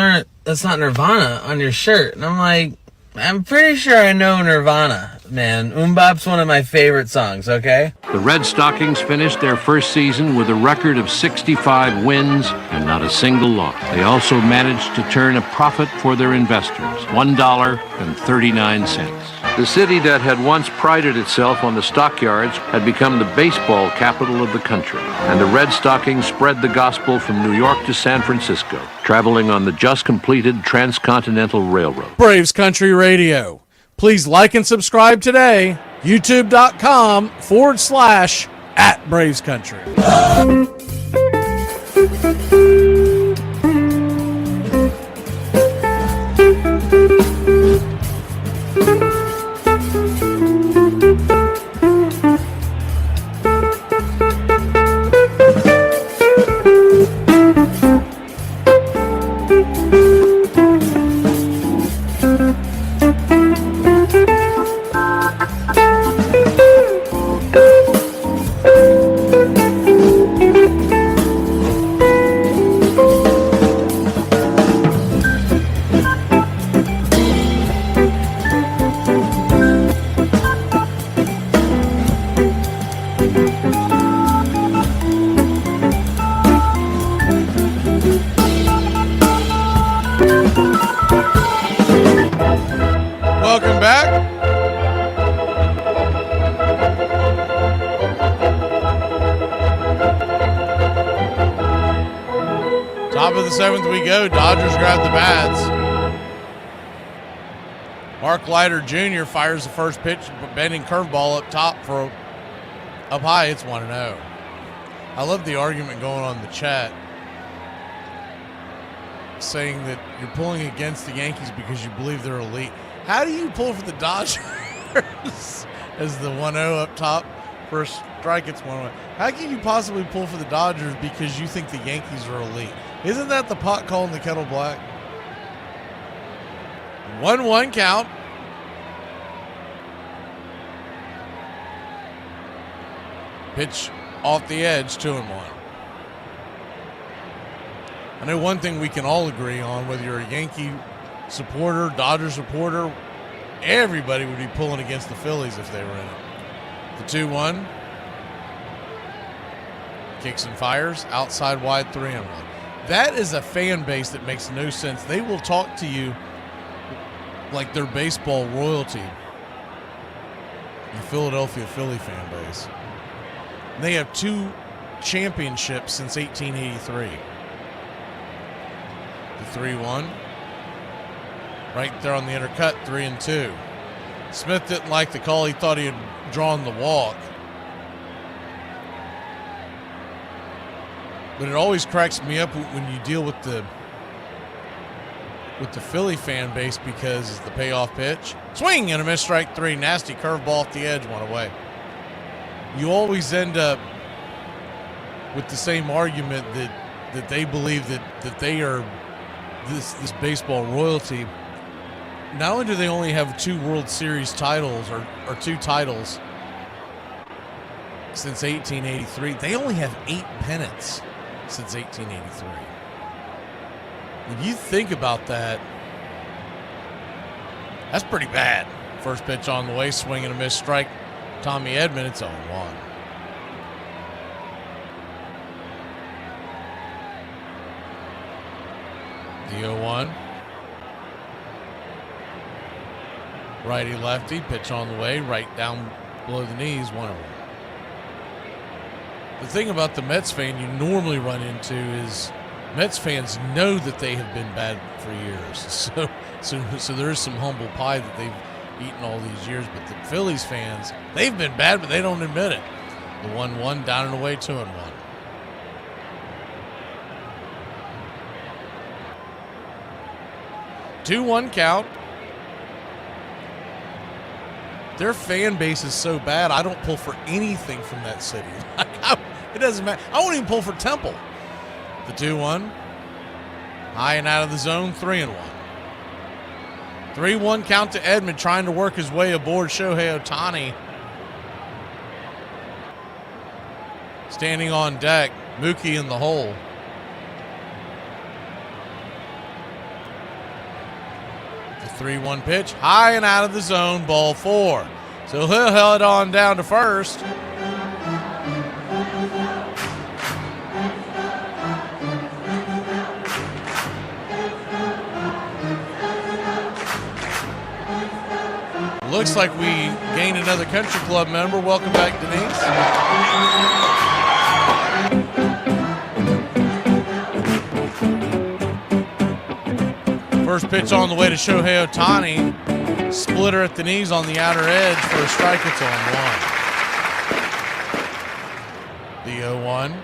not Nirvana on your shirt. And I'm like, I'm pretty sure I know Nirvana, man. Bop's one of my favorite songs, okay? The Red Stockings finished their first season with a record of 65 wins and not a single loss. They also managed to turn a profit for their investors, $1.39. The city that had once prided itself on the stockyards had become the baseball capital of the country, and the Red Stockings spread the gospel from New York to San Francisco, traveling on the just-completed Transcontinental Railroad. Braves Country Radio. Please like and subscribe today. YouTube.com/@Braves Country. Welcome back. Top of the 7th we go. Dodgers grab the bats. Mark Leiter Jr. fires the first pitch, bending curveball up top for up high. It's 1-0. I love the argument going on in the chat saying that you're pulling against the Yankees because you believe they're elite. How do you pull for the Dodgers as the 1-0 up top? First strike, it's 1-1. How can you possibly pull for the Dodgers because you think the Yankees are elite? Isn't that the pot calling the kettle black? 1-1 count. Pitch off the edge, 2-1. I know one thing we can all agree on, whether you're a Yankee supporter, Dodger supporter, everybody would be pulling against the Phillies if they were in it. The 2-1. Kicks and fires. Outside wide, 3-1. That is a fan base that makes no sense. They will talk to you like they're baseball royalty. The Philadelphia Philly fan base. And they have 2 championships since 1883. The 3-1. Right there on the intercut, 3-2. Smith didn't like the call. He thought he had drawn the walk. But it always cracks me up when you deal with the Philly fan base because it's the payoff pitch. Swing and a miss, strike three. Nasty curveball off the edge, one away. You always end up with the same argument that they believe that they are this baseball royalty. Not only do they only have 2 World Series titles or 2 titles since 1883, they only have 8 pennants since 1883. If you think about that, that's pretty bad. First pitch on the way, swing and a miss, strike. Tommy Edman, it's 0-1. The 0-1. Righty lefty, pitch on the way, right down below the knees, 1-1. The thing about the Mets fan you normally run into is Mets fans know that they have been bad for years. So there is some humble pie that they've eaten all these years. But the Phillies fans, they've been bad, but they don't admit it. The 1-1 down and away, 2-1. 2-1 count. Their fan base is so bad, I don't pull for anything from that city. It doesn't matter. I won't even pull for Temple. The 2-1. High and out of the zone, 3-1. 3-1 count to Edman, trying to work his way aboard Shohei Ohtani. Standing on deck, Mookie in the hole. The 3-1 pitch, high and out of the zone, ball 4. So he'll head on down to first. Looks like we gained another country club member. Welcome back, Denise. First pitch on the way to Shohei Ohtani. Splitter at the knees on the outer edge for a strike. It's on 1. The 0-1.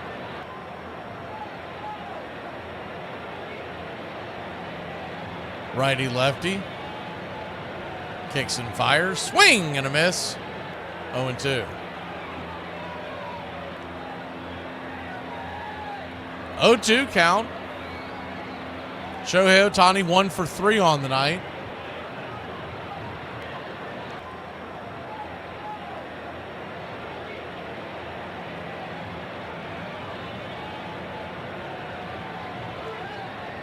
Righty lefty. Kicks and fires. Swing and a miss. 0-2. 0-2 count. Shohei Ohtani 1 for 3 on the night.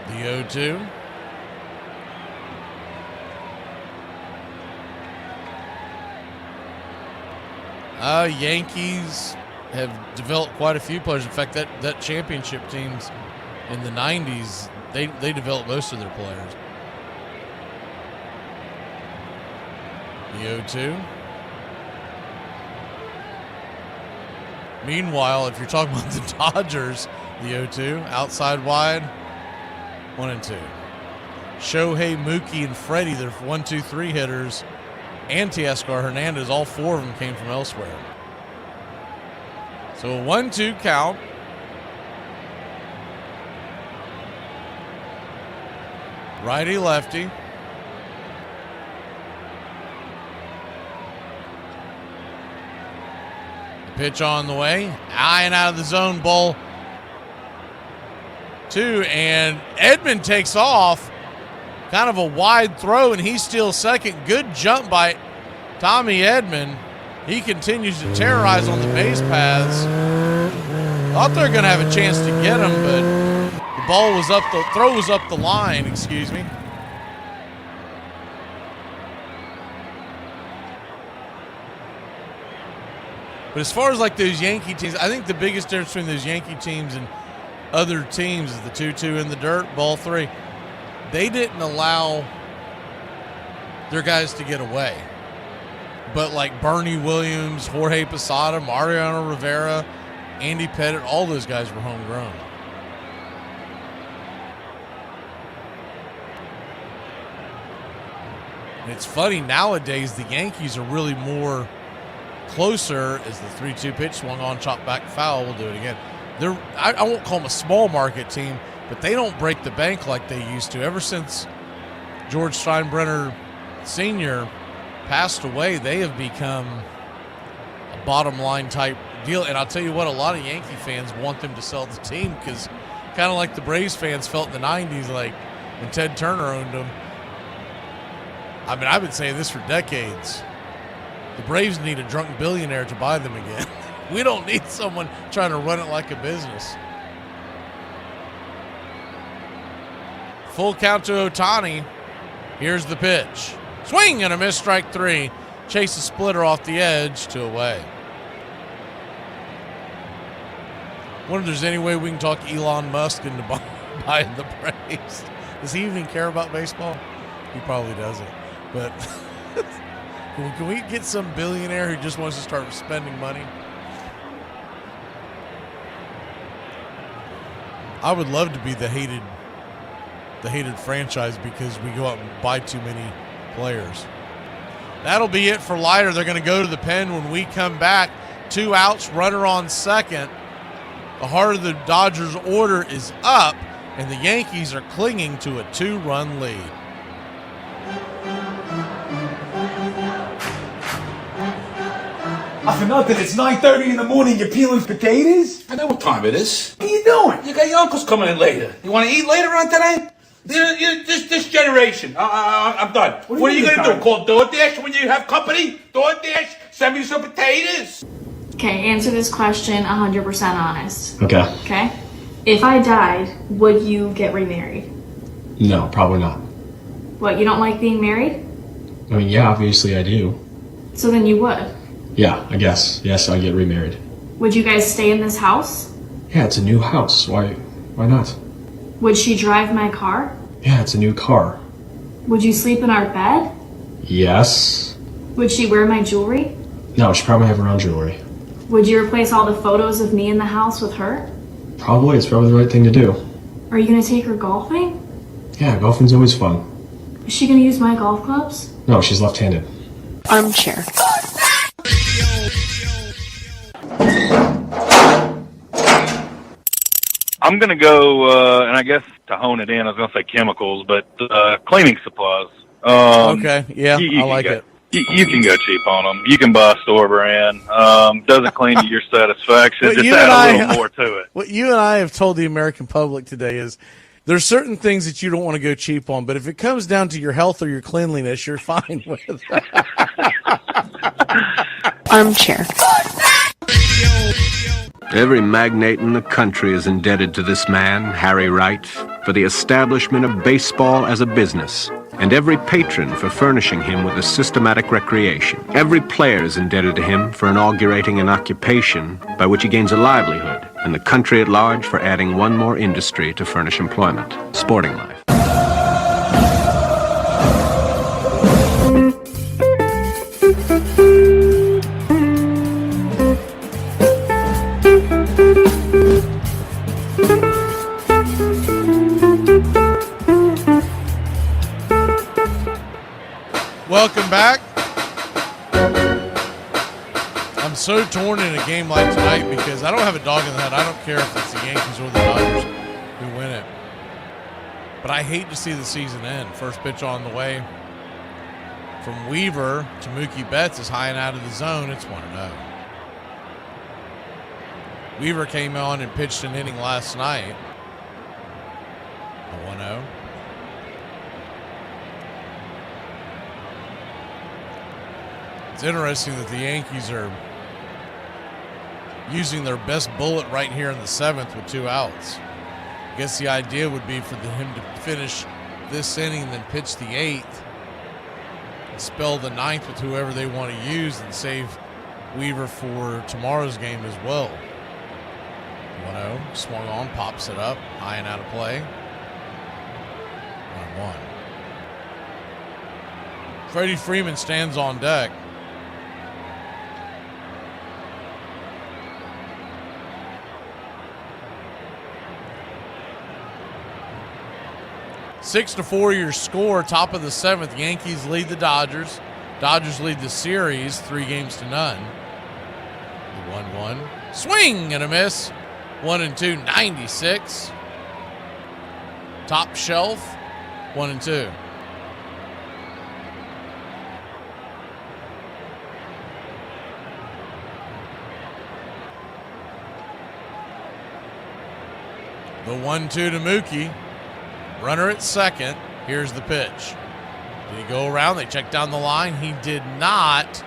The 0-2. Yankees have developed quite a few players. In fact, that championship teams in the 90s, they developed most of their players. The 0-2. Meanwhile, if you're talking about the Dodgers, the 0-2, outside wide, 1-2. Shohei, Mookie, and Freddie, they're 1-2-3 hitters. And Teoscar Hernandez, all 4 of them came from elsewhere. So a 1-2 count. Righty lefty. The pitch on the way. High and out of the zone, ball 2. And Edman takes off. Kind of a wide throw, and he steals second. Good jump by Tommy Edman. He continues to terrorize on the base paths. Thought they were going to have a chance to get him, but the ball was up, the throw was up the line, excuse me. But as far as like those Yankee teams, I think the biggest difference between those Yankee teams and other teams is the 2-2 in the dirt, ball 3. They didn't allow their guys to get away. But like Bernie Williams, Jorge Posada, Mariano Rivera, Andy Pettitte, all those guys were homegrown. And it's funny, nowadays the Yankees are really more closer as the 3-2 pitch swung on, chopped back foul. We'll do it again. I won't call them a small market team, but they don't break the bank like they used to. Ever since George Steinbrenner Sr. passed away, they have become a bottom line type deal. And I'll tell you what, a lot of Yankee fans want them to sell the team because kind of like the Braves fans felt in the 90s, like when Ted Turner owned them. I mean, I've been saying this for decades. The Braves need a drunk billionaire to buy them again. We don't need someone trying to run it like a business. Full count to Ohtani. Here's the pitch. Swing and a miss, strike 3. Chase a splitter off the edge to away. Wonder if there's any way we can talk Elon Musk into buying the Braves. Does he even care about baseball? He probably doesn't. But can we get some billionaire who just wants to start spending money? I would love to be the hated franchise because we go out and buy too many players. That'll be it for Leiter. They're going to go to the pen when we come back. 2 outs, runner on second. The heart of the Dodgers order is up, and the Yankees are clinging to a 2-run lead. For nothing, it's 9:30 in the morning, you're peeling potatoes? I know what time it is. What are you doing? You got your uncles coming in later. You want to eat later on today? This generation. I'm done. What are you going to do? Call DoorDash when you have company? DoorDash? Send me some potatoes? Okay, answer this question 100% honest. Okay. Okay? If I died, would you get remarried? No, probably not. What, you don't like being married? I mean, yeah, obviously I do. So then you would. Yeah, I guess. Yes, I get remarried. Would you guys stay in this house? Yeah, it's a new house. Why not? Would she drive my car? Yeah, it's a new car. Would you sleep in our bed? Yes. Would she wear my jewelry? No, she probably have her own jewelry. Would you replace all the photos of me in the house with her? Probably. It's probably the right thing to do. Are you gonna take her golfing? Yeah, golfing's always fun. Is she gonna use my golf clubs? No, she's left-handed. Armchair. I'm going to go, and I guess to hone it in, I was going to say chemicals, but cleaning supplies. Okay, yeah, I like it. You can go cheap on them. You can buy store brand. Doesn't clean to your satisfaction. What Just you add and a little more to it. What you and I have told the American public today is there's certain things that you don't want to go cheap on, but if it comes down to your health or your cleanliness, you're fine with it. Armchair. Every magnate in the country is indebted to this man, Harry Wright, for the establishment of baseball as a business, and every patron for furnishing him with a systematic recreation. Every player is indebted to him for inaugurating an occupation by which he gains a livelihood, and the country at large for adding one more industry to furnish employment: sporting life. Welcome back. I'm so torn in a game like tonight because I don't have a dog in the hunt. I don't care if it's the Yankees or the Dodgers who win it. But I hate to see the season end. First pitch on the way from Weaver to Mookie Betts is high and out of the zone. It's 1-0. Weaver came on and pitched an inning last night. A 1-0. It's interesting that the Yankees are using their best bullet right here in the 7th with 2 outs. I guess the idea would be for him to finish this inning, then pitch the 8th, and spell the 9th with whoever they want to use and save Weaver for tomorrow's game as well. 1-0, swung on, pops it up, high and out of play. 1-1. Freddie Freeman stands on deck. Six to 4 your score, top of the 7th. Yankees lead the Dodgers. Dodgers lead the series 3-0. The 1-1. Swing and a miss. 1-2, 96. Top shelf, 1-2. The 1-2 to Mookie. Runner at second. Here's the pitch. Did he go around? They checked down the line. He did not.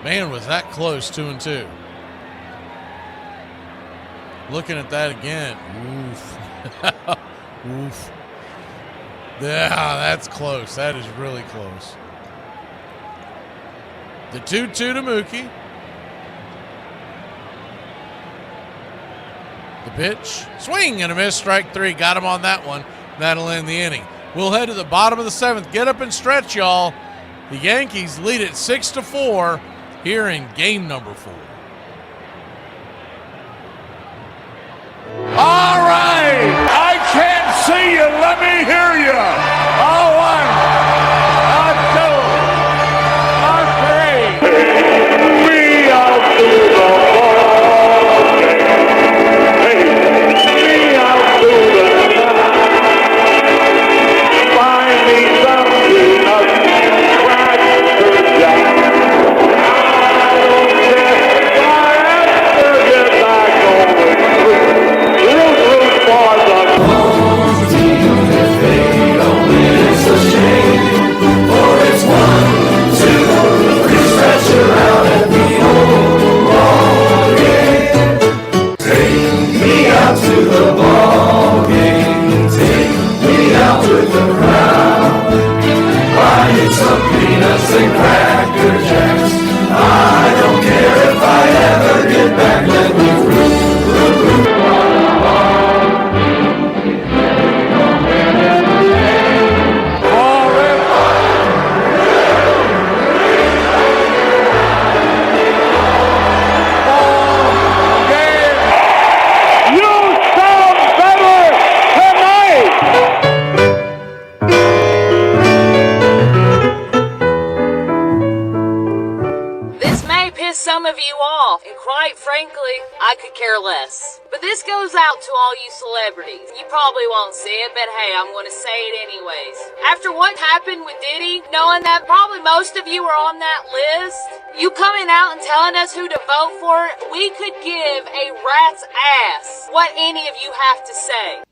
Man, was that close, 2-2. Looking at that again. Oof. Oof. Yeah, that's close. That is really close. The 2-2 to Mookie. The pitch. Swing and a miss. Strike three. Got him on that one. That'll end the inning. We'll head to the bottom of the seventh. Get up and stretch, y'all. The Yankees lead it 6-4 here in game number 4. All right, I can't see you. Let me hear you. A 1, a 2, a 3. We out to the ball game. We out to the find me something of Cracker Jack. I don't care if I have to get back going through. And Cracker Jacks. I don't care if I ever get back. Let me some of you off, and quite frankly, I could care less. But this goes out to all you celebrities. You probably won't see it, but hey, I'm gonna say it anyways. After what happened with Diddy, knowing that probably most of you are on that list, you coming out and telling us who to vote for, we could give a rat's ass what any of you have to say.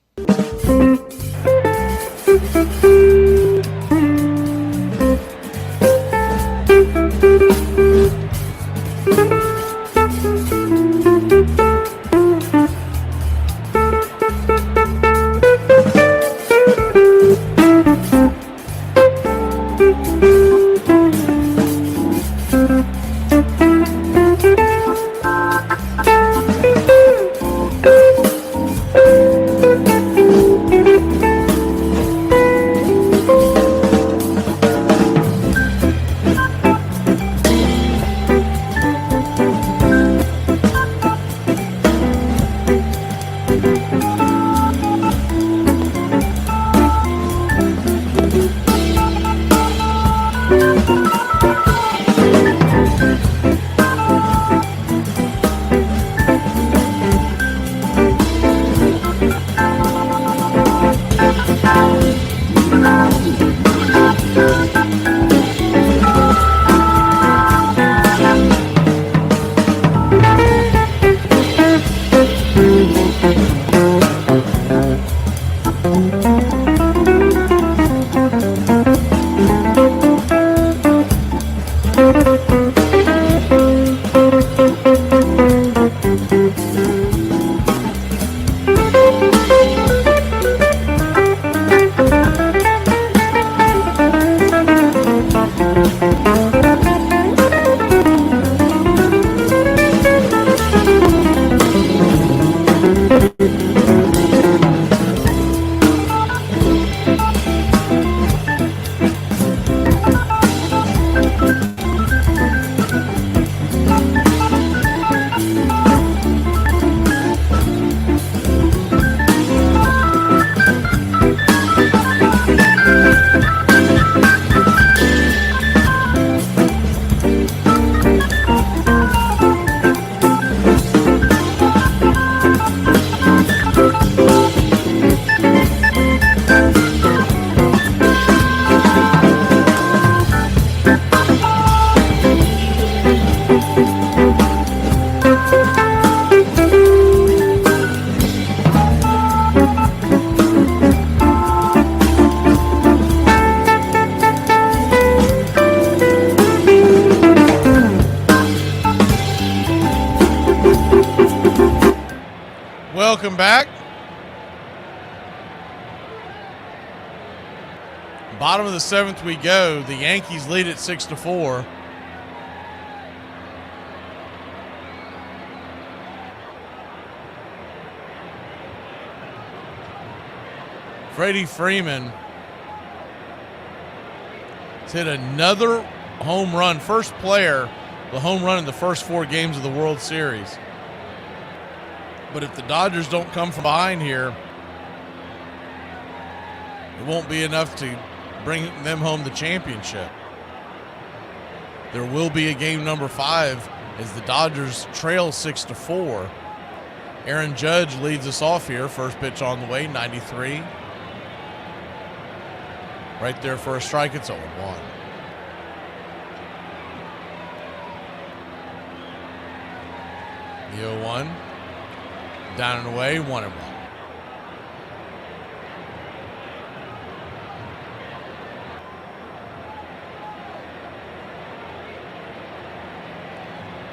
welcome back. Bottom of the 7th we go. The Yankees lead at 6-4. Freddie Freeman has hit another home run. First player, the home run in the first 4 games of the World Series. But if the Dodgers don't come from behind here, it won't be enough to bring them home the championship. There will be a game number 5 as the Dodgers trail 6-4. Aaron Judge leads us off here. First pitch on the way, 93. Right there for a strike. It's 0-1. The 0-1. Down and away, 1-1.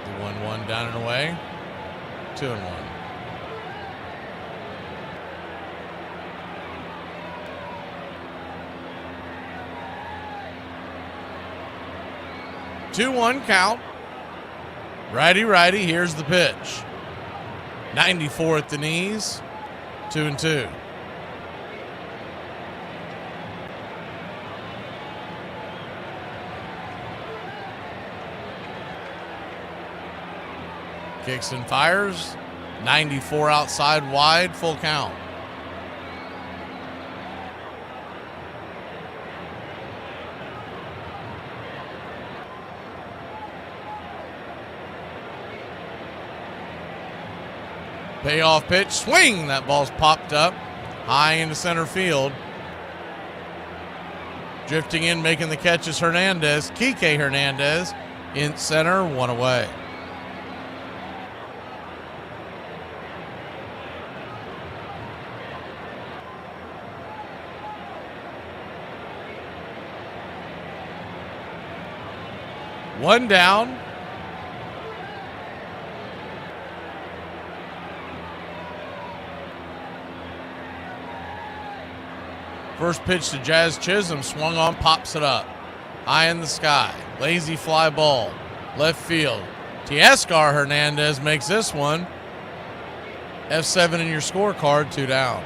The 1-1 down and away, 2-1. Two-one count. Righty, here's the pitch. 94 at the knees, 2-2. Kicks and fires. 94 outside wide, full count. Payoff pitch, swing. That ball's popped up high into center field. Drifting in, making the catch is Hernandez. Kike Hernandez in center, 1 away. One down. First pitch to Jazz Chisholm, swung on, pops it up. High in the sky, lazy fly ball, left field. Teoscar Hernandez makes this one. F7 in your scorecard, 2 down.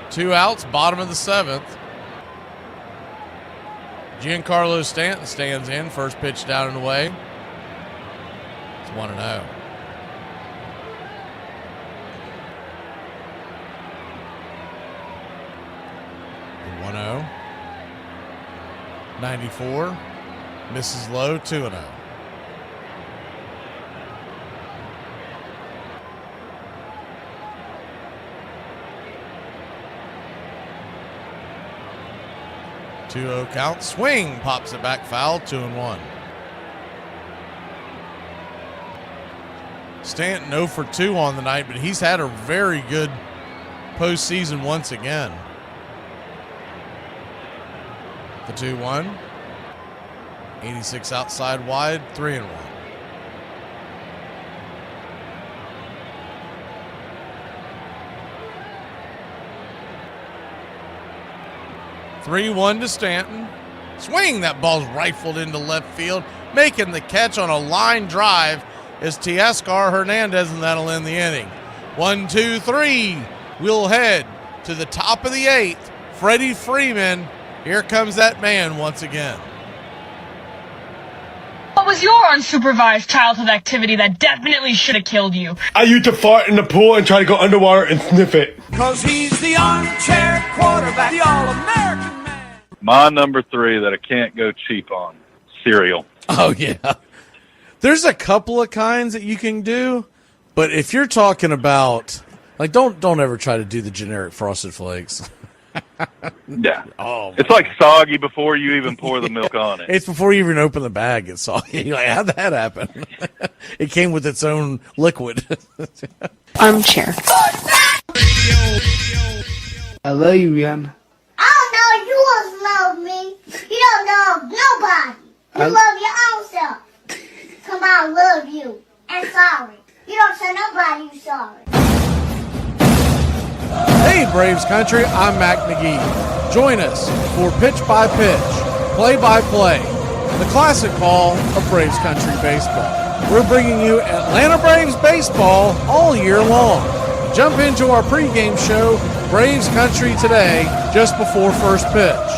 Two outs, bottom of the 7th. Giancarlo Stanton stands in. First pitch down and away. It's 1-0. The 1-0. 94. Misses low, 2-0. Two-0 count. Swing. Pops it back foul. 2-1. Stanton 0 for 2 on the night, but he's had a very good postseason once again. The 2-1. 86 outside wide. 3-1. 3-1 to Stanton. Swing. That ball's rifled into left field. Making the catch on a line drive is Teoscar Hernandez, and that'll end the inning. 1, 2, 3. We'll head to the top of the 8th. Freddie Freeman. Here comes that man once again. What was your unsupervised childhood activity that definitely should have killed you? I used to fart in the pool and try to go underwater and sniff it. Cause he's the armchair quarterback, the All-American man. My number 3 that I can't go cheap on, cereal. Oh, yeah. There's a couple of kinds that you can do, but if you're talking about, like, don't ever try to do the generic Frosted Flakes. Yeah. Oh, it's like soggy before you even pour the milk on it. It's before you even open the bag. It's soggy. You're like, how'd that happen? It came with its own liquid. Armchair. I love you, Rihanna. I don't know you love me. You don't love nobody. You love your own self. Come on, love you. And sorry. You don't tell nobody you sorry. Hey, Braves Country, I'm Mac Magee. Join us for Pitch by Pitch, Play by Play, the classic call of Braves Country baseball. We're bringing you Atlanta Braves baseball all year long. Jump into our pregame show, Braves Country Today, just before first pitch.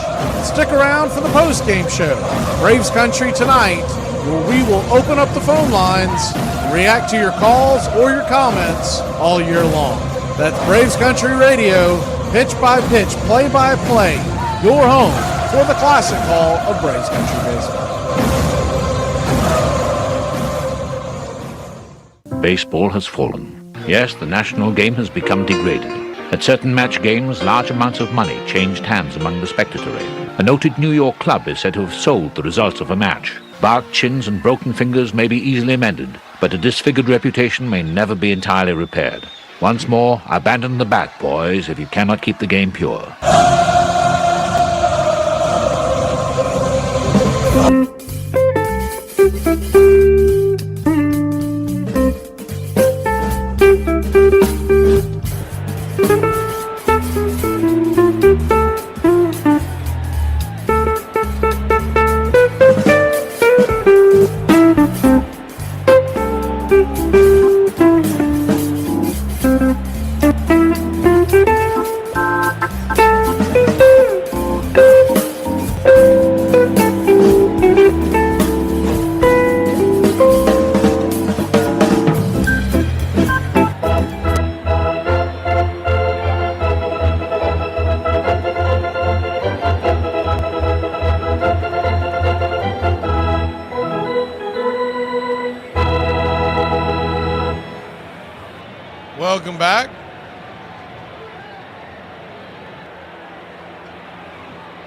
Stick around for the postgame show, Braves Country Tonight, where we will open up the phone lines and react to your calls or your comments all year long. That's Braves Country Radio, pitch by pitch, play by play, your home for the classic call of Braves Country baseball. Baseball has fallen. Yes, the national game has become degraded. At certain match games, large amounts of money changed hands among the spectatorate. A noted New York club is said to have sold the results of a match. Barked chins and broken fingers may be easily mended, but a disfigured reputation may never be entirely repaired. Once more, abandon the bat, boys, if you cannot keep the game pure. Welcome back.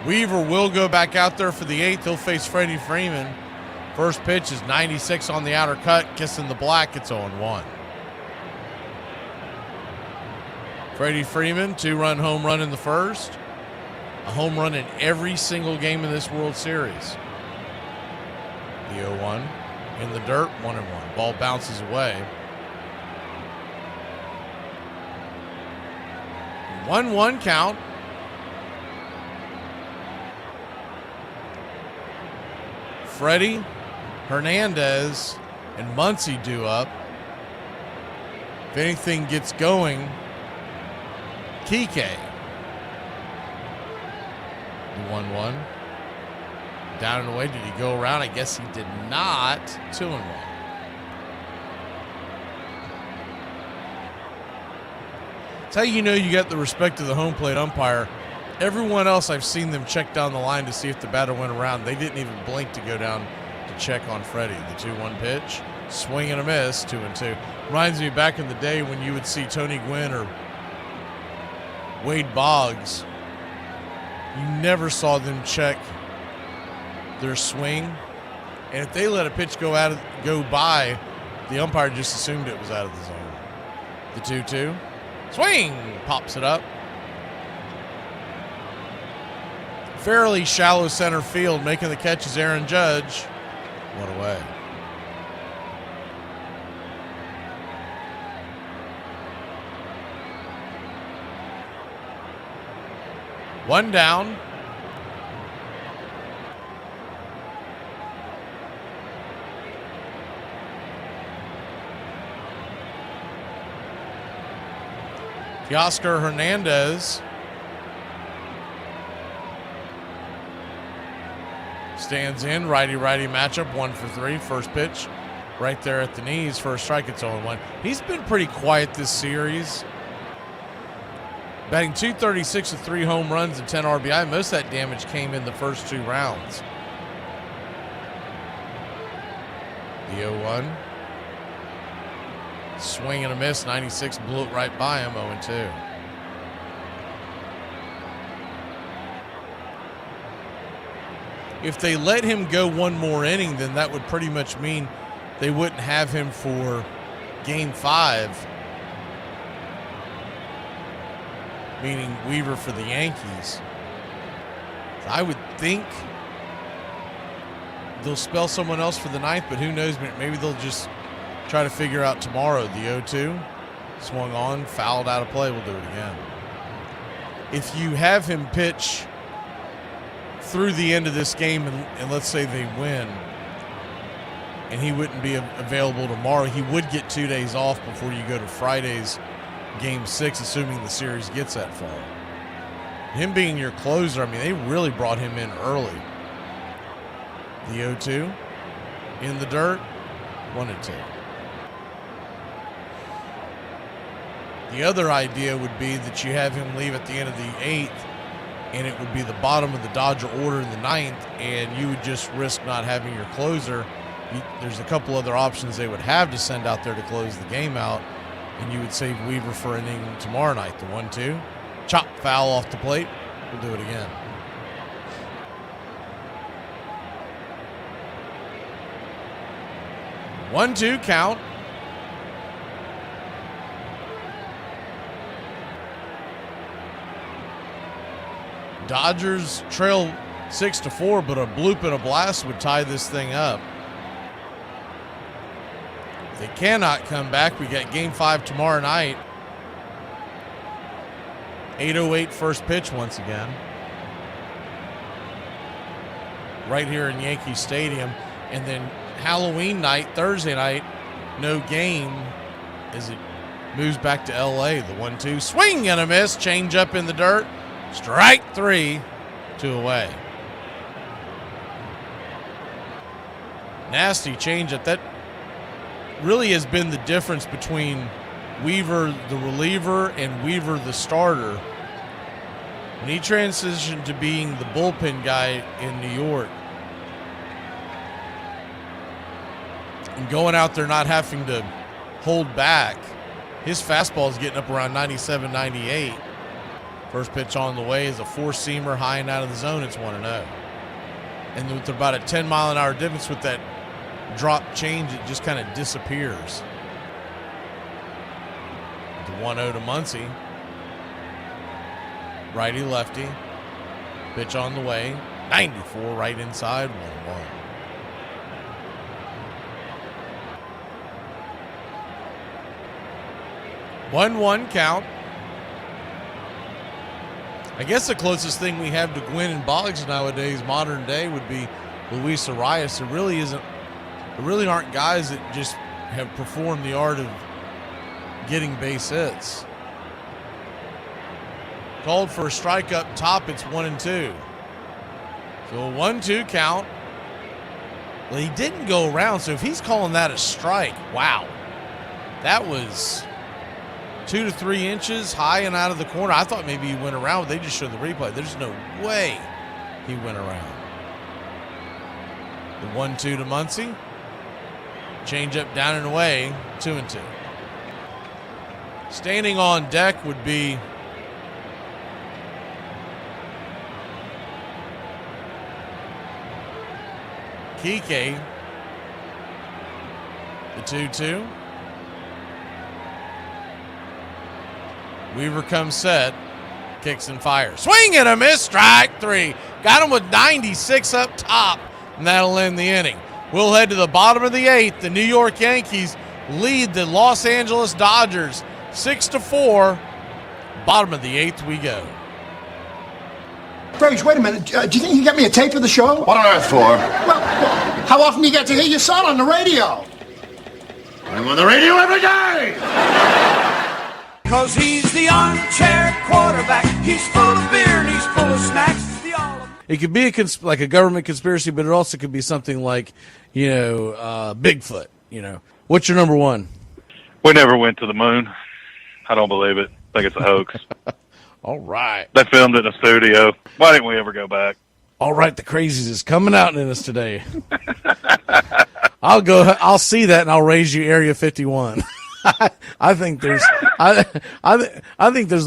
Weaver will go back out there for the 8th. He'll face Freddie Freeman. First pitch is 96 on the outer cut, kissing the black. It's 0-1. Freddie Freeman, 2-run home run in the first. A home run in every single game in this World Series. The 0-1 in the dirt, 1-1. Ball bounces away. 1-1 count. Freddie, Hernandez, and Muncy due up. If anything gets going, Kike. The 1-1. Down and away. Did he go around? I guess he did not. 2-1. That's how you know you got the respect of the home plate umpire. Everyone else, I've seen them check down the line to see if the batter went around. They didn't even blink to go down to check on Freddie. The 2-1 pitch, swing and a miss, 2-2. Reminds me back in the day when you would see Tony Gwynn or Wade Boggs. You never saw them check their swing, and if they let a pitch go by, the umpire just assumed it was out of the zone. The 2-2. Swing! Pops it up. Fairly shallow center field. Making the catch is Aaron Judge. One away. One down. Teoscar Hernandez stands in. Righty-righty matchup, 1-for-3. First pitch right there at the knees. First strike, it's 0-1. He's been pretty quiet this series. Batting .236 with 3 home runs and 10 RBI. Most of that damage came in the first 2 rounds. The 0-1. Swing and a miss. 96 blew it right by him. 0-2. if they let him go one more inning, then that would pretty much mean they wouldn't have him for Game 5, meaning Weaver for the Yankees. I would think they'll spell someone else for the 9th, but who knows? Maybe they'll just try to figure out tomorrow. The 0-2 swung on, fouled out of play. We'll do it again. If you have him pitch through the end of this game and let's say they win and he wouldn't be available tomorrow, he would get 2 days off before you go to Friday's Game 6, assuming the series gets that far. Him being your closer, I mean, they really brought him in early. The 0-2 in the dirt, 1-2. The other idea would be that you have him leave at the end of the 8th, and it would be the bottom of the Dodger order in the 9th, and you would just risk not having your closer. There's a couple other options they would have to send out there to close the game out, and you would save Weaver for inning tomorrow night. The 1-2, chop, foul off the plate. We'll do it again. One-two count. Dodgers trail 6-4, but a bloop and a blast would tie this thing up. If they cannot come back, we got Game 5 tomorrow night. 8:08 first pitch once again. Right here in Yankee Stadium. And then Halloween night, Thursday night, no game as it moves back to L.A. The 1-2, swing and a miss, change up in the dirt. Strike 3, 2 away. Nasty changeup. That really has been the difference between Weaver, the reliever, and Weaver, the starter. When he transitioned to being the bullpen guy in New York and going out there not having to hold back, his fastball is getting up around 97, 98. First pitch on the way is a four-seamer high and out of the zone. It's 1-0. And with about a 10-mile-an-hour difference with that drop change, it just kind of disappears. The 1-0 to Muncy. Righty-lefty. Pitch on the way. 94 right inside. 1-1. 1-1 count. I guess the closest thing we have to Gwynn and Boggs nowadays, modern day, would be Luis Arias. There really aren't guys that just have performed the art of getting base hits. Called for a strike up top, it's 1-2. So a 1-2 count. Well, he didn't go around, so if he's calling that a strike, wow. That was 2 to 3 inches high and out of the corner. I thought maybe he went around, but they just showed the replay. There's no way he went around. The 1-2 to Muncy. Change up down and away, 2-2. Standing on deck would be Kike. The 2-2. Weaver comes set, kicks and fires. Swing and a miss, strike 3. Got him with 96 up top, and that'll end the inning. We'll head to the bottom of the 8th. The New York Yankees lead the Los Angeles Dodgers 6-4. Bottom of the 8th we go. Frazier, wait a minute. Do you think you got me a tape of the show? What on earth for? Well, how often do you get to hear your son on the radio? I'm on the radio every day! Cause he's the armchair quarterback. He's full of beer and he's full of snacks. It could be like a government conspiracy, but it also could be something like, Bigfoot. What's your number one? We never went to the moon. I don't believe it. I think it's a hoax. All right. They filmed it in a studio. Why didn't we ever go back? All right, the crazies is coming out in us today. I'll see that and I'll raise you Area 51. I think there's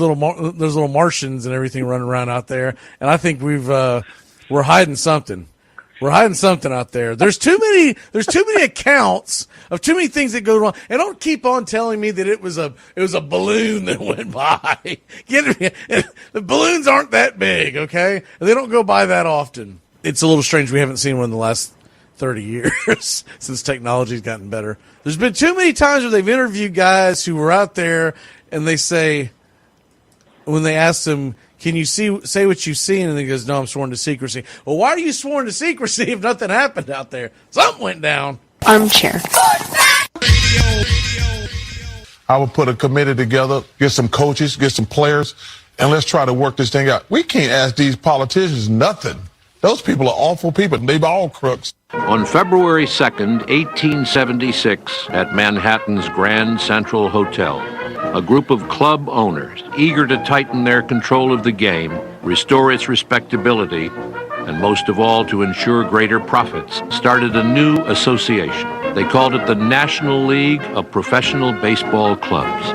little Martians and everything running around out there, and I think we're hiding something. We're hiding something out there. There's too many accounts of too many things that go wrong. And don't keep on telling me that it was a balloon that went by. The balloons aren't that big, okay? They don't go by that often. It's a little strange we haven't seen one in the last 30 years since technology's gotten better. There's been too many times where they've interviewed guys who were out there and they say, when they ask them, can you say what you've seen? And he goes, no, I'm sworn to secrecy. Well, why are you sworn to secrecy if nothing happened out there? Something went down. Armchair. I would put a committee together, get some coaches, get some players, and let's try to work this thing out. We can't ask these politicians nothing. Those people are awful people. They're all crooks. On February 2nd, 1876, at Manhattan's Grand Central Hotel, a group of club owners, eager to tighten their control of the game, restore its respectability, and most of all to ensure greater profits, started a new association. They called it the National League of Professional Baseball Clubs.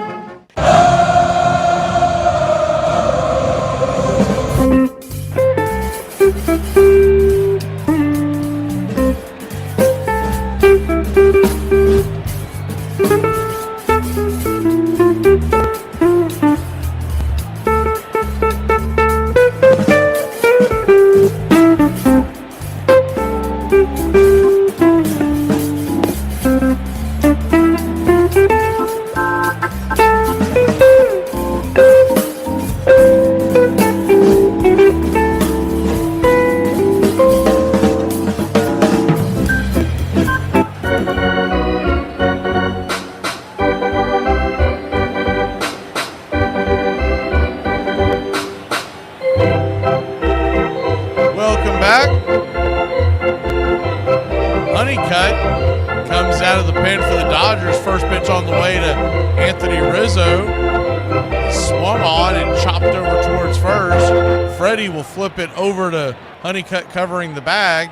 Flip it over to Honeycutt covering the bag.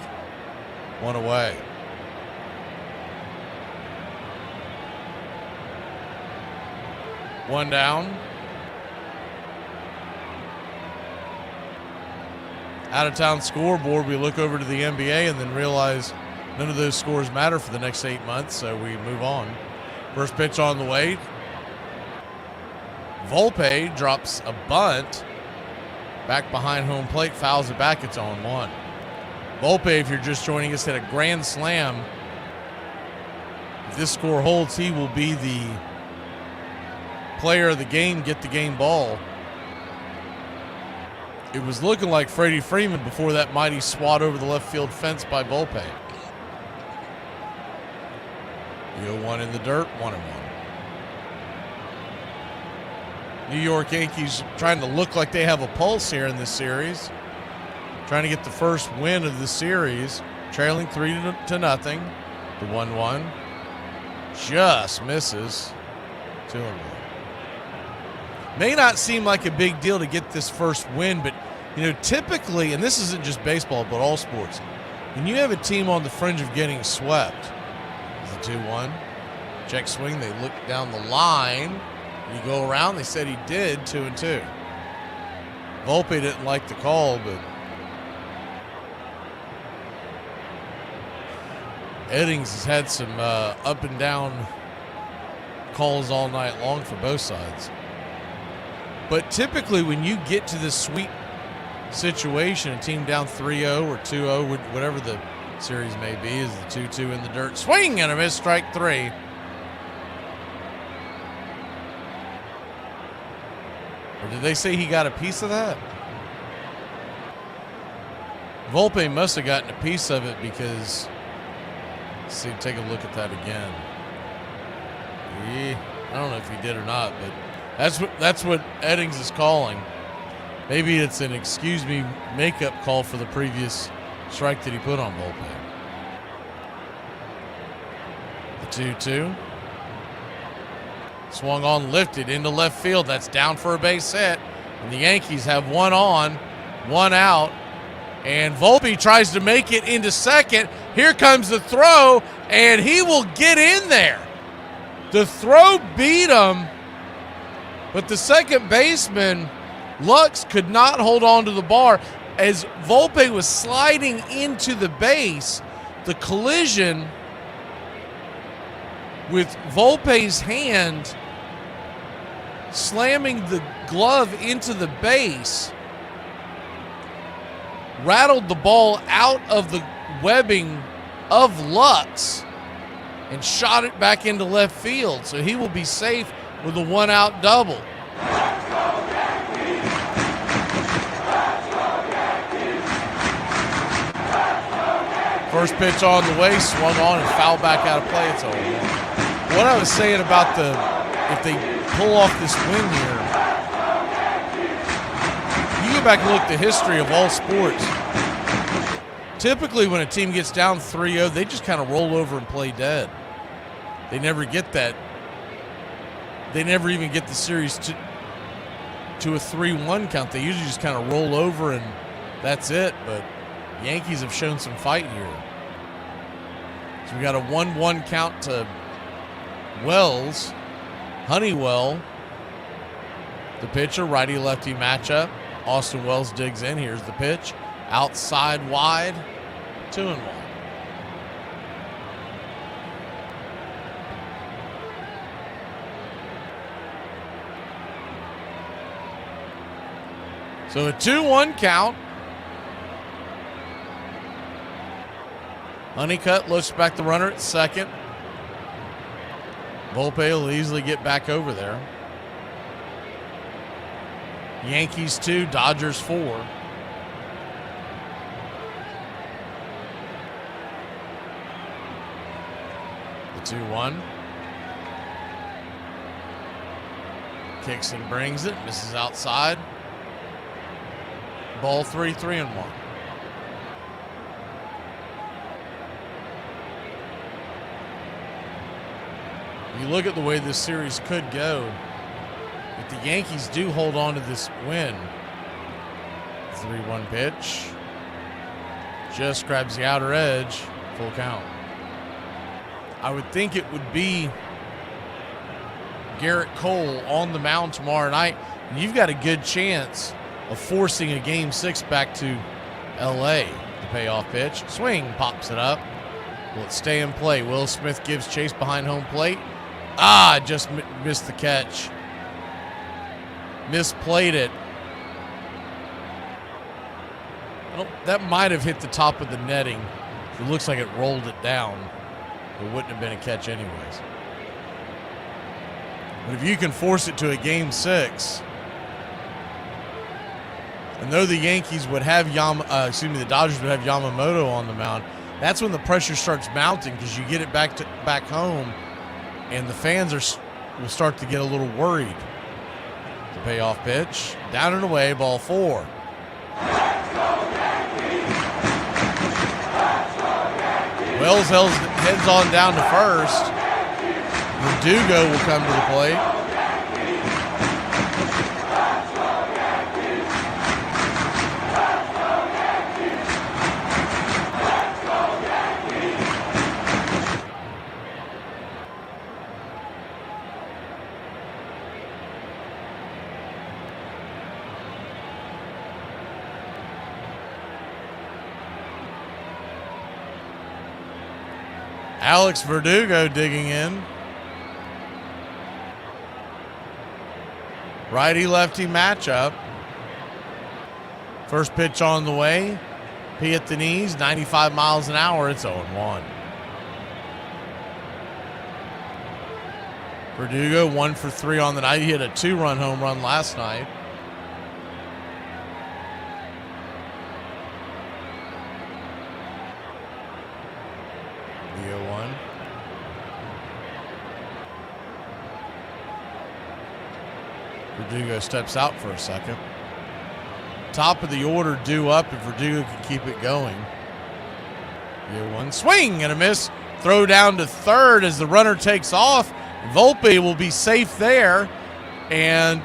One away. One down. Out of town scoreboard, we look over to the NBA and then realize none of those scores matter for the next 8 months, so we move on. First pitch on the way. Volpe drops a bunt. Back behind home plate, fouls it back, it's on 1. Volpe, if you're just joining us, hit a grand slam. If this score holds, he will be the player of the game, get the game ball. It was looking like Freddie Freeman before that mighty swat over the left field fence by Volpe. The 0-1 in the dirt, 1-1. New York Yankees trying to look like they have a pulse here in this series. Trying to get the first win of the series. Trailing 3-0. The 1-1. Just misses. 2-1. May not seem like a big deal to get this first win, but typically, and this isn't just baseball, but all sports, when you have a team on the fringe of getting swept, the 2-1. Check swing, they look down the line. You go around, they said he did, 2-2. Volpe didn't like the call, but Innings has had some up and down calls all night long for both sides. But typically when you get to this sweep situation, a team down 3-0 or 2-0, whatever the series may be, is the 2-2 in the dirt. Swing and a miss, strike 3. Or did they say he got a piece of that? Volpe must have gotten a piece of it because, let's see, take a look at that again. I don't know if he did or not, but that's what Eddings is calling. Maybe it's an excuse me makeup call for the previous strike that he put on Volpe. The 2-2. Swung on, lifted into left field. That's down for a base hit. And the Yankees have one on, one out. And Volpe tries to make it into second. Here comes the throw, and he will get in there. The throw beat him, but the second baseman, Lux, could not hold on to the bar. as Volpe was sliding into the base, the collision with Volpe's hand slamming the glove into the base rattled the ball out of the webbing of Lutz and shot it back into left field. So he will be safe with a 1-out double. First pitch on the way, swung on and fouled back out of play. It's over. What I was saying about if they pull off this win here, you go back and look at the history of all sports. Typically when a team gets down 3-0, they just kind of roll over and play dead. They never get that. They never even get the series to a 3-1 count. They usually just kind of roll over and that's it. But Yankees have shown some fight here. So we got a 1-1 count to Wells. Honeywell, the pitcher, righty-lefty matchup. Austin Wells digs in. Here's the pitch. Outside wide, 2-1. So a 2-1 count. Honeycutt looks back the runner at second. Volpe will easily get back over there. Yankees 2, Dodgers 4. The 2-1. Kicks and brings it. Misses outside. Ball 3, 3-1. You look at the way this series could go. If the Yankees do hold on to this win, 3-1 pitch. Just grabs the outer edge. Full count. I would think it would be Garrett Cole on the mound tomorrow night. And you've got a good chance of forcing a Game 6 back to L.A. The payoff pitch. Swing, pops it up. Will it stay in play? Will Smith gives chase behind home plate. Just missed the catch. Misplayed it. That might have hit the top of the netting. It looks like it rolled it down. It wouldn't have been a catch anyways. But if you can force it to a Game 6, and though the Yankees would have the Dodgers would have Yamamoto on the mound, that's when the pressure starts mounting because you get it back home, and the fans will start to get a little worried. The payoff pitch, down and away, ball 4. Wells heads on down to first. Verdugo will come to the plate. Alex Verdugo digging in. Righty-lefty matchup. First pitch on the way. P at the knees, 95 miles an hour. It's 0-1. Verdugo 1 for 3 on the night. He hit a 2-run home run last night. Verdugo steps out for a second. Top of the order due up if Verdugo can keep it going. 0-1. Swing and a miss. Throw down to third as the runner takes off. Volpe will be safe there. And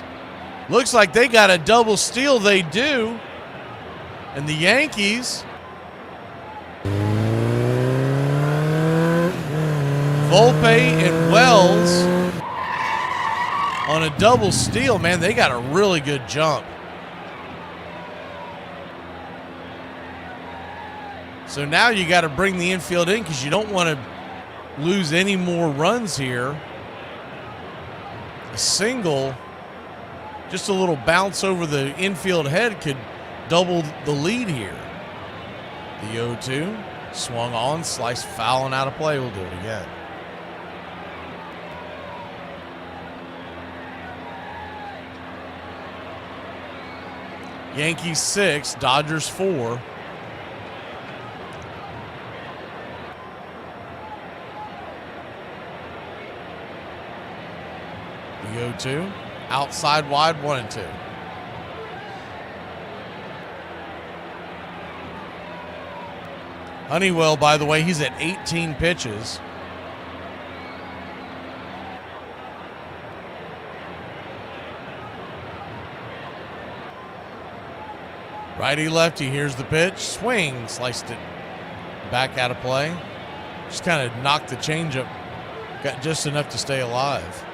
looks like they got a double steal. They do. And the Yankees, Volpe and Wells, on a double steal, man, they got a really good jump. So now you got to bring the infield in because you don't want to lose any more runs here. A single, just a little bounce over the infield head could double the lead here. The 0-2, swung on, sliced foul and out of play. We'll do it again. Yankees 6, Dodgers 4. The 0-2, outside wide, 1-2. Honeywell, by the way, he's at 18 pitches. Righty lefty, here's the pitch. Swing, sliced it back out of play. Just kind of knocked the changeup. Got just enough to stay alive.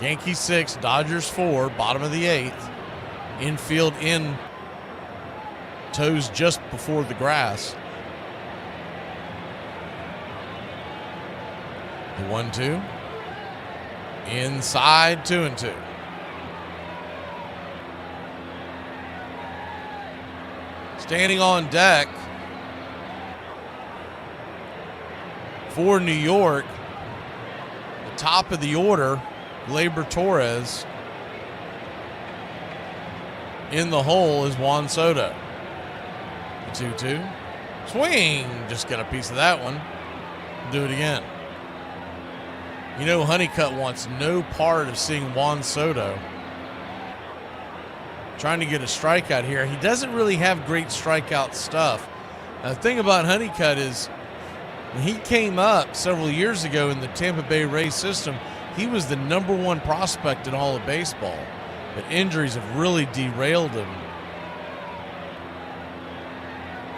Yankees 6, Dodgers 4, bottom of the 8th. Infield in, toes just before the grass. The 1-2. Inside, 2-2. Standing on deck for New York, the top of the order, Gleyber Torres. In the hole is Juan Soto. 2-2. Swing. Just got a piece of that one. Do it again. You know, Honeycutt wants no part of seeing Juan Soto trying to get a strikeout here. He doesn't really have great strikeout stuff. Now, the thing about Honeycutt is when he came up several years ago in the Tampa Bay Rays system, he was the #1 prospect in all of baseball, but injuries have really derailed him.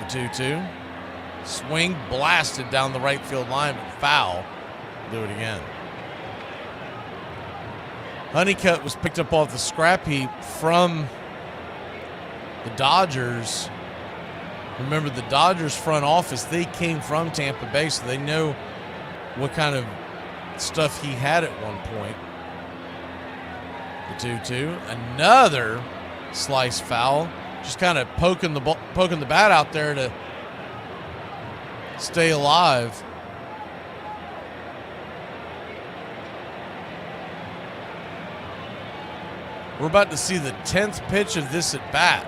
The 2-2. Swing blasted down the right field line, but foul. Do it again. Honeycutt was picked up off the scrap heap from the Dodgers. Remember, the Dodgers front office, they came from Tampa Bay, so they know what kind of stuff he had at one point. The 2-2. Another slice foul. Just kind of poking the bat out there to stay alive. We're about to see the 10th pitch of this at bat.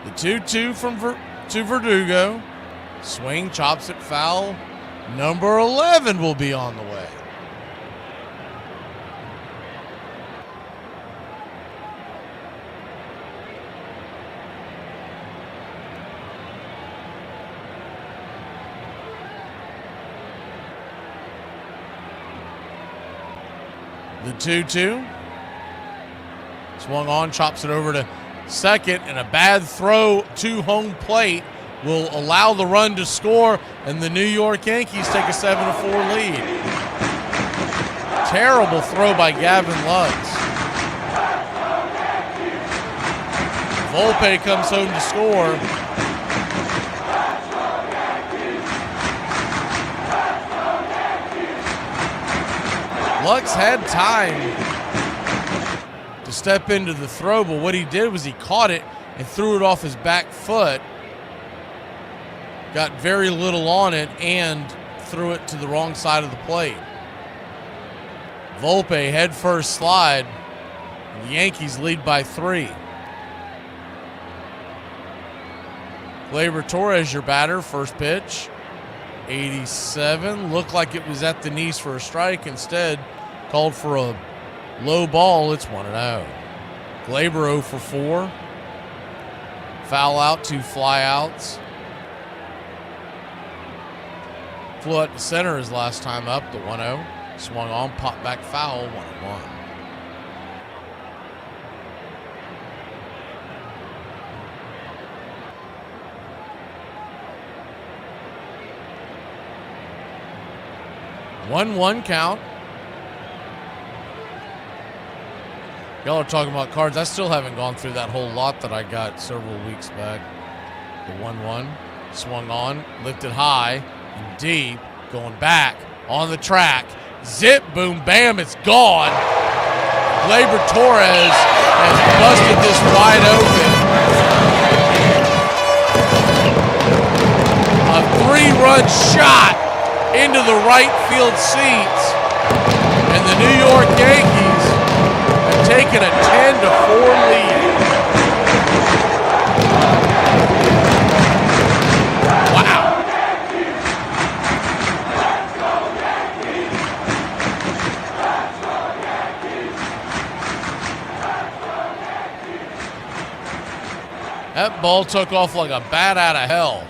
The 2-2 to Verdugo. Swing, chops it foul. Number 11 will be on the way. The 2-2. Swung on, chops it over to second, and a bad throw to home plate will allow the run to score, and the New York Yankees take a 7-4 lead. Terrible throw by Gavin Lux. Volpe comes home to score. Lux had time to step into the throw, but what he did was he caught it and threw it off his back foot. Got very little on it and threw it to the wrong side of the plate. Volpe head first slide. The Yankees lead by 3. Gleyber Torres, your batter, first pitch. 87. Looked like it was at the knees for a strike. Instead, called for a low ball. It's 1-0. Gleyber 0 for 4. Foul out, 2 fly outs. Flew out to center his last time up, the 1-0. Swung on, popped back foul, 1-1. 1-1 count. Y'all are talking about cards. I still haven't gone through that whole lot that I got several weeks back. The 1-1. Swung on. Lifted high and deep. Going back on the track. Zip, boom, bam. It's gone. Gleyber Torres has busted this wide open. A 3-run shot into the right field seats. And the New York Yankees have taken a 10-4 lead. Wow. That ball took off like a bat out of hell.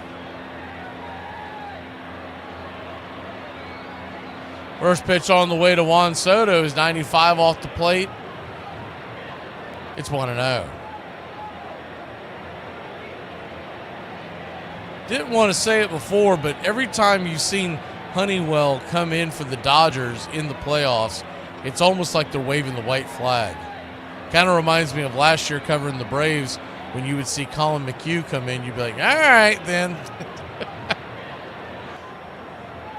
First pitch on the way to Juan Soto is 95 off the plate. It's 1-0. Didn't want to say it before, but every time you've seen Honeywell come in for the Dodgers in the playoffs, it's almost like they're waving the white flag. Kind of reminds me of last year covering the Braves when you would see Colin McHugh come in. You'd be like, all right, then.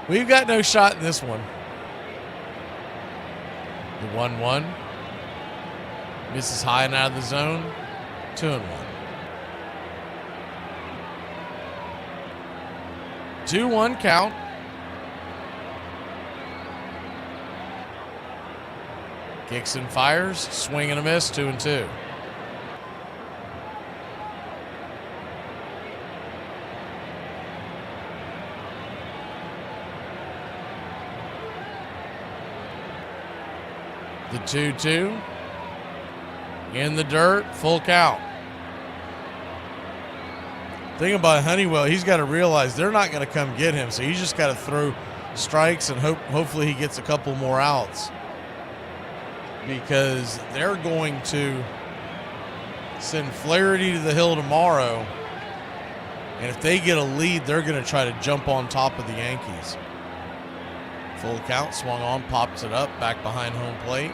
We've got no shot in this one. The 1-1. Misses high and out of the zone. 2-1. 2-1 count. Kicks and fires. Swing and a miss. 2-2. The 2-2. In the dirt. Full count. Thing about Honeywell, he's got to realize they're not going to come get him, so he's just got to throw strikes and hopefully he gets a couple more outs, because they're going to send Flaherty to the hill tomorrow, and if they get a lead, they're going to try to jump on top of the Yankees. Full count, swung on, pops it up, back behind home plate.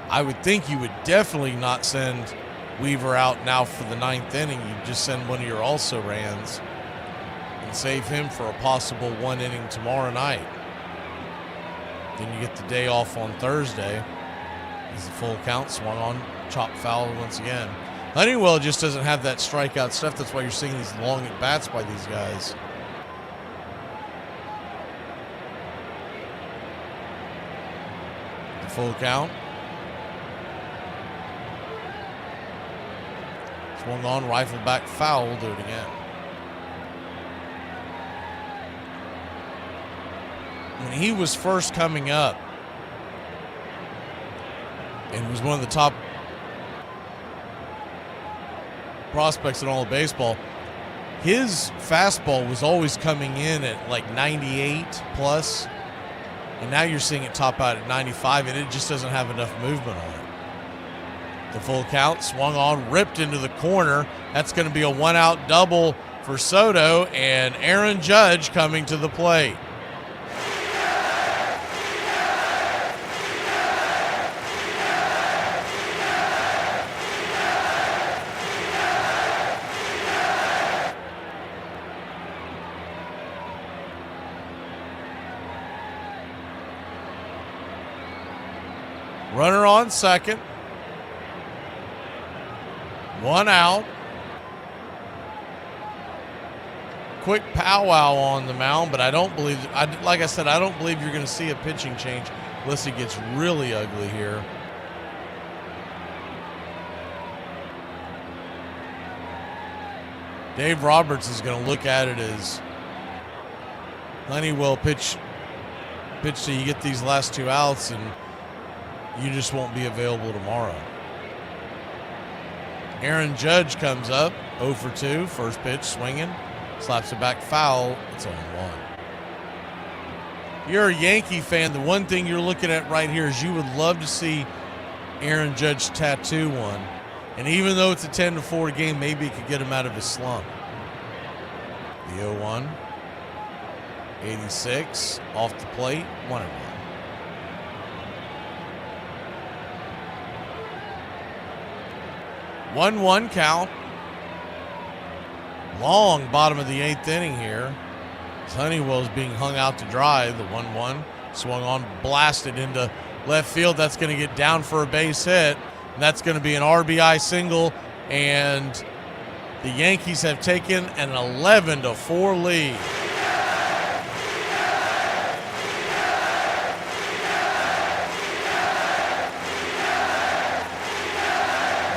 I would think you would definitely not send Weaver out now for the 9th inning. You'd just send one of your also-rans and save him for a possible 1 inning tomorrow night. Then you get the day off on Thursday. As the full count, swung on, chopped foul once again. Honeywell just doesn't have that strikeout stuff. That's why you're seeing these long at-bats by these guys. The full count. Swung on, rifle back foul. We'll do it again. When he was first coming up and was one of the top prospects in all of baseball, his fastball was always coming in at like 98 plus, and now you're seeing it top out at 95, and it just doesn't have enough movement on it. The full count, swung on, ripped into the corner. That's going to be a 1-out double for Soto, and Aaron Judge coming to the plate. Runner on second. 1 out. Quick powwow on the mound, but I don't believe, like I said, I don't believe you're going to see a pitching change unless it gets really ugly here. Dave Roberts is going to look at it as Honeywell pitch till you get these last 2 outs, and you just won't be available tomorrow. Aaron Judge comes up, 0 for 2, first pitch, swinging, slaps it back foul. It's 0-1. You're a Yankee fan. The one thing you're looking at right here is you would love to see Aaron Judge tattoo one. And even though it's a 10-4 game, maybe it could get him out of his slump. The 0-1. 86 off the plate. 1-1. 1-1 count. Long bottom of the 8th inning here. Honeywell's being hung out to dry. The 1-1 swung on, blasted into left field. That's going to get down for a base hit. And that's going to be an RBI single. And the Yankees have taken an 11-4 lead.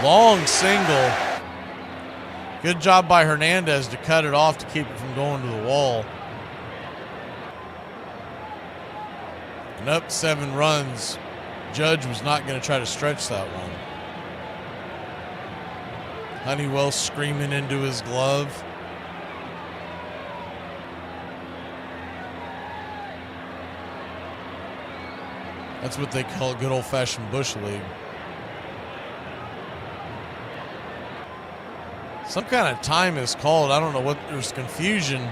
Long single. Good job by Hernandez to cut it off to keep it from going to the wall. And up 7 runs. Judge was not going to try to stretch that one. Honeywell screaming into his glove. That's what they call good old-fashioned Bush League. Some kind of time is called. I don't know what. There's confusion.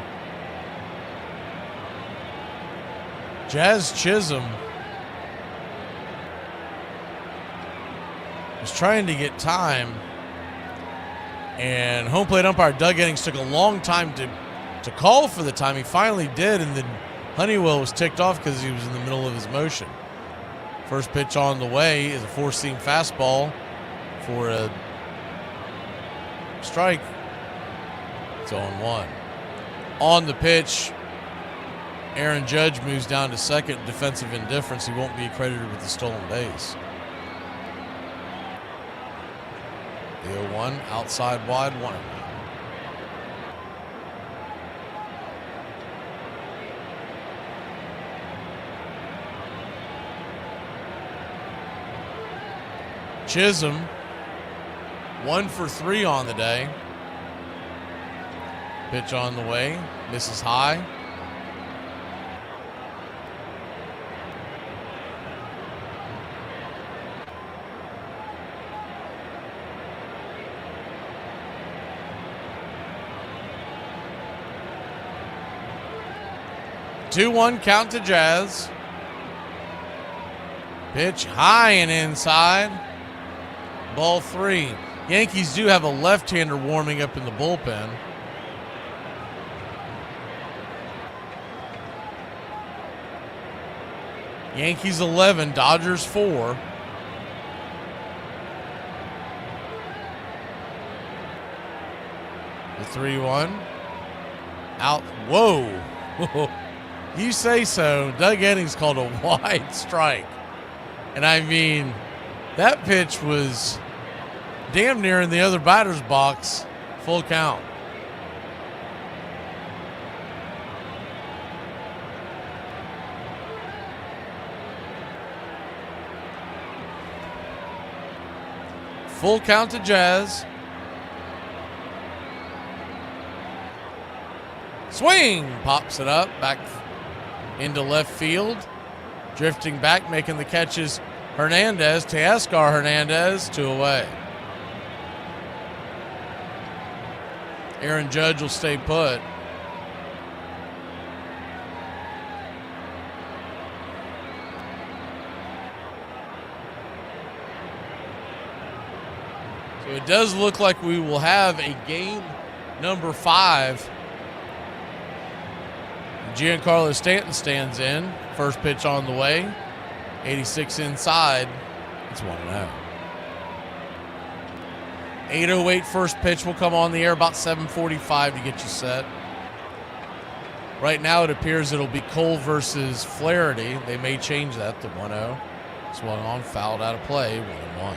Jazz Chisholm was trying to get time, and home plate umpire Doug Innings took a long time to call for the time. He finally did, and then Honeywell was ticked off because he was in the middle of his motion. First pitch on the way is a 4-seam fastball for a strike. It's 0-1. On the pitch, Aaron Judge moves down to second. Defensive indifference. He won't be credited with the stolen base. The 0-1 outside wide, 1-1. Chisholm 1 for 3 on the day. Pitch on the way, misses high. Two-one count to Jazz. Pitch high and inside. Ball 3. Yankees do have a left-hander warming up in the bullpen. Yankees 11, Dodgers 4. The 3-1. Out. Whoa. You say so. Doug Innings called a wide strike. And I mean, that pitch was damn near in the other batter's box. Full count. Full count to Jazz. Swing! Pops it up, back into left field. Drifting back, making the catches. Hernandez, Teoscar Hernandez, 2 away. Aaron Judge will stay put. So it does look like we will have a game number 5. Giancarlo Stanton stands in. First pitch on the way. 86 inside. It's 1-0. 8:08 first pitch will come on the air about 7:45 to get you set. Right now it appears it'll be Cole versus Flaherty. They may change that to 1-0. Swung on, fouled out of play, 1-1.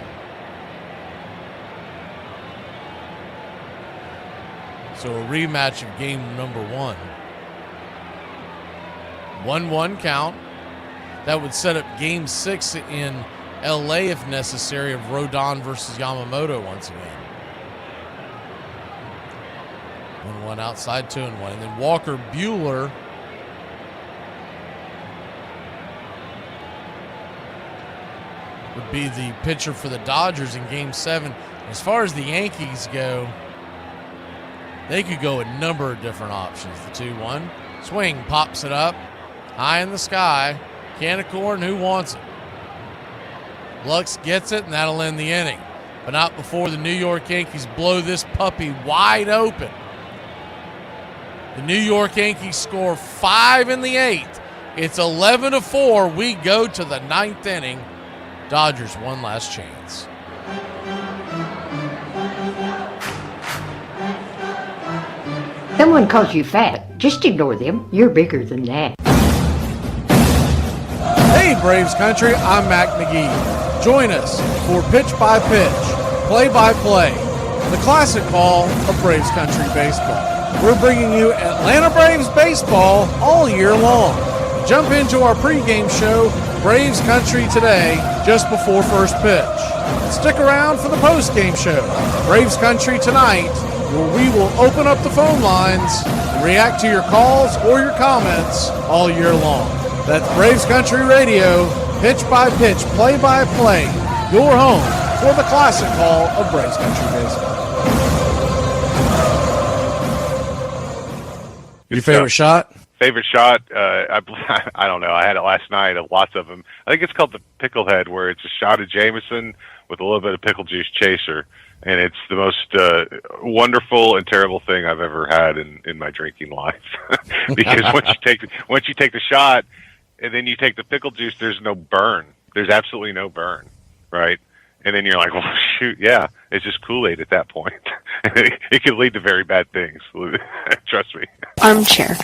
So a rematch of game number 1. 1-1 count. That would set up game 6 in LA if necessary of Rodon versus Yamamoto once again. 1-1 outside, 2-1. And then Walker Buehler would be the pitcher for the Dodgers in game 7. As far as the Yankees go, they could go a number of different options. The 2-1. Swing, pops it up. High in the sky. Can of corn, who wants it? Lux gets it, and that'll end the inning. But not before the New York Yankees blow this puppy wide open. The New York Yankees score 5 in the 8th. It's 11-4. We go to the 9th inning. Dodgers one last chance. Someone calls you fat. Just ignore them. You're bigger than that. Hey, Braves Country, I'm Mac Magee. Join us for Pitch by Pitch, Play by Play, the classic call of Braves Country baseball. We're bringing you Atlanta Braves baseball all year long. Jump into our pregame show, Braves Country Today, just before first pitch. Stick around for the postgame show, Braves Country Tonight, where we will open up the phone lines and react to your calls or your comments all year long. That's Braves Country Radio, Pitch by Pitch, Play by Play, your home for the classic call of Braves Country baseball. Your favorite shot? Favorite shot? I don't know. I had it last night. Lots of them. I think it's called the Picklehead, where it's a shot of Jameson with a little bit of pickle juice chaser, and it's the most wonderful and terrible thing I've ever had in my drinking life. Because once you take the shot, and then you take the pickle juice, there's no burn. There's absolutely no burn, right? And then you're like, well, shoot, yeah, it's just Kool-Aid at that point. It could lead to very bad things. Trust me. Armchair.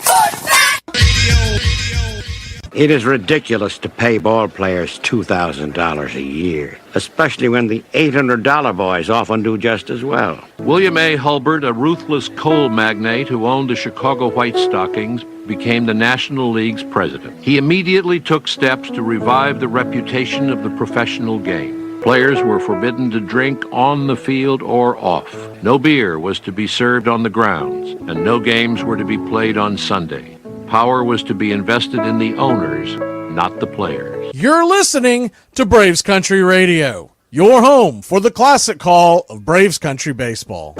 It is ridiculous to pay ball players $2,000 a year, especially when the $800 boys often do just as well. William A. Hulbert, a ruthless coal magnate who owned the Chicago White Stockings, became the National League's president. He immediately took steps to revive the reputation of the professional game. Players were forbidden to drink on the field or off. No beer was to be served on the grounds, and no games were to be played on Sunday. Power was to be invested in the owners, not the players. You're listening to Braves Country Radio, your home for the classic call of Braves Country baseball.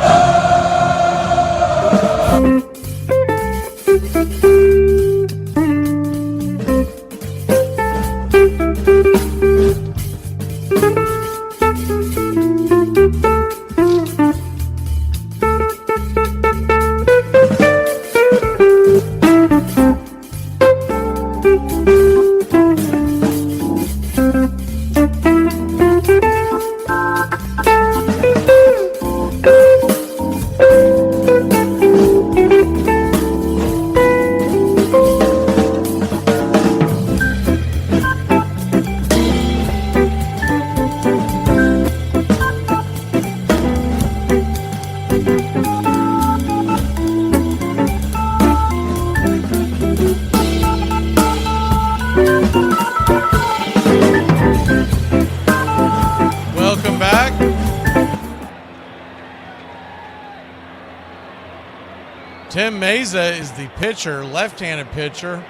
Tim Meza is the pitcher, left-handed pitcher,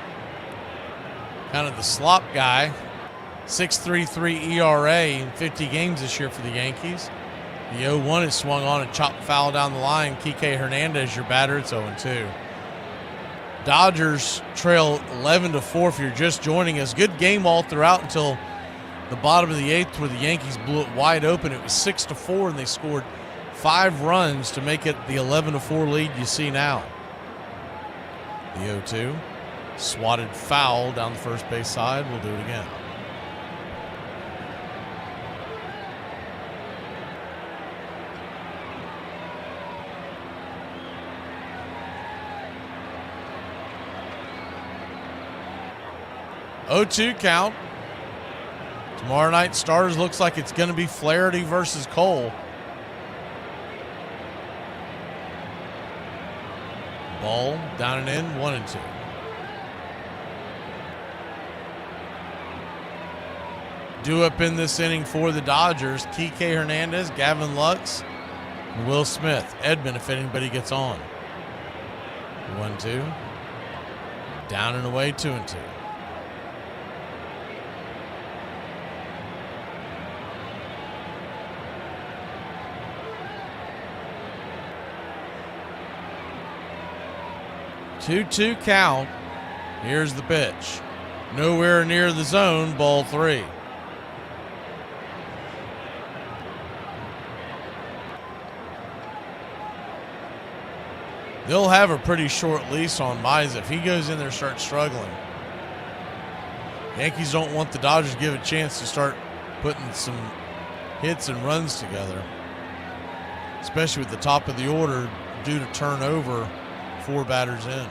kind of the slop guy. 6.33 ERA in 50 games this year for the Yankees. The 0-1 is swung on and chopped foul down the line. Kike Hernandez, your batter. It's 0-2. Dodgers trail 11-4 if you're just joining us. Good game all throughout until the bottom of the 8th where the Yankees blew it wide open. It was 6-4 and they scored 5 runs to make it the 11-4 lead you see now. The 0-2, swatted foul down the first base side. We'll do it again. (0-2) count. Tomorrow night starters looks like it's going to be Flaherty versus Cole. Ball down and in, 1-2. Due up in this inning for the Dodgers, Kike Hernandez, Gavin Lux, and Will Smith. Edmund, if anybody gets on. 1-2. Down and away, 2-2. 2-2 count. Here's the pitch. Nowhere near the zone, ball 3. They'll have a pretty short lease on Mize if he goes in there and starts struggling. Yankees don't want the Dodgers to give a chance to start putting some hits and runs together, especially with the top of the order due to turnover, 4 batters in.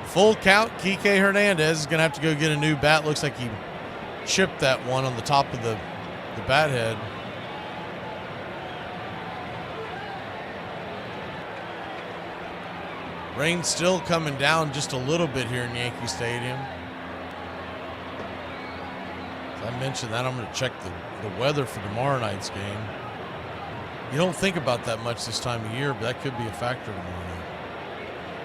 Full count, Kike Hernandez is going to have to go get a new bat. Looks like he chipped that one on the top of the bat head. Rain still coming down just a little bit here in Yankee Stadium. As I mentioned that, I'm going to check the weather for tomorrow night's game. You don't think about that much this time of year, but that could be a factor tomorrow night.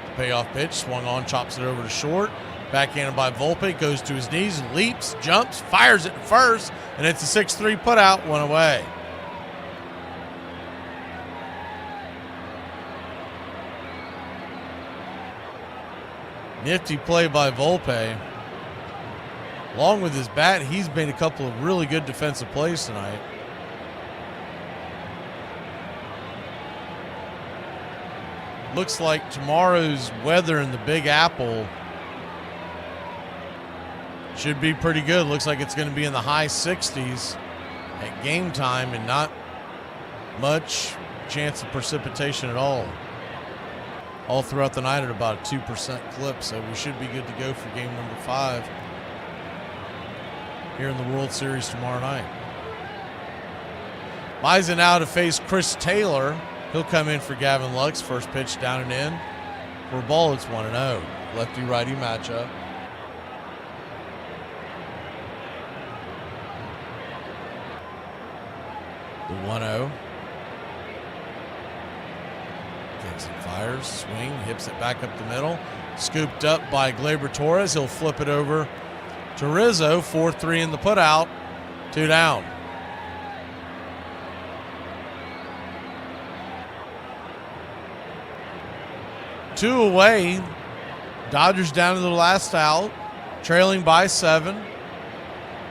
The payoff pitch, swung on, chops it over to short. Backhanded by Volpe, goes to his knees, leaps, jumps, fires it to first, and it's a 6-3 putout, one away. Nifty play by Volpe. Along with his bat, he's made a couple of really good defensive plays tonight. Looks like tomorrow's weather in the Big Apple should be pretty good. Looks like it's going to be in the high 60s at game time and not much chance of precipitation at all throughout the night at about a 2% clip, so we should be good to go for game number 5 here in the World Series tomorrow night. Mize now to face Chris Taylor. He'll come in for Gavin Lux. First pitch down and in. For a ball, it's 1-0. Lefty-righty matchup. The 1-0. Kicks and fires, swing, hips it back up the middle. Scooped up by Gleyber Torres. He'll flip it over to Rizzo. 4-3 in the putout. 2 down. Two away. Dodgers down to the last out, trailing by 7.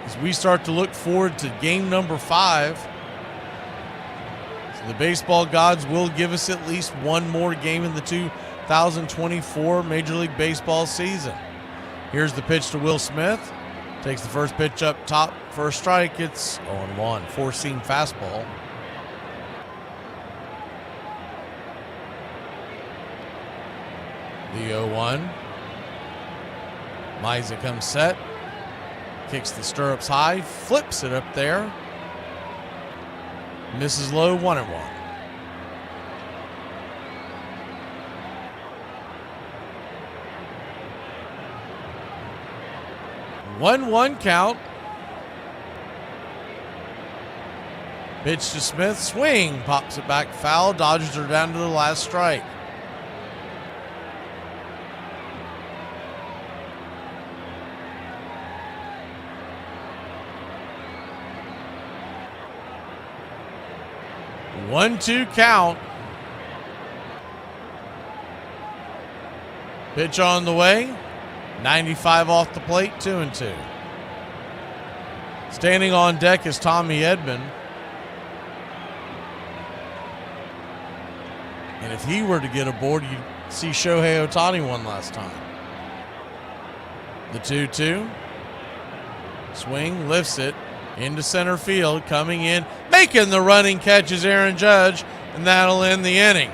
As we start to look forward to game number 5. The baseball gods will give us at least one more game in the 2024 Major League Baseball season. Here's the pitch to Will Smith. Takes the first pitch up top for a strike. It's 0-1. 4-seam fastball. The 0-1. Mize comes set. Kicks the stirrups high. Flips it up there. Misses low, 1-1. 1-1 count. Pitch to Smith, swing, pops it back foul. Dodgers are down to the last strike. One-two count. Pitch on the way. 95 off the plate, 2-2. Standing on deck is Tommy Edman. And if he were to get aboard, you'd see Shohei Ohtani one last time. The 2-2. Swing, lifts it into center field, coming in, making the running catch is Aaron Judge, and that'll end the inning.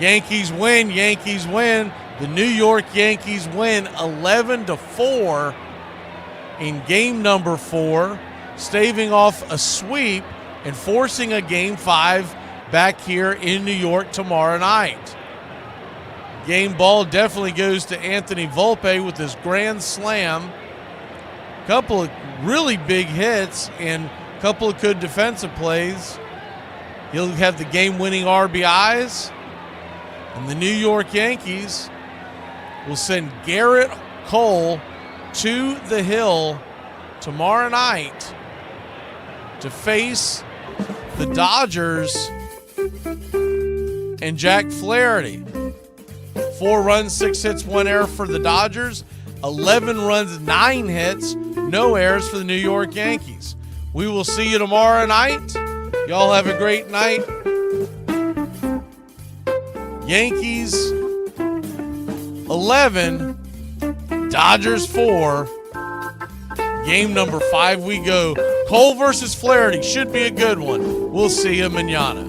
Yankees win, Yankees win. The New York Yankees win 11-4 in game number 4, staving off a sweep and forcing a game 5 back here in New York tomorrow night. Game ball definitely goes to Anthony Volpe with his grand slam. Couple of really big hits and a couple of good defensive plays. He'll have the game-winning RBIs. And the New York Yankees will send Garrett Cole to the hill tomorrow night to face the Dodgers and Jack Flaherty. 4 runs, 6 hits, 1 error for the Dodgers. 11 runs, 9 hits, no errors for the New York Yankees. We will see you tomorrow night. Y'all have a great night. Yankees 11, Dodgers 4. Game number 5 we go. Cole versus Flaherty should be a good one. We'll see you manana.